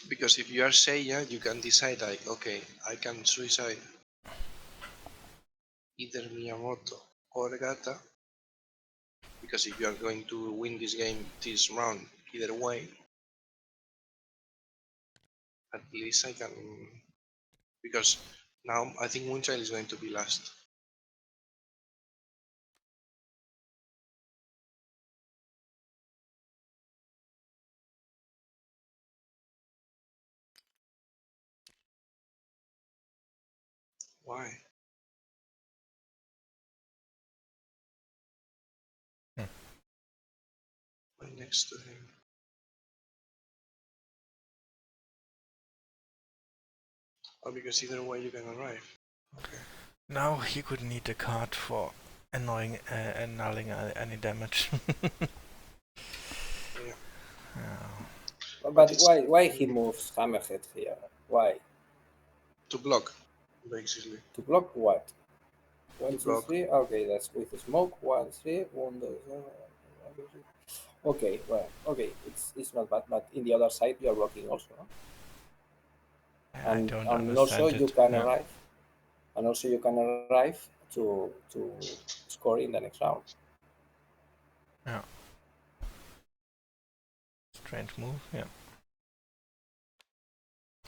because if you are Seiya, you can decide like, okay, I can suicide either Miyamoto or Gata, because if you are going to win this game this round either way, at least I can, because now I think Moonchild is going to be last. Why? Right next to him. Oh, because either way you can arrive. Okay. Now he could need a card for annulling any damage. Yeah. But why he moves Hammerhead here? Why? To block, basically. To block what? One, To two, block. three. Okay, that's with the smoke. 1, 3. 1, 2, 3. Okay, well, okay, it's not bad, but in the other side you are blocking also, no? I don't and also understand you it. can Yeah. arrive, and also you can arrive to score in the next round. Yeah. Strange move, yeah.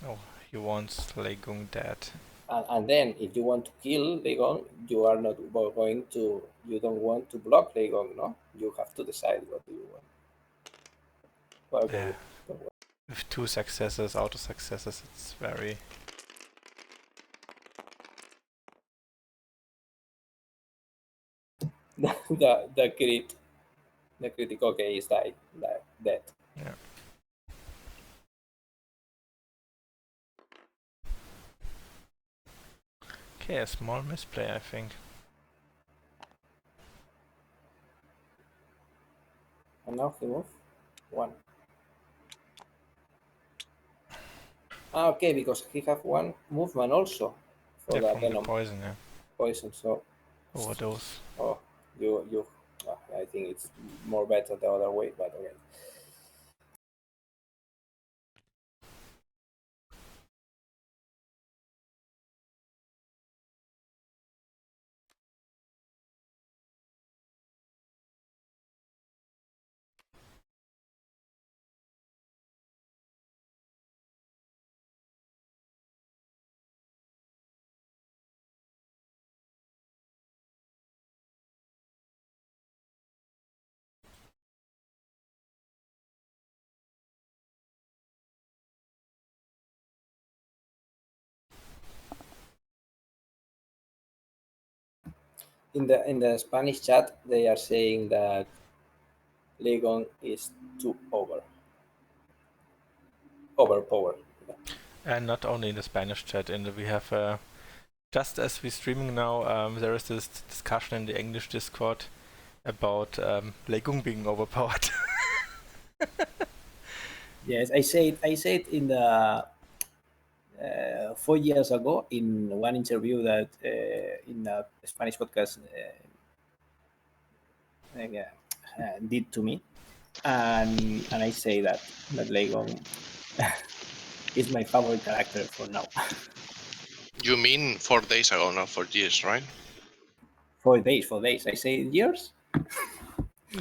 Oh, he wants Legung dead. And then if you want to kill Legon, you are not going to, you don't want to block Legon, no? You have to decide what do you want. Well, okay. Yeah. With 2 successes, auto successes, it's very... the crit. The critic, okay, is dead. Yeah. Okay, a small misplay, I think. And now he moved 1. Okay, because he have 1 movement also for Yeah, the from the venom poison, yeah. poison. So, Overdose. oh, you. I think it's more better the other way, but okay. In the Spanish chat, they are saying that Legon is too overpowered. And not only in the Spanish chat, we have just as we're streaming now, there is this discussion in the English Discord about Legung being overpowered. Yes, I said in the 4 years ago in one interview that in a Spanish podcast did to me, and I say that Legon is my favorite character for now. You mean 4 days ago, not 4 years, right? 4 days. I say years.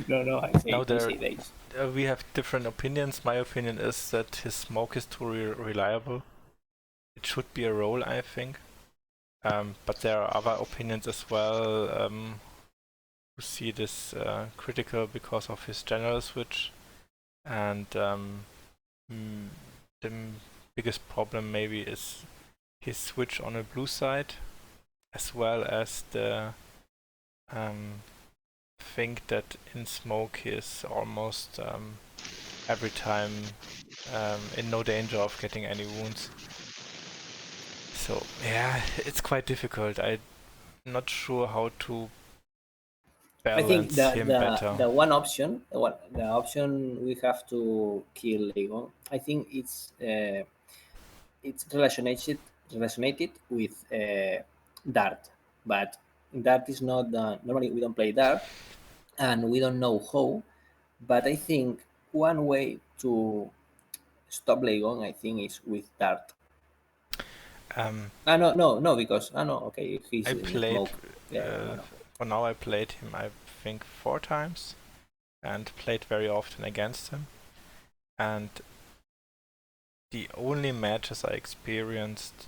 No, I Now say days. we have different opinions. My opinion is that his smoke is too reliable. It should be a role, I think. But there are other opinions as well who see this critical because of his general switch. And the biggest problem maybe is his switch on the blue side, as well as the think that in smoke he is almost every time in no danger of getting any wounds. So yeah, it's quite difficult. I'm not sure how to I think balance the him the, better. the one option, the option we have to kill Legon, I think it's relationated with Dart, but Dart is not normally we don't play Dart, and we don't know how. But I think one way to stop Legon, I think, is with Dart. No, because no, okay, he's I in played, smoke. Yeah, I uh, know. for now I played him I think 4 times and played very often against him. And the only matches I experienced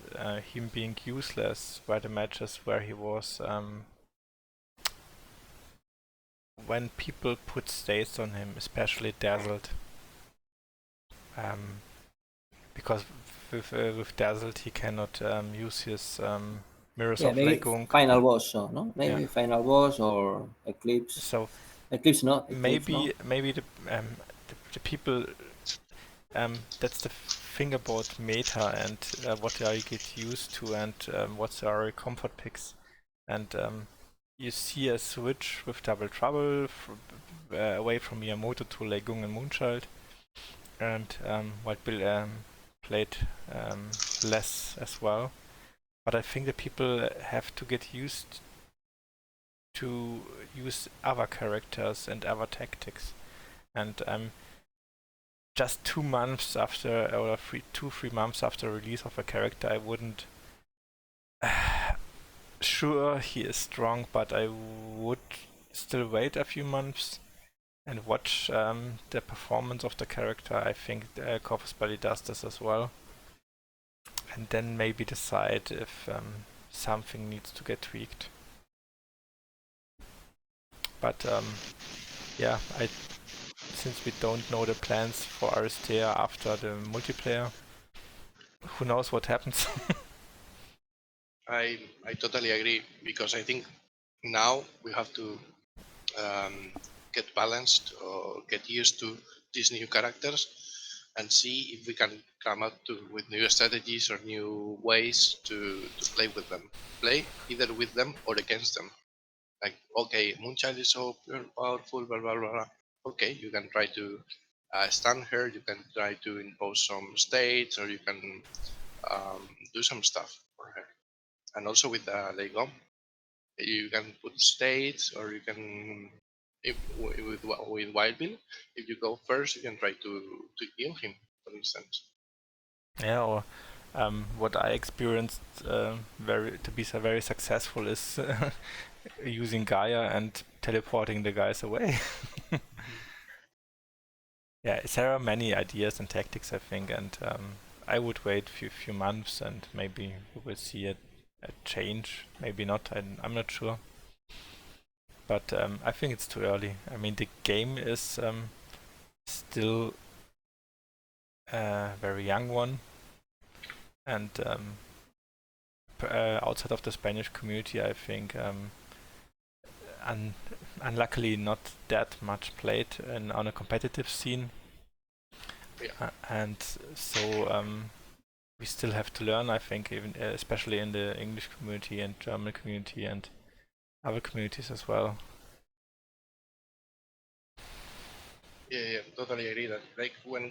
him being useless were the matches where he was when people put states on him, especially Dazzled. Because with Dazzled he cannot use his Mirrors Yeah, of maybe Legung. final boss, so no, Yeah. maybe final boss or Eclipse. So Eclipse no, Eclipse no. maybe the people that's the thing about meta and what I get used to and what's our comfort picks. And you see a switch with Double Trouble away from Miyamoto to Legung and Moonchild, and White Bill played less as well. But I think that people have to get used to use other characters and other tactics. And just 2 months after, or 3 months after release of a character, I wouldn't. Sure, he is strong, but I would still wait a few months and watch the performance of the character. I think Corvus Belli does this as well. And then maybe decide if something needs to get tweaked. But yeah, since we don't know the plans for Aristeia after the multiplayer, who knows what happens? I totally agree, because I think now we have to get balanced or get used to these new characters. and see if we can come up with new strategies or new ways to play with them. Play either with them or against them. Like, okay, Moonchild is so powerful, blah, blah, blah, blah. Okay, you can try to stun her, you can try to impose some states, or you can do some stuff for her. And also with Legom, you can put states, or you can, with Wild Bill, if you go first, you can try to kill him, for instance. Yeah, or what I experienced very successful is using Gaia and teleporting the guys away. Yeah, there are many ideas and tactics, I think, and I would wait few months and maybe we will see a change. Maybe not. I'm not sure. But I think it's too early. I mean, the game is still a very young one, and outside of the Spanish community, I think unluckily not that much played on a competitive scene. Yeah. And so we still have to learn, I think, even especially in the English community and German community and other communities as well. Yeah, totally agree that. Like when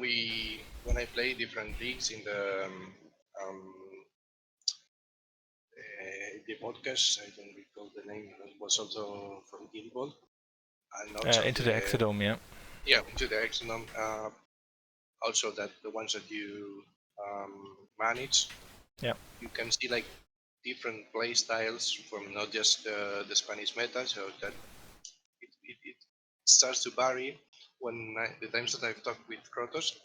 I play different leagues in the podcast, I don't recall the name. It was also from Guild, and also Into the Exodome, yeah. into the Exodome. Also, that the ones that you manage, Yeah. you can see like different play styles from not just the Spanish meta, so that it starts to vary. The times that I've talked with Krotos,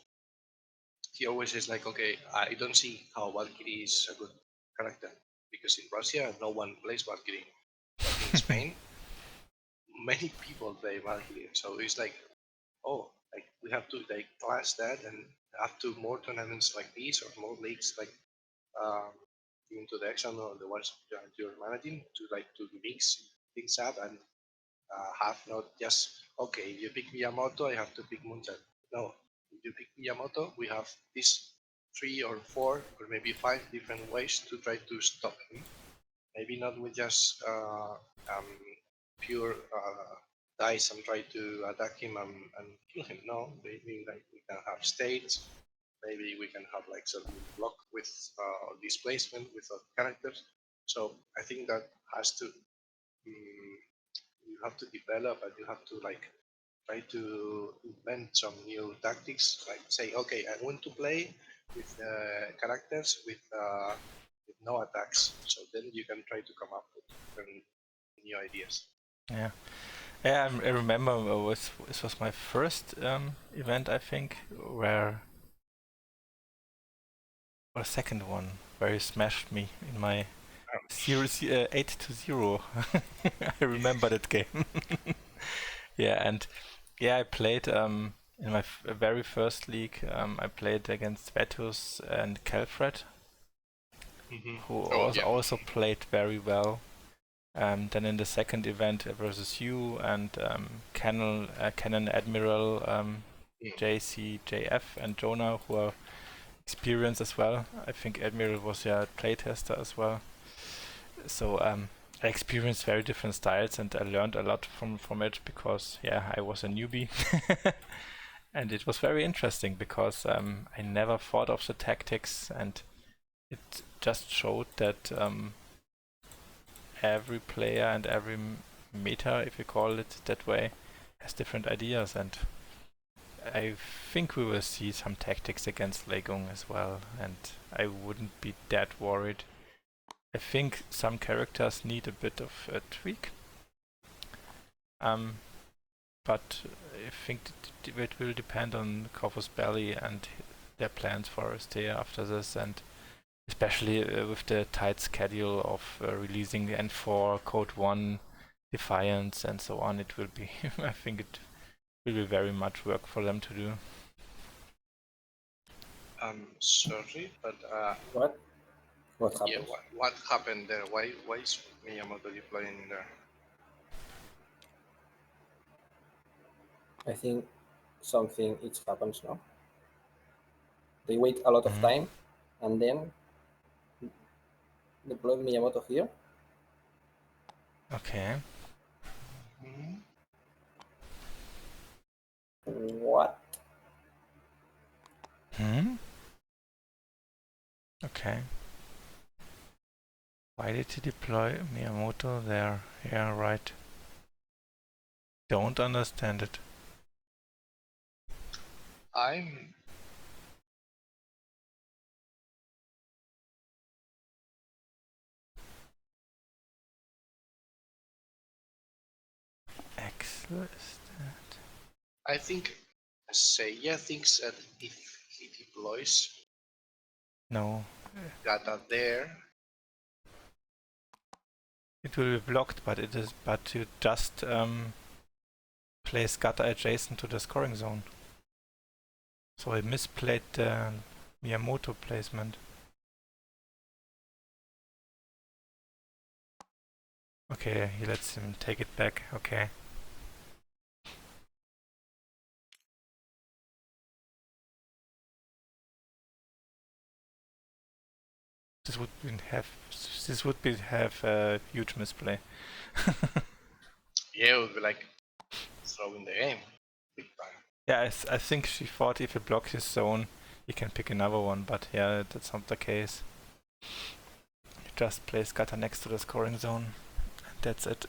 he always is like, okay, I don't see how Valkyrie is a good character because in Russia no one plays Valkyrie, but in Spain many people play Valkyrie. So it's like, oh, like we have to like class that and have to more tournaments like these or more leagues like um, into the Exxon or the ones you're managing to like to mix things up and have not just okay. If you pick Miyamoto, I have to pick Munchen. No, if you pick Miyamoto, we have these 3 or 4 or maybe 5 different ways to try to stop him. Maybe not with just pure dice and try to attack him and kill him. No, maybe like we can have states. Maybe we can have like certain block with displacement with characters. So I think that has to you have to develop and you have to like try to invent some new tactics. Like say, okay, I want to play with characters with no attacks. So then you can try to come up with different new ideas. Yeah. Yeah, I remember this was my first event, I think, or second one, where he smashed me in my 8-0. I remember that game. Yeah, and yeah, I played in my very first league. I played against Vetus and Kelfred, who also played very well. Then in the second event versus you and Canon Admiral JCJF and Jonah, who are experienced as well. I think Admiral was a playtester as well. So I experienced very different styles and I learned a lot from it because I was a newbie. And it was very interesting because I never thought of the tactics and it just showed that every player and every meta, if you call it that way, has different ideas, and I think we will see some tactics against Legung as well, and I wouldn't be that worried. I think some characters need a bit of a tweak, but I think it will depend on Corvus Belli and their plans for Aristeia after this, and especially with the tight schedule of releasing the N4, Code 1, Defiance, and so on. It will be, I think it will be very much work for them to do. Sorry, but What? What happened? yeah, what happened there? Why is Miyamoto deploying there? I think something it happens now. They wait a lot of Mhm. time and then deploy Miyamoto here. Okay. Mhm. What? Hmm? Okay. Why did he deploy Miyamoto there? Yeah, right. Don't understand it. I'm Excellent. I think Seiya thinks that if he deploys No. Gata there, It will be blocked, but it is. But you just place Gata adjacent to the scoring zone. So he misplayed the Miyamoto placement. Okay, he lets him take it back. Okay. This would have a huge misplay. yeah, it would be like throwing the game big time. Yeah, I think she thought if he blocks his zone, he can pick another one, but yeah, that's not the case. He just plays Gata next to the scoring zone, and that's it.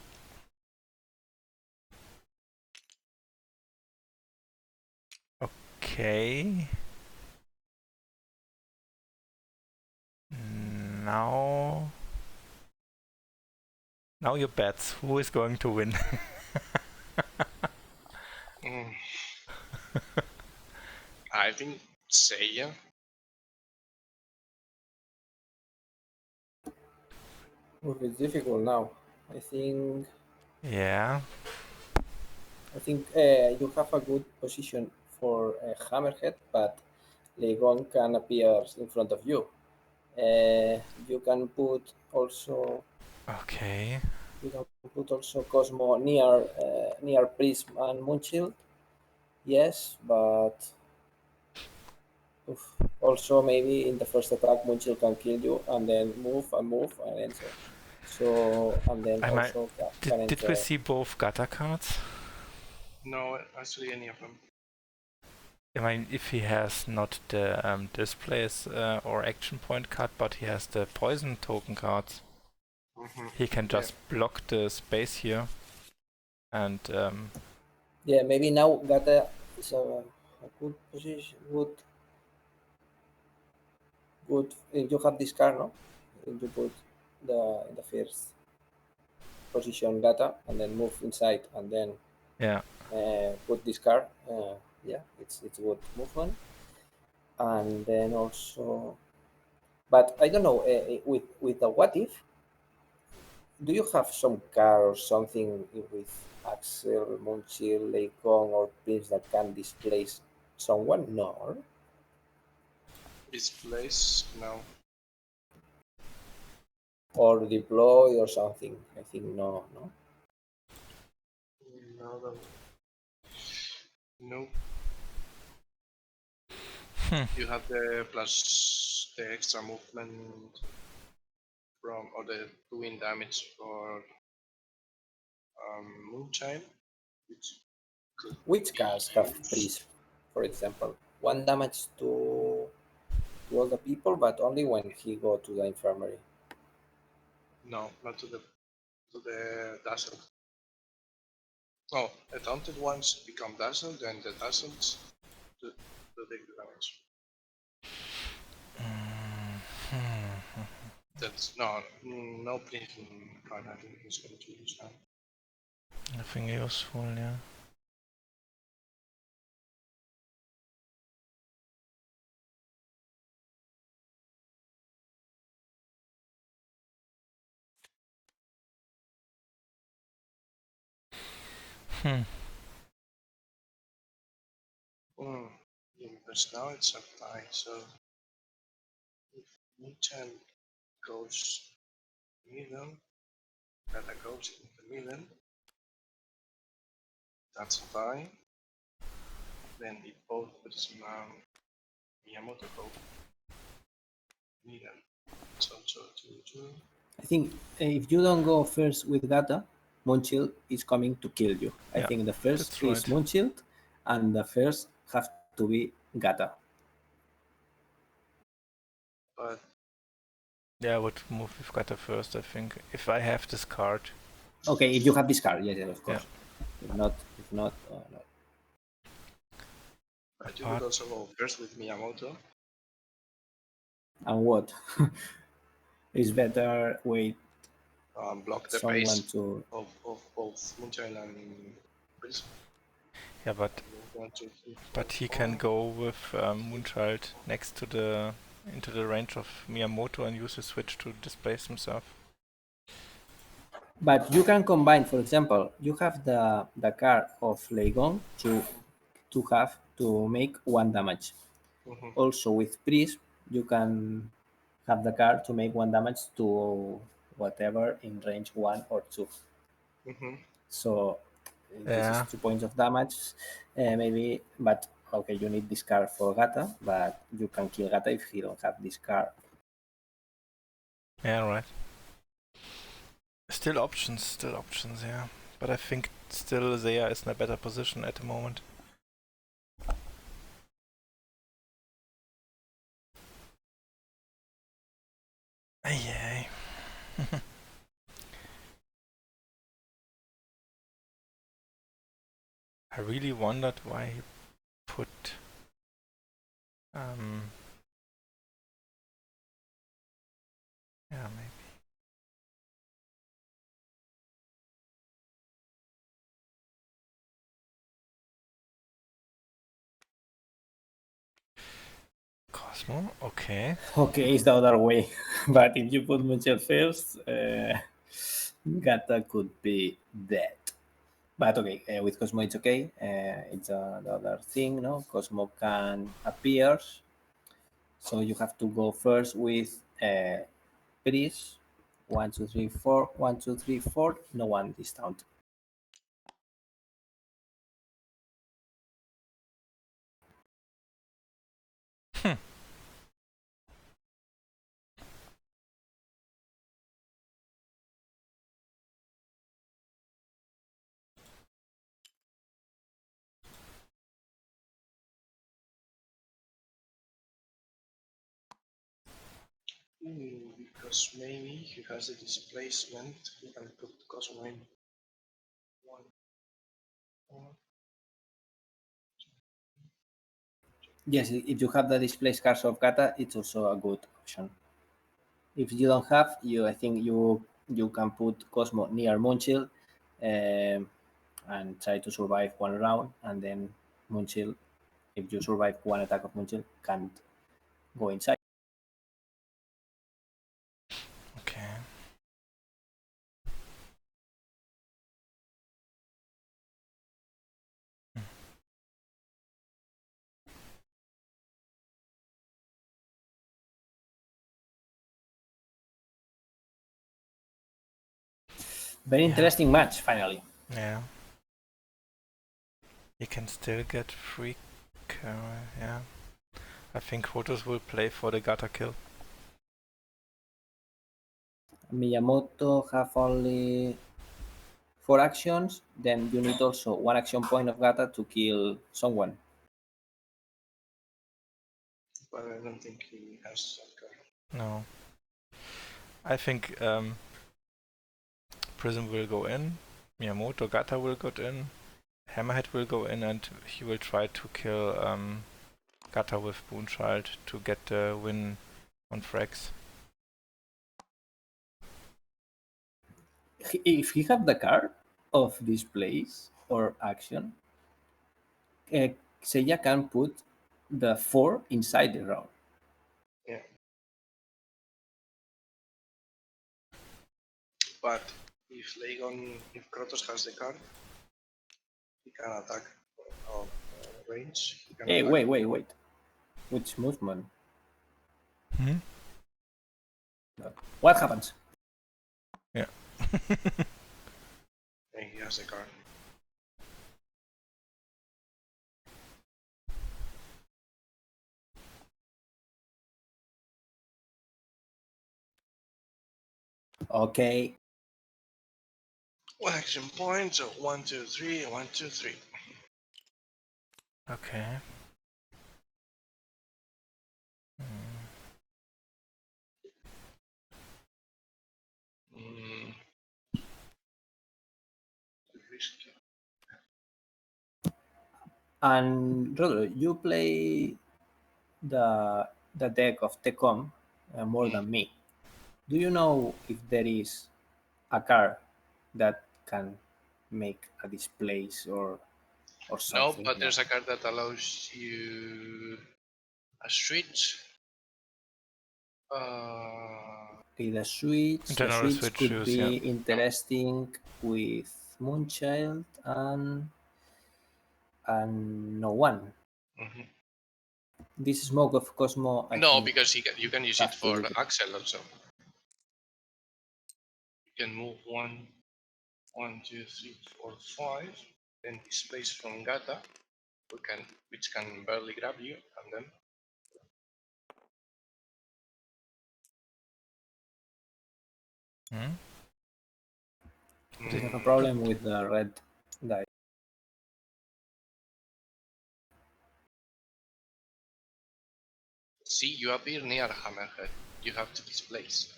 Okay. Now your bets. Who is going to win? Mm. I think Seiya. Oh, it's difficult now. I think Yeah. you have a good position for a hammerhead, but Legon can appear in front of you. You can put also Okay. Cosmo near Prism and Moonshield. Yes, but oof, also maybe in the first attack Moonshield can kill you and then move and enter. So and then I might. also Did can did we enter. see both Gata cards? No, actually any of them. I mean, if he has not the displays or action point card, but he has the poison token cards, he can Yeah. just block the space here. And Yeah, maybe now Gata is a good position. Good. If you have this card, no? If you put the in the first position Gata and then move inside and then yeah, put this card. Yeah, it's good movement. And then also, but I don't know. With the what if, do you have some card or something with Axel, Monchil, Leikong, or Prince that can displace someone? No. This place no. Or deploy or something. I think no, no. No, no. hmm. You have the plus the extra movement from or the doing damage for Moonshine, which could Which be cards have used. Prism, for example? One damage to all the people, but only when he go to the infirmary. No, not to the dazzle. Oh, the taunted ones become dazzled, then the dazzled to take the damage. Hmm. That's no Prism card. I think he's going to use now. Nothing useful, yeah. Hmm. Yeah, because now it's a tie, so if Moonshine goes middle, that goes in the middle, that's a tie. Then it both puts Miyamoto go. Miran. It's also 2-2. I think if you don't go first with Gata, Moonshield is coming to kill you. I Yeah, think the first that's is right. Moonshield, and the first have to be Gata. But Yeah, I would move with Gata first, I think. If I have this card. Okay, if you have this card, yes, of Yeah. course. If not, no. you could Apart, also go first with Miyamoto. And what? It's better wait Block the someone face to. of both Moonchild and Prism. yeah, but 1, 2, 3, 4, he 4. can go with Moonchild next to the into the range of Miyamoto and use the switch to displace himself. But you can combine, for example, you have the card of Legon to have to make 1 damage. Mm-hmm. Also with Priest, you can have the card to make 1 damage to whatever in range 1 or 2. Mm-hmm. So this is Yeah, 2 points of damage, maybe. But okay, you need this card for Gata, but you can kill Gata if he don't have this card. yeah, right. Still options, yeah. But I think still Seiya is in a better position at the moment. Yay. I really wondered why he put yeah, maybe. Cosmo, okay. Okay, it's the other way. But if you put Muncher first, Gata could be dead. But okay, with Cosmo it's okay. It's the other thing, no? Cosmo can appear, so you have to go first with Priest. 1, 2, 3, 4. 1, 2, 3, 4. No one discount. Hmm. Because maybe he has the displacement, he can put Cosmo in 1, 4. Yes, if you have the display cards of Gata, it's also a good option. If you don't have, I think you can put Cosmo near Moonshield, and try to survive 1 round, and then Moonshield, if you survive 1 attack of Moonshield, can't go inside. Okay. Very Yeah. interesting match, finally. Yeah. You can still get free yeah. I think Krotos will play for the Gata kill. Miyamoto have only 4 actions, then you need also 1 action point of Gata to kill someone. But I don't think he has that card. No. I think Prism will go in, Miyamoto Gata will go in, Hammerhead will go in, and he will try to kill Gata with Moonchild to get the win on frags. If he have the card of displays or action, Seiya can put the 4 inside the round. Yeah. But if Krotos has the card, he can attack out range. He can Hey, attack. wait. Which movement? Hmm? What happens? Yeah. And he has the card. Okay. One action point, so 1, 2, 3, 1, 2, 3. Okay. Mm, risky. And Rodro, you play the deck of Tecom more than me. Do you know if there is a card that can make a displace or No, something? but No. there's a card that allows you a switch. Okay, the General switch switch could shoes, yeah. be interesting with Moonchild and no one. Mhm. This Smoke of Cosmo, I No, think, because you can use it have to for do it. Axel also. You can move 1, 1, 2, 3, 4, 5, then displace from Gata, which can barely grab you, and then Hmm? I have a mm, problem with the red die. see, you appear near Hammerhead. You have to displace.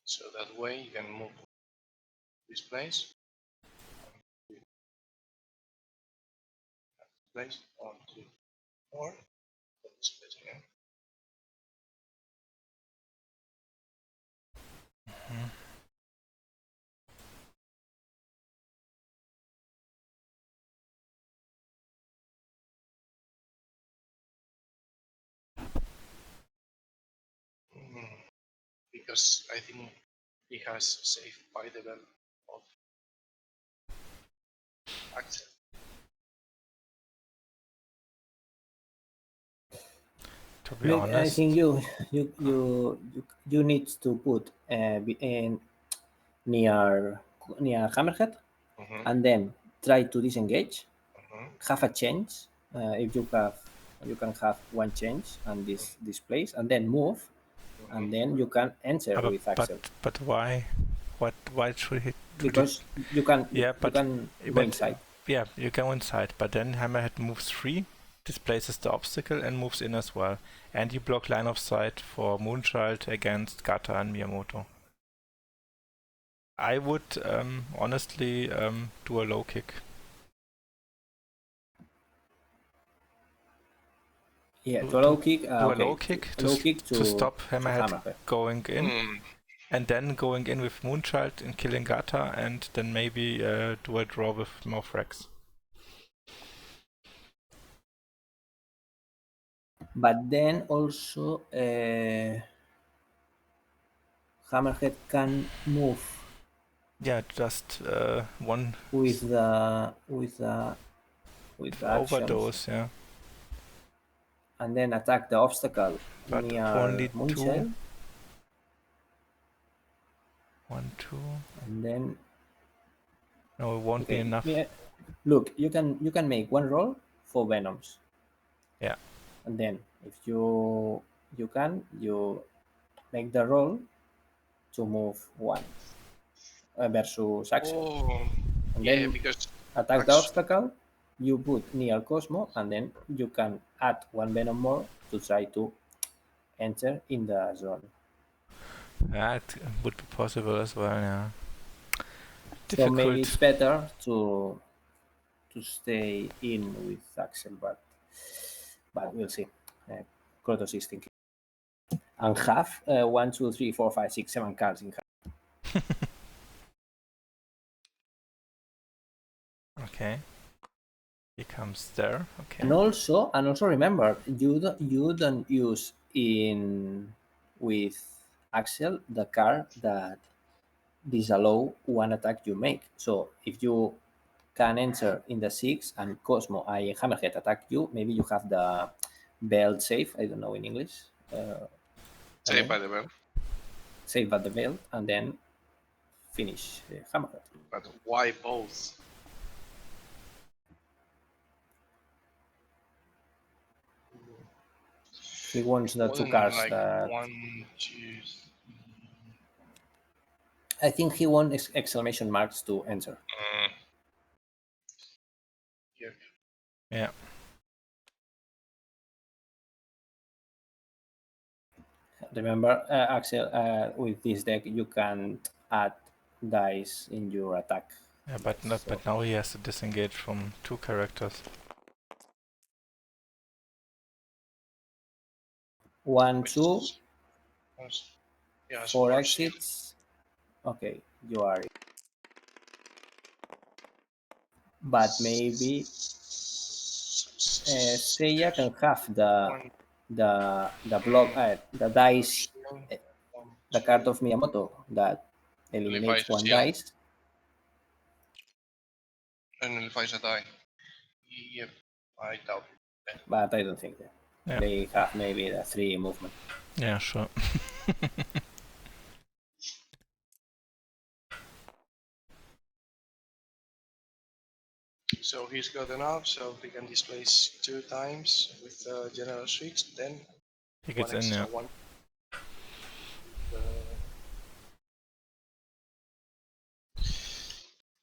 So that way you can move displace, displace, 1, 2, 4, displace again. Because I think he has saved by the bell of Axel. To be Look, I think honest, you need to put in near Hammerhead, Mm-hmm. and then try to disengage. Mm-hmm. Have a change. If you can have one change and this place, and then move, and then you can enter but with but, Axel but why? Why should he? because you can Yeah, you can go inside. yeah, you go inside. But then Hammerhead moves 3, displaces the obstacle, and moves in as well. And you block line of sight for Moonchild against Gata and Miyamoto. I would honestly do a low kick. Yeah, to Do, a do, low kick. do a Okay, low kick a low kick to stop to Hammerhead Hammerhead. going in, Mm. and then going in with Moonchild and killing Gata, and then maybe do a draw with more frags. But then also Hammerhead can move Yeah, just one with the actions overdose, yeah. and then attack the obstacle But near only 2, Moonchild 1, 2. and then No, it won't be okay enough. yeah, look you can make one roll for Venoms Yeah. and then if you make the roll to move one versus Axel Oh, and yeah, then because attack the Axel, obstacle you put near Cosmo and then you can add one Venom more to try to enter in the zone. That would be possible as well, yeah. So maybe it's Difficult. better to stay in with Axel, but we'll see. Krotos is thinking and have 1, 2, 3, 4, 5, 6, 7 cards in hand. Okay. He comes there. Okay. And also remember you don't use in with Axel the card that disallow one attack you make. So if you can enter in the 6 and Cosmo I Hammerhead attack you, maybe you have the belt save. I don't know in English. The say name by the bell, save at the belt and then finish Hammerhead. but why both? He wants the two Wasn't cards like that 1, 2. I think he wants exclamation marks to enter. Yep. Yeah. Remember, Axel, with this deck you can't add dice in your attack. Yeah, but not, So- but now he has to disengage from 2 characters. 1, 2, Yeah, 4 Scorched Earth. exits. Okay, you are. But maybe Seiya can have One, the block the dice, shield, uh, one, the two. card of Miyamoto that eliminates Nullifies a one shield dice. and nullifies a die. Yep, I doubt it. But I don't think that. Yeah. They have maybe the 3 movement. Yeah, sure. So he's got enough, so he can displace 2 times with general switch, then He one gets in, extra yeah. one.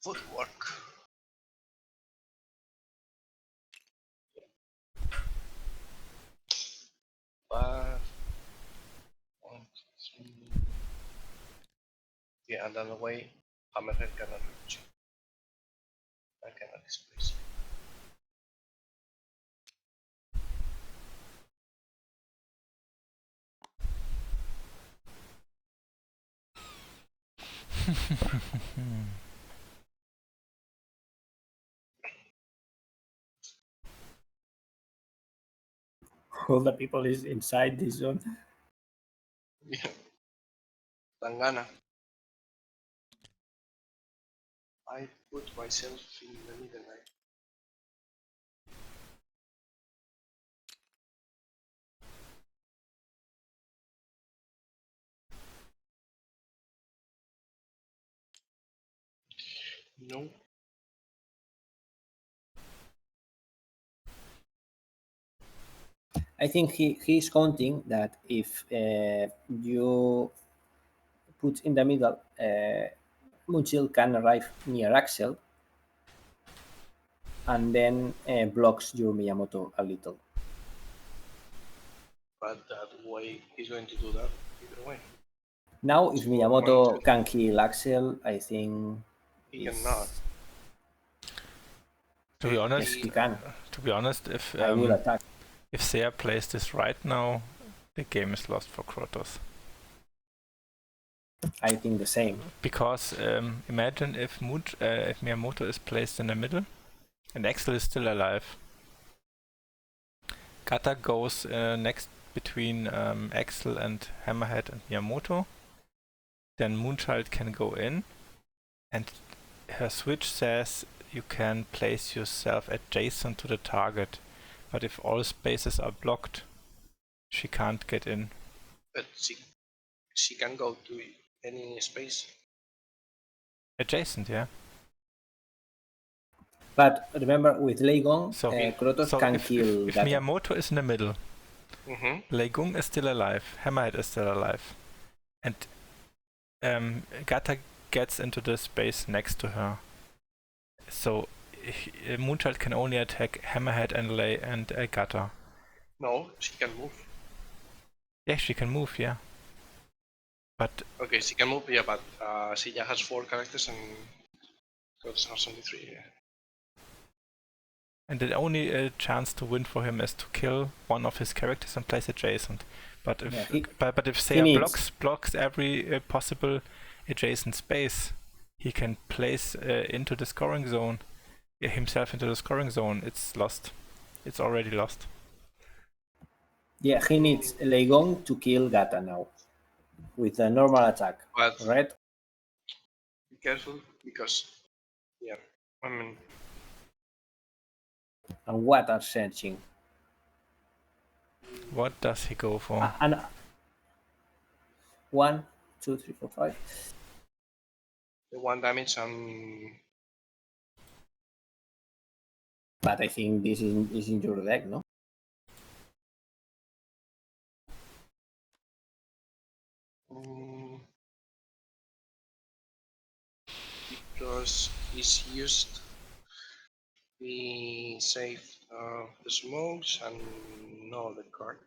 Footwork. But 1, 2, 3. Yeah, and then away, Hammerhead cannot reach. I cannot displace. All the people is inside this zone. Yeah. Tangana. I put myself in the middle. No. I think he's counting that if you put in the middle, Munchil can arrive near Axel and then blocks your Miyamoto a little. But that way he's going to do that either way. Now, if So 1, 2. Miyamoto can kill Axel, I think He cannot. To be honest, yes, he can. if I will attack. if Seiya plays this right now, the game is lost for Krotos. I think the same. Because imagine if Miyamoto is placed in the middle and Axel is still alive. Kata goes next between Axel and Hammerhead and Miyamoto. Then Moonchild can go in, and her switch says you can place yourself adjacent to the target, but if all spaces are blocked, she can't get in. But she can go to any space. Adjacent, yeah. But remember, with Leigon, So, Krotos can kill if Gata. Miyamoto is in the middle, Mm-hmm. Leigung is still alive, Hammerhead is still alive, and Gata gets into the space next to her. So Moonchild can only attack Hammerhead and Gata. No, she can move. Yeah, she can move, yeah. But Okay, she can move, yeah, but Seiya has 4 characters and Krotos has only 3. Yeah. and the only chance to win for him is to kill one of his characters and place adjacent. But if but if Seiya blocks every possible adjacent space, he can place into the scoring zone himself into the scoring zone. It's lost. It's already lost. Yeah, he needs Leigon to kill Gata now with a normal attack, But right? be careful because, yeah, I mean, And what are searching? What does he go for? And 1, 2, 3, 4, 5. the 1 damage and. But I think this is in your deck, no? is used. We save the smokes and no the card.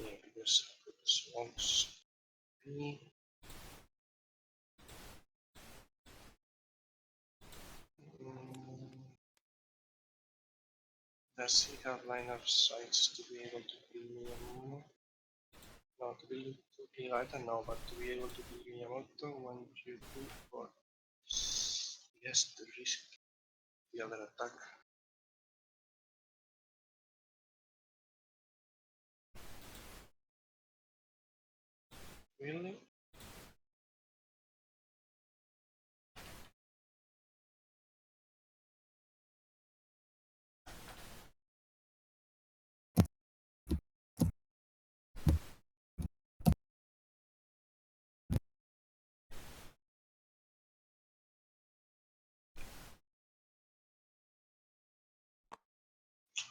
Yeah, because the smokes. Does he have line of sights to be able to kill Miyamoto? No, to kill I don't know, but to be able to kill Miyamoto, 1, 2, 3, 4. Yes, to risk the other attack. Really?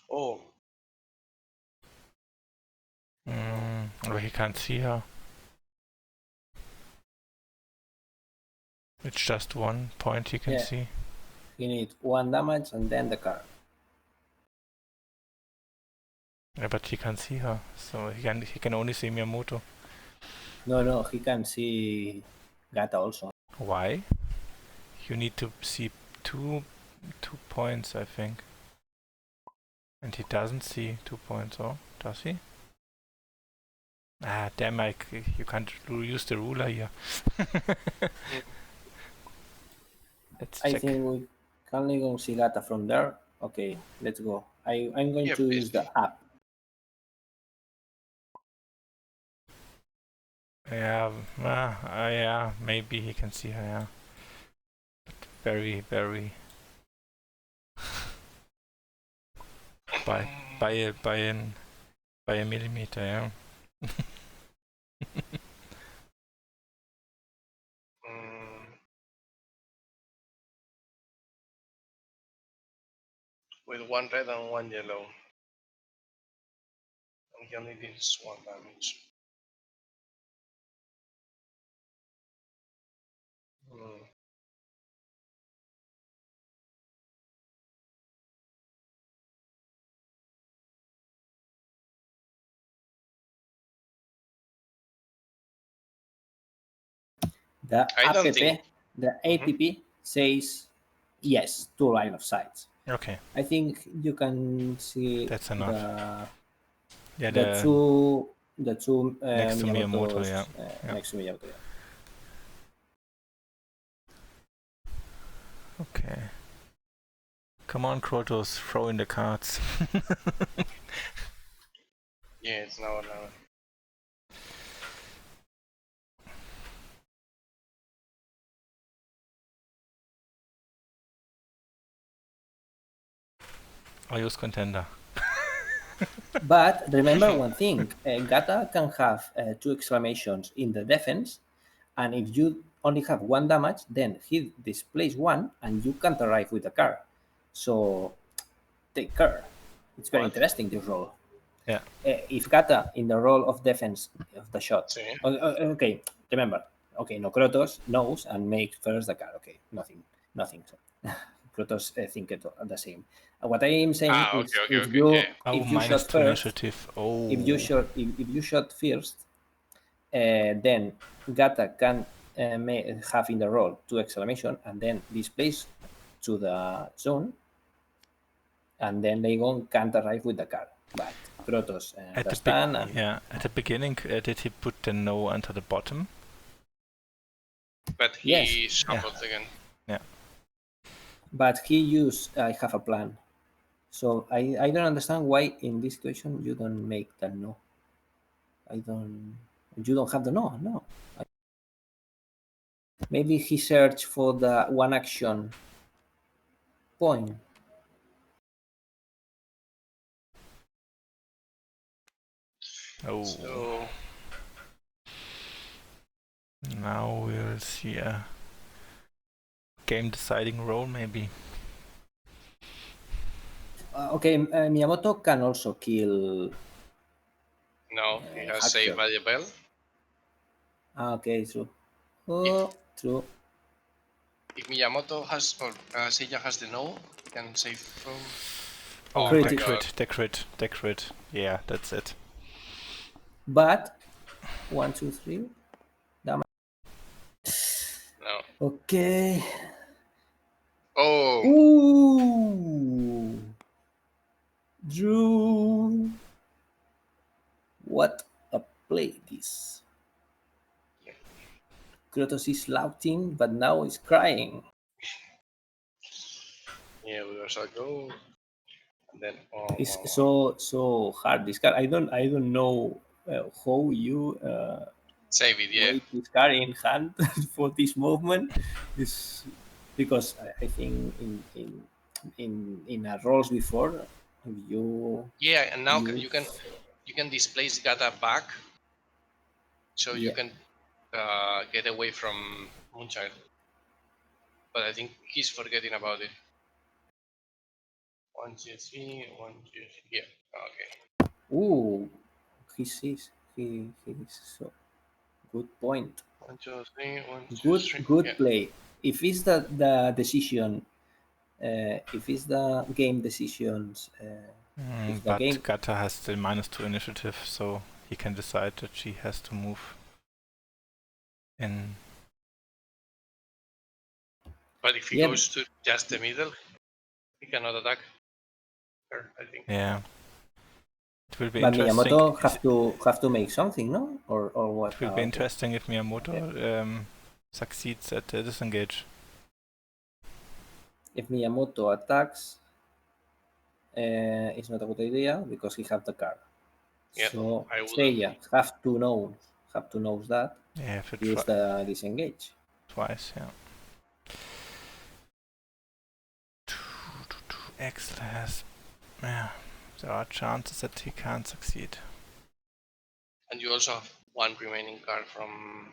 Oh, Oh, he can't see her. It's just 1 point he can Yeah. see. He needs 1 damage and then the card. Yeah, but he can't see her, so he can only see Miyamoto. No, he can see Gata also. Why? You need to see two points, I think. And he doesn't see 2 points, or does he? Ah, damn! You can't use the ruler here. Let's I check. think we can only go see Gata from there. Okay, let's go. I'm going to use the app. Yeah, yeah, maybe he can see her. Yeah, but very by a millimeter. Yeah. with 1 red and 1 yellow. And he only deals 1 damage. The I don't app, think. the APP says yes to line of sight. Okay. I think you can see That's enough. Yeah, the two next to Miyamoto, Miyamotos yeah. next to Miyamoto. Yeah. Okay. Come on, Krotos, throw in the cards. Yeah, it's now. I use contender. But remember one thing: Gata can have 2 exclamations in the defense, and if you only have 1 damage, then he displays 1, and you can't arrive with the card. So take care. It's very interesting, this role. Yeah. If Gata in the role of defense of the shot. Sí. Okay, remember. Okay, no, Krotos knows and makes first the card. Okay, nothing. Krotos think it the same. What I am saying is, if you shot first, initiative. Oh. if you shot first, then Gata can have in the roll 2 exclamation and then displays to the zone, and then Legon can't arrive with the card. But Krotos understand. At the beginning, did he put the no onto the bottom? But he shuffled again. Yeah. But he used I have a plan. So I don't understand why in this situation you don't make the no. You don't have the no. Maybe he searched for the 1 action point. Oh. So now we'll see a game deciding roll, maybe. Okay, Miyamoto can also kill. No, he has saved by the bell. Okay, true. Oh, true. If Miyamoto has or Seiya has the no, he can save from. Oh, Oh my Critic. god! the crit. Yeah, that's it. But 1, 2, 3. Damage. No. Okay. Oh, Ooh. Drew. What a play this. Krotos is shouting, but now he's crying. yeah, we also go. And then It's so hard. This card, I don't know how you save it. Yeah. wait this card in hand for this movement. Is because I think in a rolls before you Yeah, and now you you can displace Gata back, so you yeah. can get away from Moonchild. But I think he's forgetting about it. 1, 2, 3, 1, 2, 3. Yeah. Okay. Ooh, he sees he's so good point. 1, 2, 3, 1, 2, Good 3. Yeah. good play. If it's the decision, if it's the game decisions, if the But game Gata has still -2 initiative, so he can decide that she has to move in. But if he yeah, goes to just the middle, he cannot attack her, I think. Yeah. It will be but interesting. Miyamoto have to make something, no? Or what? It will be Okay. interesting if Miyamoto succeeds at the disengage. If Miyamoto attacks, it's not a good idea because he have the card. Yeah, So I wouldn't. Seiya have to know that Yeah, have to use try the disengage. twice. Yeah. Axel has. Yeah, there are chances that he can't succeed. And you also have one remaining card from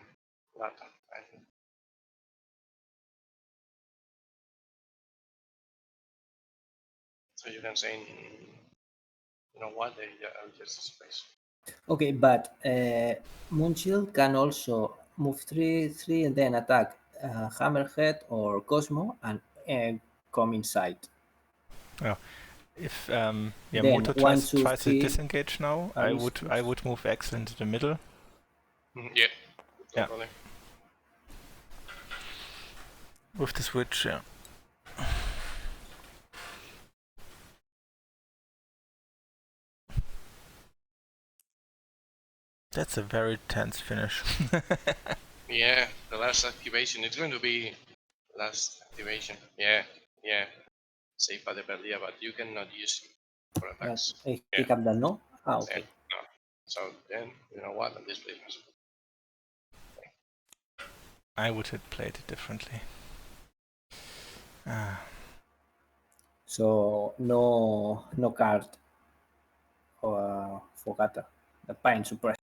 Gata, I think. So you can say, you know what, I'll just space. Okay, but Moonshield can also move 3 and then attack Hammerhead or Cosmo and come inside. Yeah. If Then Miyamoto one, tries two, tries to three, disengage now, I Aristos. would move Axel into the middle. Yeah, no Yeah. problem. With the switch. Yeah. That's a very tense finish. Yeah, the last activation. It's going to be last activation. Yeah, yeah. Save by the Belia, but you cannot use it for But attacks. he Yeah, have that, no? Ah, yeah. okay. No. So then, you know what? I'll display myself. I would have played it differently. So no card for Gata. The Pine Suppress.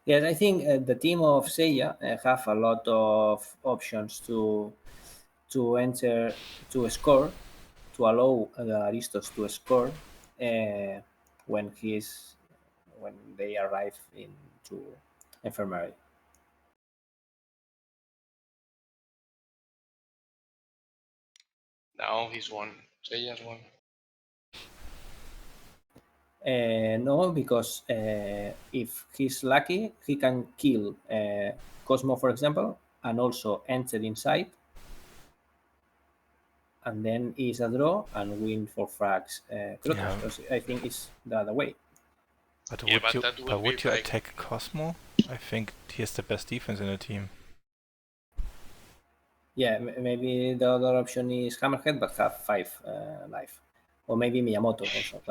Yes, I think the team of Seiya have a lot of options to enter to score to allow the Aristos to score uh, when he's when they arrive into infirmary. Now he's one. Seiya's one. No, because if he's lucky, he can kill Cosmo, for example, and also enter inside, and then is a draw and win for frags Yeah, Krotos. I think it's the other way. but Yeah, but that would be would you like. attack Cosmo? I think he has the best defense in the team. Yeah, maybe the other option is Hammerhead, but have 5 life. Or maybe Miyamoto also.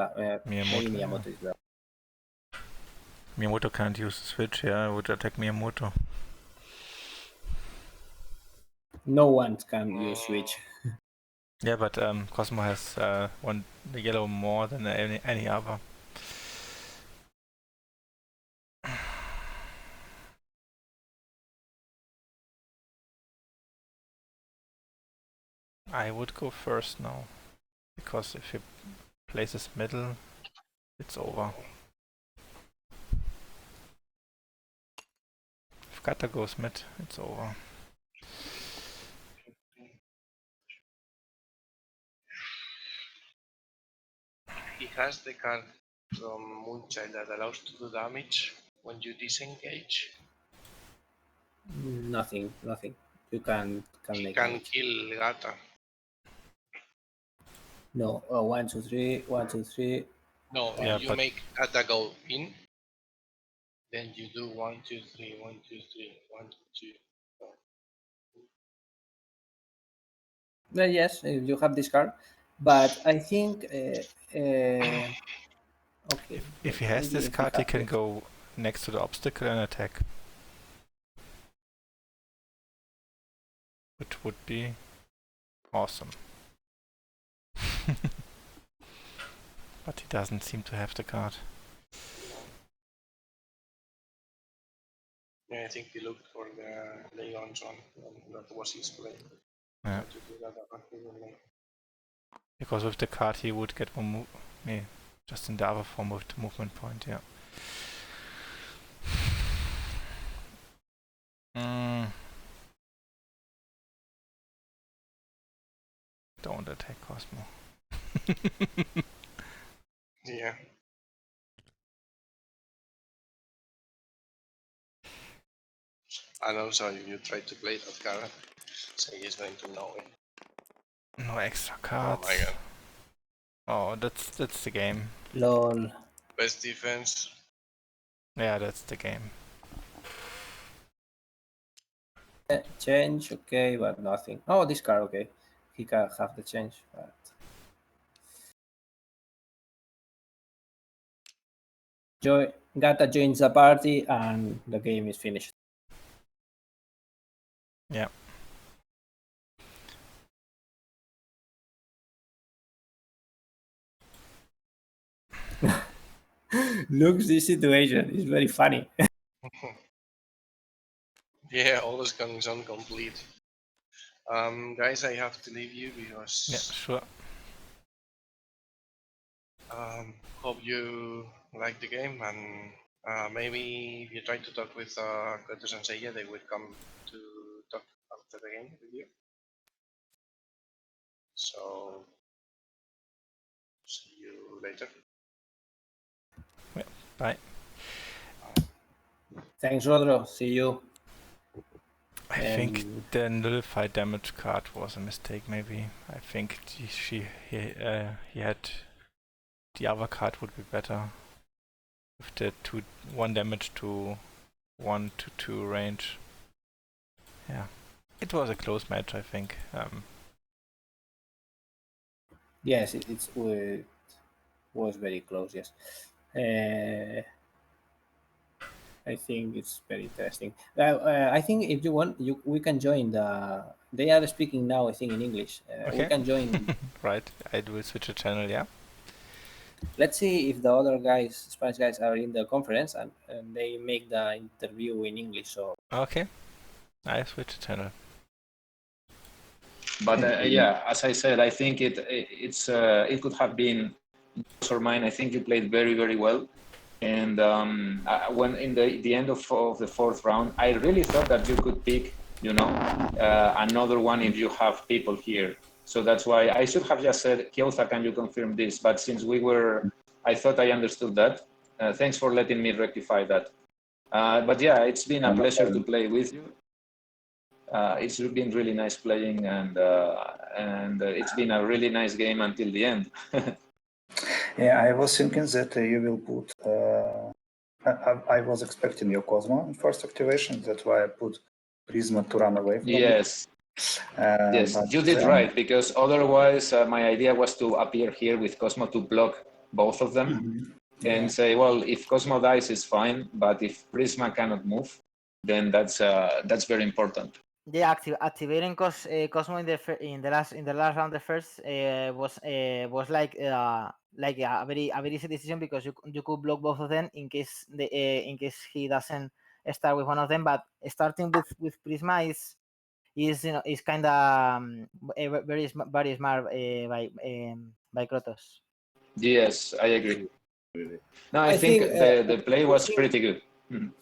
Maybe Miyamoto, yeah. Miyamoto is better. Miyamoto can't use the switch, yeah, I would attack Miyamoto. No one can use Switch. Yeah, but Cosmo has one yellow more than any other. I would go first now, because if he places middle, it's over. If Kata goes mid, it's over. He has the card from Moonchild that allows to do damage when you disengage. Nothing. You can He make can damage. kill Gata. No, 1, 2, 3, 1, 2, 3. No, Yeah, you but- make Gata go in, then you do 1, 2, 3, 1, 2, 3, 1, 2. Well, yes, you have this card, but I think okay. If he has this card, he can go next to the obstacle and attack. Which would be awesome. But he doesn't seem to have the card. Yeah, I think he looked for the Leon's one, and that was his play. Yeah. To do that effectively. Because with the card he would get one move. Yeah, just in the other form of the movement point, yeah. Don't attack Cosmo. Yeah. And also, if you try to play that card, so he's going to know it. No extra Oh cards. my god. Oh, that's the game. Lol. Best defense. Yeah, that's the game. Change, okay, but nothing. Oh, this card, okay. He can have the change, but Gata joins the party and the game is finished. Yeah. Looks this situation is very funny. Yeah, all is guns on complete. Guys, I have to leave you because Yeah, sure. hope you like the game, and maybe if you try to talk with Krotos and Seiya, they will come to talk after the game with you. So, see you later. Bye. Thanks, Rodro. See you. I think the nullify damage card was a mistake. Maybe I think he had the other card would be better with the 1 damage to 1 to 2 range. Yeah, it was a close match. I think. Yes, it was very close. Yes. I think it's very interesting. I think if you want, we can join the. They are speaking now, I think, in English. We Okay. can join. Right, I will switch the channel. Yeah. Let's see if the other guys, Spanish guys, are in the conference and they make the interview in English. So Okay, I switch the channel. But yeah, as I said, I think it could have been yours or mine. I think you played very, very well. And when in the end of the fourth round, I really thought that you could pick, another one if you have people here. So that's why I should have just said, Kyosa, can you confirm this? But since I thought I understood that. Thanks for letting me rectify that. But yeah, it's been a pleasure to play with you. It's been really nice playing, and it's been a really nice game until the end. Yeah, I was thinking that you will put. I was expecting your Cosmo in first activation. That's why I put Prisma to run away from Yes. Yes, but, you did right, because otherwise my idea was to appear here with Cosmo to block both of them and say, well, if Cosmo dies, it's fine, but if Prisma cannot move, then that's very important. Yeah, activating Cosmo in the last round, the first was like a very easy decision, because you could block both of them in case he doesn't start with one of them. But starting with Prisma is kind of very smart by Krotos. Yes, I agree. No, I think the play was pretty good. Mhm.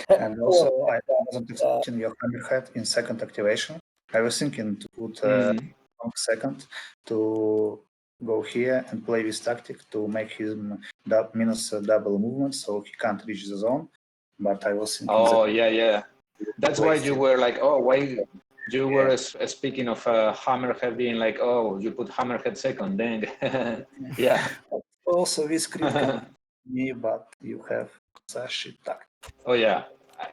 And also, I wasn't expecting your hammerhead in second activation. I was thinking to put long second to go here and play this tactic to make him minus double movement, so he can't reach the zone. But I was thinking. Oh yeah. That's why you were like, oh, why you were speaking of hammerhead being like, oh, you put hammerhead second, then yeah. Also, this crit can me, but you have such a tactic. Oh yeah,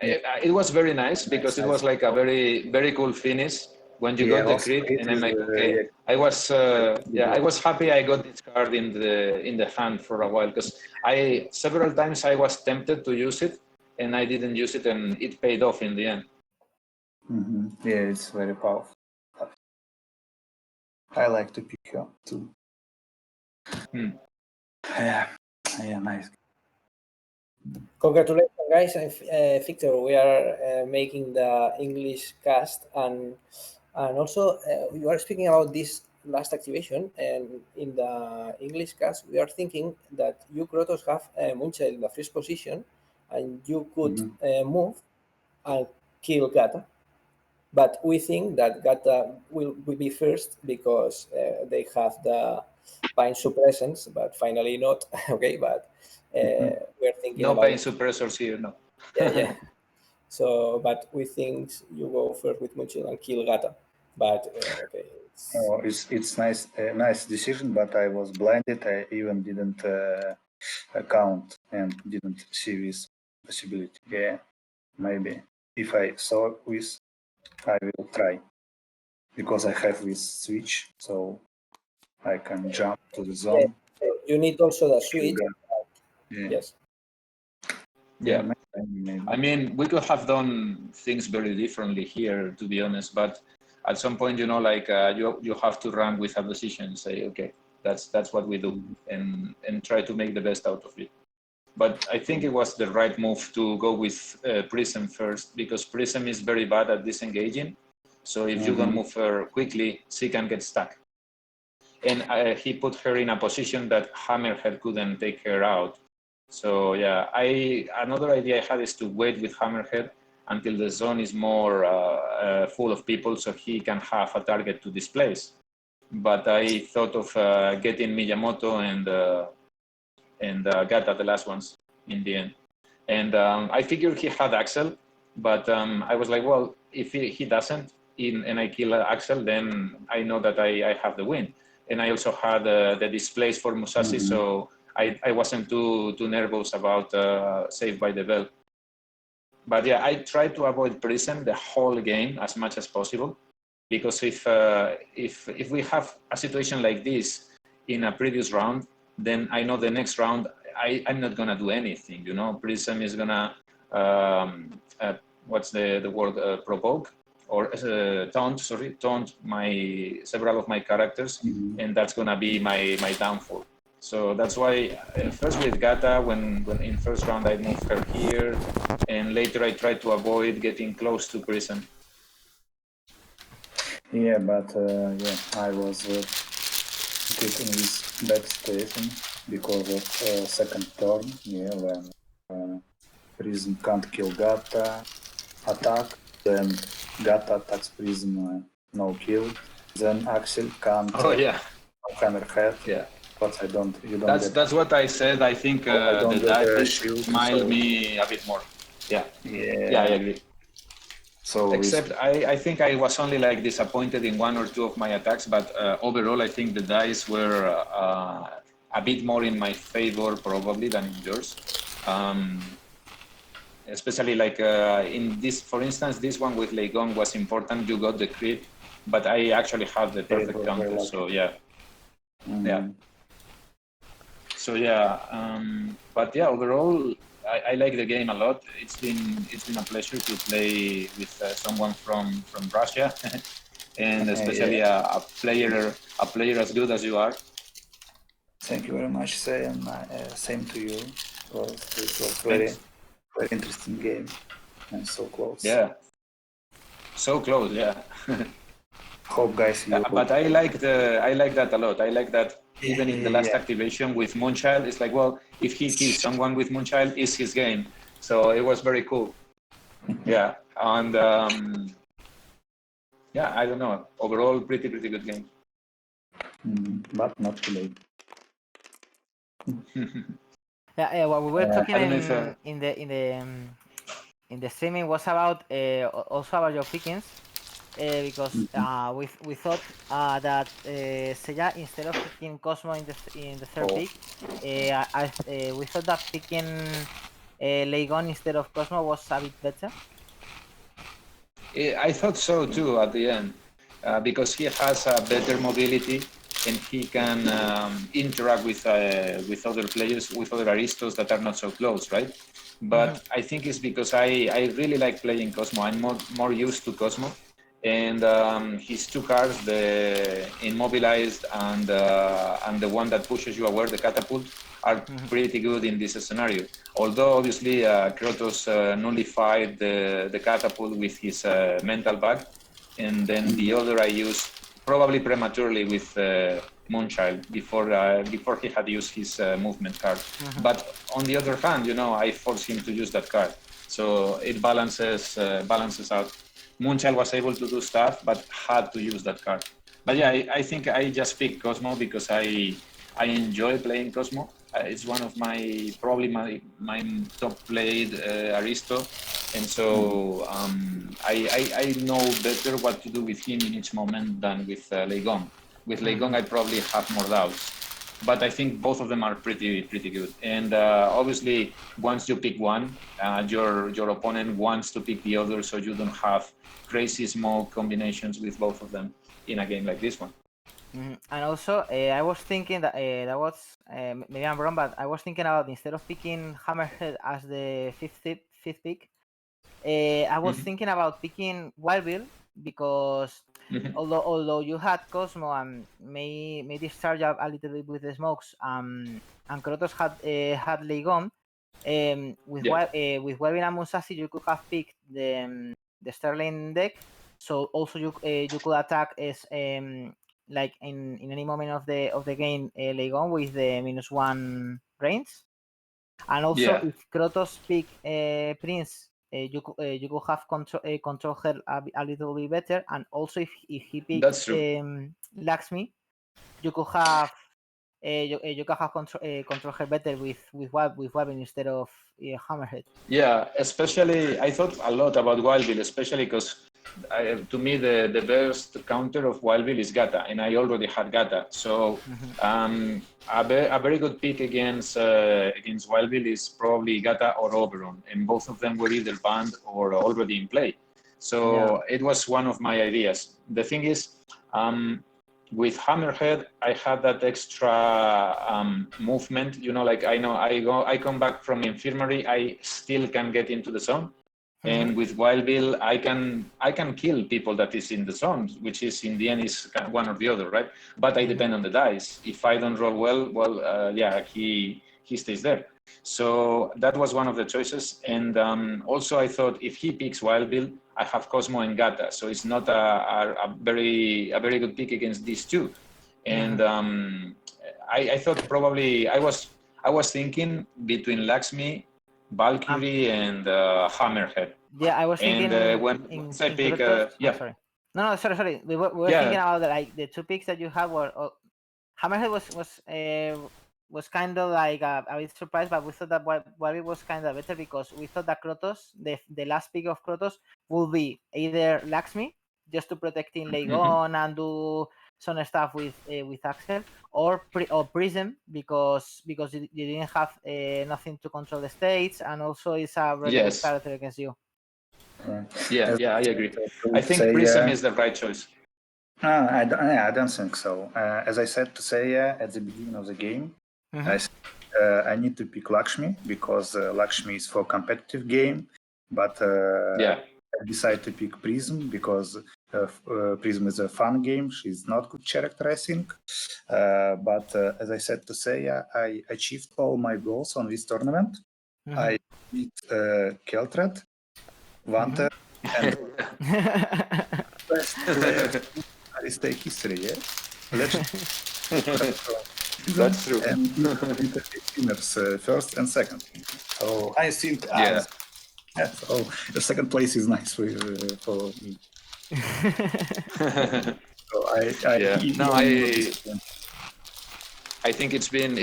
it was very nice because it was like a very cool finish when you got the crit, and I'm like, okay, I was happy I got this card in the hand for a while because several times I was tempted to use it and I didn't use it, and it paid off in the end. Yeah, it's very powerful. I like to pick her too. Yeah, nice. Congratulations, guys. Victor, we are making the English cast, and also you are speaking about this last activation, and in the English cast, we are thinking that you, Krotos, have Moonchild in the first position, and you could move and kill Gata. But we think that Gata will be first because they have the Pine suppressants, but finally not. Okay, but we're thinking no about pain suppressors here, no. yeah. So, but we think you go first with Moonchild and kill Gata. But okay, it's nice decision. But I was blinded. I even didn't count and didn't see this possibility. Yeah, maybe if I saw this, I will try because I have this switch, so I can jump to the zone. Yeah. You need also the switch. Yes. Yeah. I mean, we could have done things very differently here, to be honest. But at some point, like you have to run with a decision and say, okay, that's what we do, and try to make the best out of it. But I think it was the right move to go with Prism first, because Prism is very bad at disengaging. So if you don't move her quickly, she can get stuck. And he put her in a position that Hammerhead couldn't take her out. So yeah, another idea I had is to wait with Hammerhead until the zone is more full of people, so he can have a target to displace. But I thought of getting Miyamoto and Gata, the last ones, in the end. And I figured he had Axel, but I was like, well, if he doesn't, and I kill Axel, then I know that I have the win. And I also had the displays for Musashi, so I wasn't too nervous about Saved by the Bell. But yeah, I tried to avoid Prism the whole game as much as possible, because if we have a situation like this in a previous round, then I know the next round I'm not gonna do anything. Prism is gonna what's the word, provoke or taunt several of my characters, and that's gonna be my downfall. So that's why first with Gata, when in first round I moved her here, and later I tried to avoid getting close to Prism. Yeah, but I was put in this bad situation because of second turn. Yeah, when Prism can't kill Gata, attack, then Gata attacks Prism, no kill. Then Axel can't. Oh yeah. Hammerhead. Yeah. But that's what I said. I think the dice smiled me a bit more. Yeah, I agree. So except I think I was only like disappointed in one or two of my attacks, but overall I think the dice were a bit more in my favor probably than in yours. Especially like in this, for instance, this one with Leigong was important. You got the crit, but I actually had the perfect counter. So yeah. So yeah, but yeah, overall, I like the game a lot. It's been a pleasure to play with someone from Russia, and especially a player as good as you are. Thank you very much, Seiya. Same to you. It was very interesting game and so close. Yeah, so close. Yeah. Hope guys. But I like that a lot. I like that even in the last activation with Moonchild, it's like, well, if he kills someone with Moonchild, it's his game. So it was very cool. Yeah, and yeah, I don't know. Overall, pretty good game. But not too late. Yeah, what we were talking I don't know if, in the streaming was about also about your pickings, because we thought that seiya, instead of picking Cosmo in the third pick, we thought that picking Legon instead of Cosmo was a bit better. I thought so too at the end, because he has a better mobility and he can interact with other players, with other Aristos that are not so close, right? But I think it's because I really like playing Cosmo. I'm more used to Cosmo, and his two cards, the Immobilized and the one that pushes you away, the Catapult, are pretty good in this scenario. Although obviously Krotos nullified the Catapult with his mental bag, and then the other I used probably prematurely with Moonchild before he had used his movement card. But on the other hand, you know, I forced him to use that card, so it balances out. Moonchild was able to do stuff, but had to use that card. But yeah, I think I just picked Cosmo because I enjoy playing Cosmo. It's one of probably my top played Aristo, and so I know better what to do with him in each moment than with Legon. With Legon, I probably have more doubts, but I think both of them are pretty good. And obviously, once you pick one, your opponent wants to pick the other, so you don't have crazy small combinations with both of them in a game like this one. And also, I was thinking that maybe I'm wrong, but I was thinking about, instead of picking Hammerhead as the fifth pick, I was thinking about picking Wild Bill, because although you had Cosmo and may discharge a little bit with the smokes, and Krotos had Legon, with Wild Bill and Musashi, you could have picked the Sterling deck. So also you could attack as like in any moment of the game, Legon with the -1 range. And also, if Krotos pick Prince, you could have control her a little bit better. And also, if he picks Lakshmi, you could have control her better with Wabin instead of Hammerhead. Yeah, especially I thought a lot about Wild Bill, especially because to me the best counter of Wild Bill is Gata, and I already had Gata. So a very good pick against Wild Bill is probably Gata or Oberon, and both of them were either banned or already in play. So it was one of my ideas. The thing is, with Hammerhead, I had that extra movement. You know, like I come back from infirmary, I still can get into the zone. And with Wild Bill, I can kill people that is in the zone, which is in the end is kind of one or the other, right? But I depend on the dice. If I don't roll well, yeah, he stays there. So that was one of the choices. And also I thought if he picks Wild Bill, I have Cosmo and Gata, so it's not a very good pick against these two. And I thought probably I was thinking between Lakshmi, Valkyrie, and Hammerhead. Yeah, I was thinking. And once I pick, sorry. No, sorry. We were thinking about the two picks that you had were Hammerhead was kind of like a bit surprised, but we thought that Wild was kind of better, because we thought that Krotos, the last pick of Krotos, would be either Lakshmi, just to protect in Legon and do some stuff with Axel, or Prism, because you didn't have nothing to control the states, and also it's a really good character against you. Yeah, I agree. I think Prism is the right choice. I don't think so. As I said to Seiya at the beginning of the game, I need to pick Lakshmi, because Lakshmi is for competitive game, but I decided to pick Prism because Prism is a fun game. She's not good character, I think. But as I said to Seiya, I achieved all my goals on this tournament. I beat Keltred, Vanta, and best player Aristeia history, yes? Legend. That's true. And winners first and second. So I think Yeah. so the second place is nice for me. So Yeah. No, even I think it's been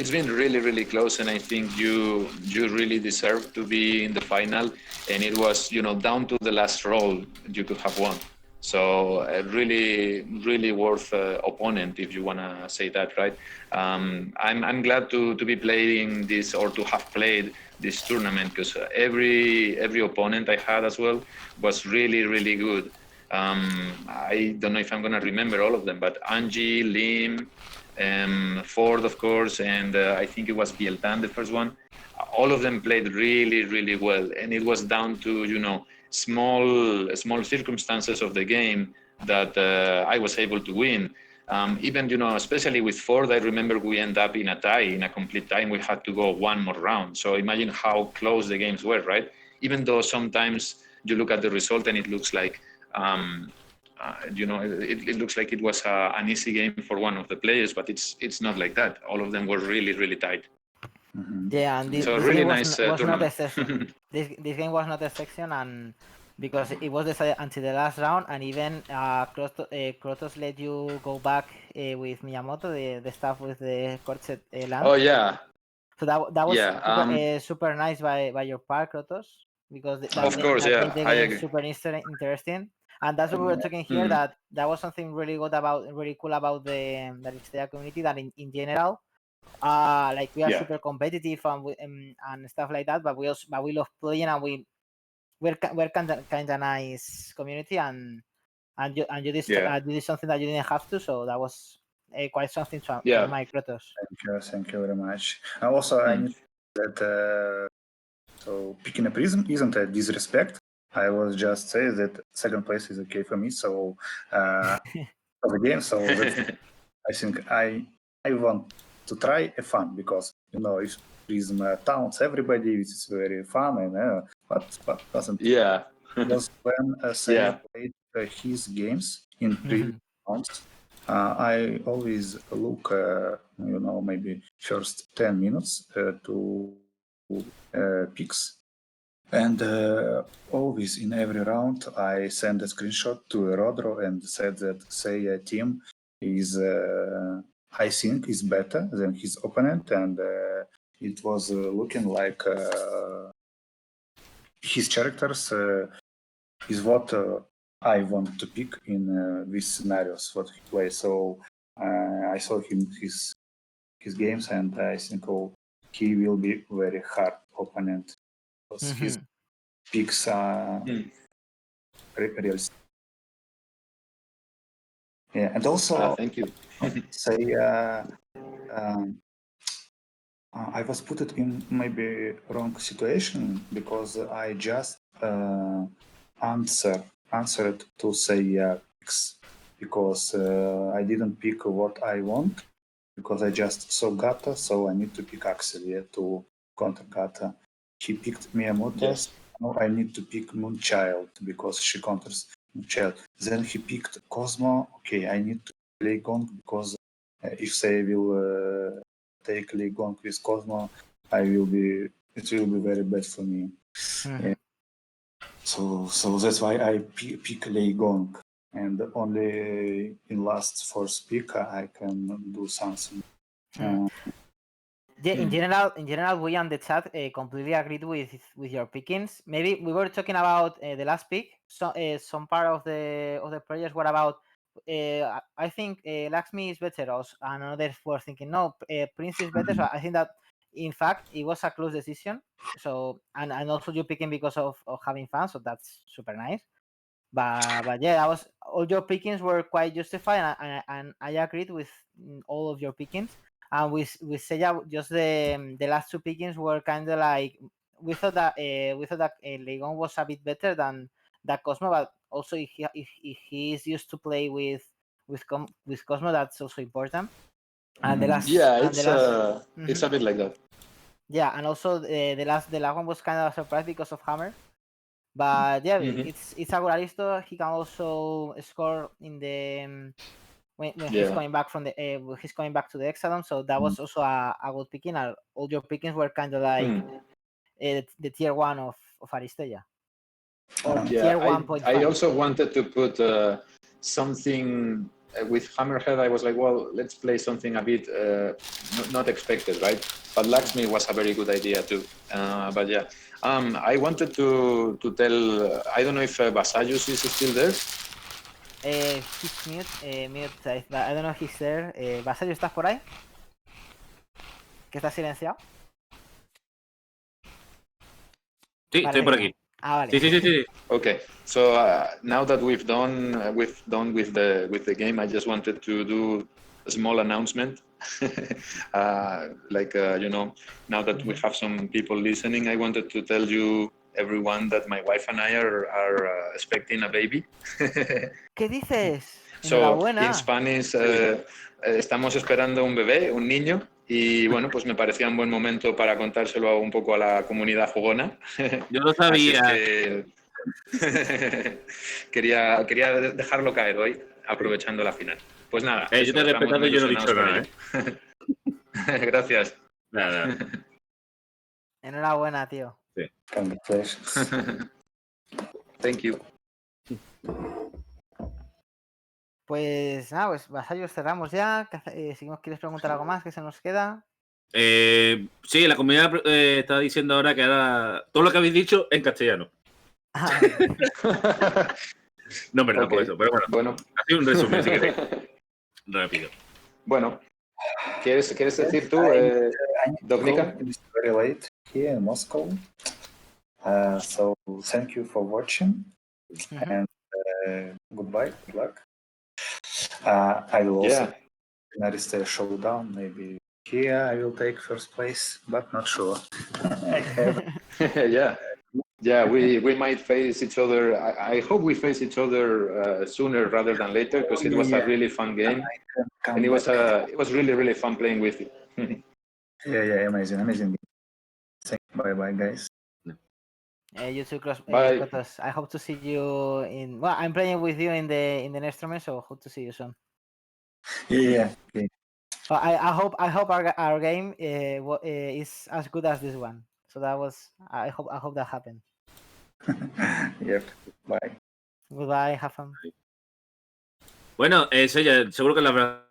really really close, and I think you really deserve to be in the final. And it was down to the last roll you could have won. So a really worth opponent, if you wanna say that, right? I'm glad to be playing this, or to have played this tournament, because every opponent I had as well was really good. I don't know if I'm gonna remember all of them, but Angie, Lim, Ford, of course, and I think it was Bieltan, the first one. All of them played really well, and it was down to small circumstances of the game that I was able to win. Even especially with Ford, I remember we end up in a tie, in a complete tie, and we had to go one more round. So imagine how close the games were, right? Even though sometimes you look at the result and it looks like it looks like it was an easy game for one of the players, but it's not like that. All of them were really tight. Yeah, and this, So this really game nice was not a tournament. session. This game was not a section, and because it was decided until the last round, and even Krotos let you go back with Miyamoto, the stuff with the Scorched land. Oh yeah, So that was yeah. super nice by your part, Krotos, because Of course, that made yeah, the I game agree. super interesting. And that's what we were talking here. That was something really good really cool about the Aristeia community. That in general, like we are Yeah. super competitive and stuff like that. But we love playing, and we're kind of nice community. And you did something that you didn't have to. So that was quite something to admire, Krotos. Thank you very much. Also, I need that so picking a prism isn't a disrespect. I was just saying that second place is okay for me. So for the game, so that's, I think I want to try a fun, because if prism towns everybody, it's very fun, and but doesn't. Yeah. Because when Seiya played his games in previous rounds, I always look, maybe first 10 minutes to picks. And always in every round, I send a screenshot to Rodro and said that Seiya team is, I think, is better than his opponent, and it was looking like his characters is what I want to pick in these scenarios, what he plays. So I saw his games, and I think he will be very hard opponent, because his picks are realistic. Yeah, and also Thank you. say I was put it in maybe wrong situation, because I just answered to say X, because I didn't pick what I want, because I just saw Gata, so I need to pick Axel to counter Gata. He picked Miyamoto. Yes. Now I need to pick Moonchild because she counters Moonchild. Then he picked Cosmo. Okay, I need to play Gong, because if they will take Lee Gong with Cosmo, it will be very bad for me. So that's why I pick Lei Gong, and only in last fourth pick I can do something. Yeah, in general, we on the chat completely agreed with your pickings. Maybe we were talking about the last pick. So some part of the players were about. I think Lakshmi is better, also, and others were thinking no, Prince is better. So I think that in fact it was a close decision. So and also you picking because of having fun. So that's super nice. But yeah, that was all your pickings were quite justified, and I agreed with all of your pickings. And with Seiya, just the last two pickings were kind of like we thought that Legon was a bit better than that Cosmo, but also if he is used to play with Cosmo, that's also important. And the last, It's a bit like that. Yeah, and also the last one was kind of a surprise because of Hammer. But yeah, it's Agoraristo. He can also score in when he's Yeah. coming back from the he's coming back to the Exodome. So that was also a good picking. All your pickings were kind of like the tier 1 of Aristeia. Or Yeah, tier 1.5. I also wanted to put something with Hammerhead. I was like, well, let's play something a bit not expected, right? But Laxmi was a very good idea too. But yeah, I wanted to tell. I don't know if Vasayus is still there. He's mute. I don't know if he's there. Vasallo, ¿estás por ahí? ¿Que estás silenciado? Sí, Vale, estoy por genial. aquí. Ah, vale. Sí. Okay, so now that we've done with the game, I just wanted to do a small announcement. You know, now that we have some people listening, I wanted to tell you everyone that my wife and I are expecting a baby. ¿Qué dices? So Enhorabuena. in Spanish, estamos esperando un bebé, un niño, y bueno, pues me parecía un buen momento para contárselo un poco a la comunidad jugona. Yo lo Así es sabía. que quería dejarlo caer hoy, aprovechando la final. Pues nada, Yo te he estamos respetado muy y yo no he dicho ilusionados nada, con ello. Gracias. Nada. Enhorabuena, tío. Congratulations. Thank you. Pues nada, pues Vasallos cerramos ya. Si nos quieres preguntar algo más que se nos queda. Sí, la comunidad está diciendo ahora que ahora todo lo que habéis dicho en castellano. Ah, vale. No, en verdad, Ok. por eso. Pero bueno, así un resumen, si queréis. Rápido. Bueno, ¿quieres decir tú, I need to Dovnica? go. It's very late here in Moscow. So thank you for watching and goodbye. Good luck. I will also in Aristeia showdown. Maybe here I will take first place, but not sure. I have Yeah, we might face each other. I hope we face each other sooner rather than later, because it was a really fun game, and it was really fun playing with you. yeah, amazing. Bye, guys. You too, Bye. Krotos. I hope to see you in. Well, I'm playing with you in the next tournament, so hope to see you soon. Yeah. Well, I hope our game is as good as this one. So that was. I hope that happened. Yep. Bye. Goodbye. Have fun. Bueno, Seiya, seguro que la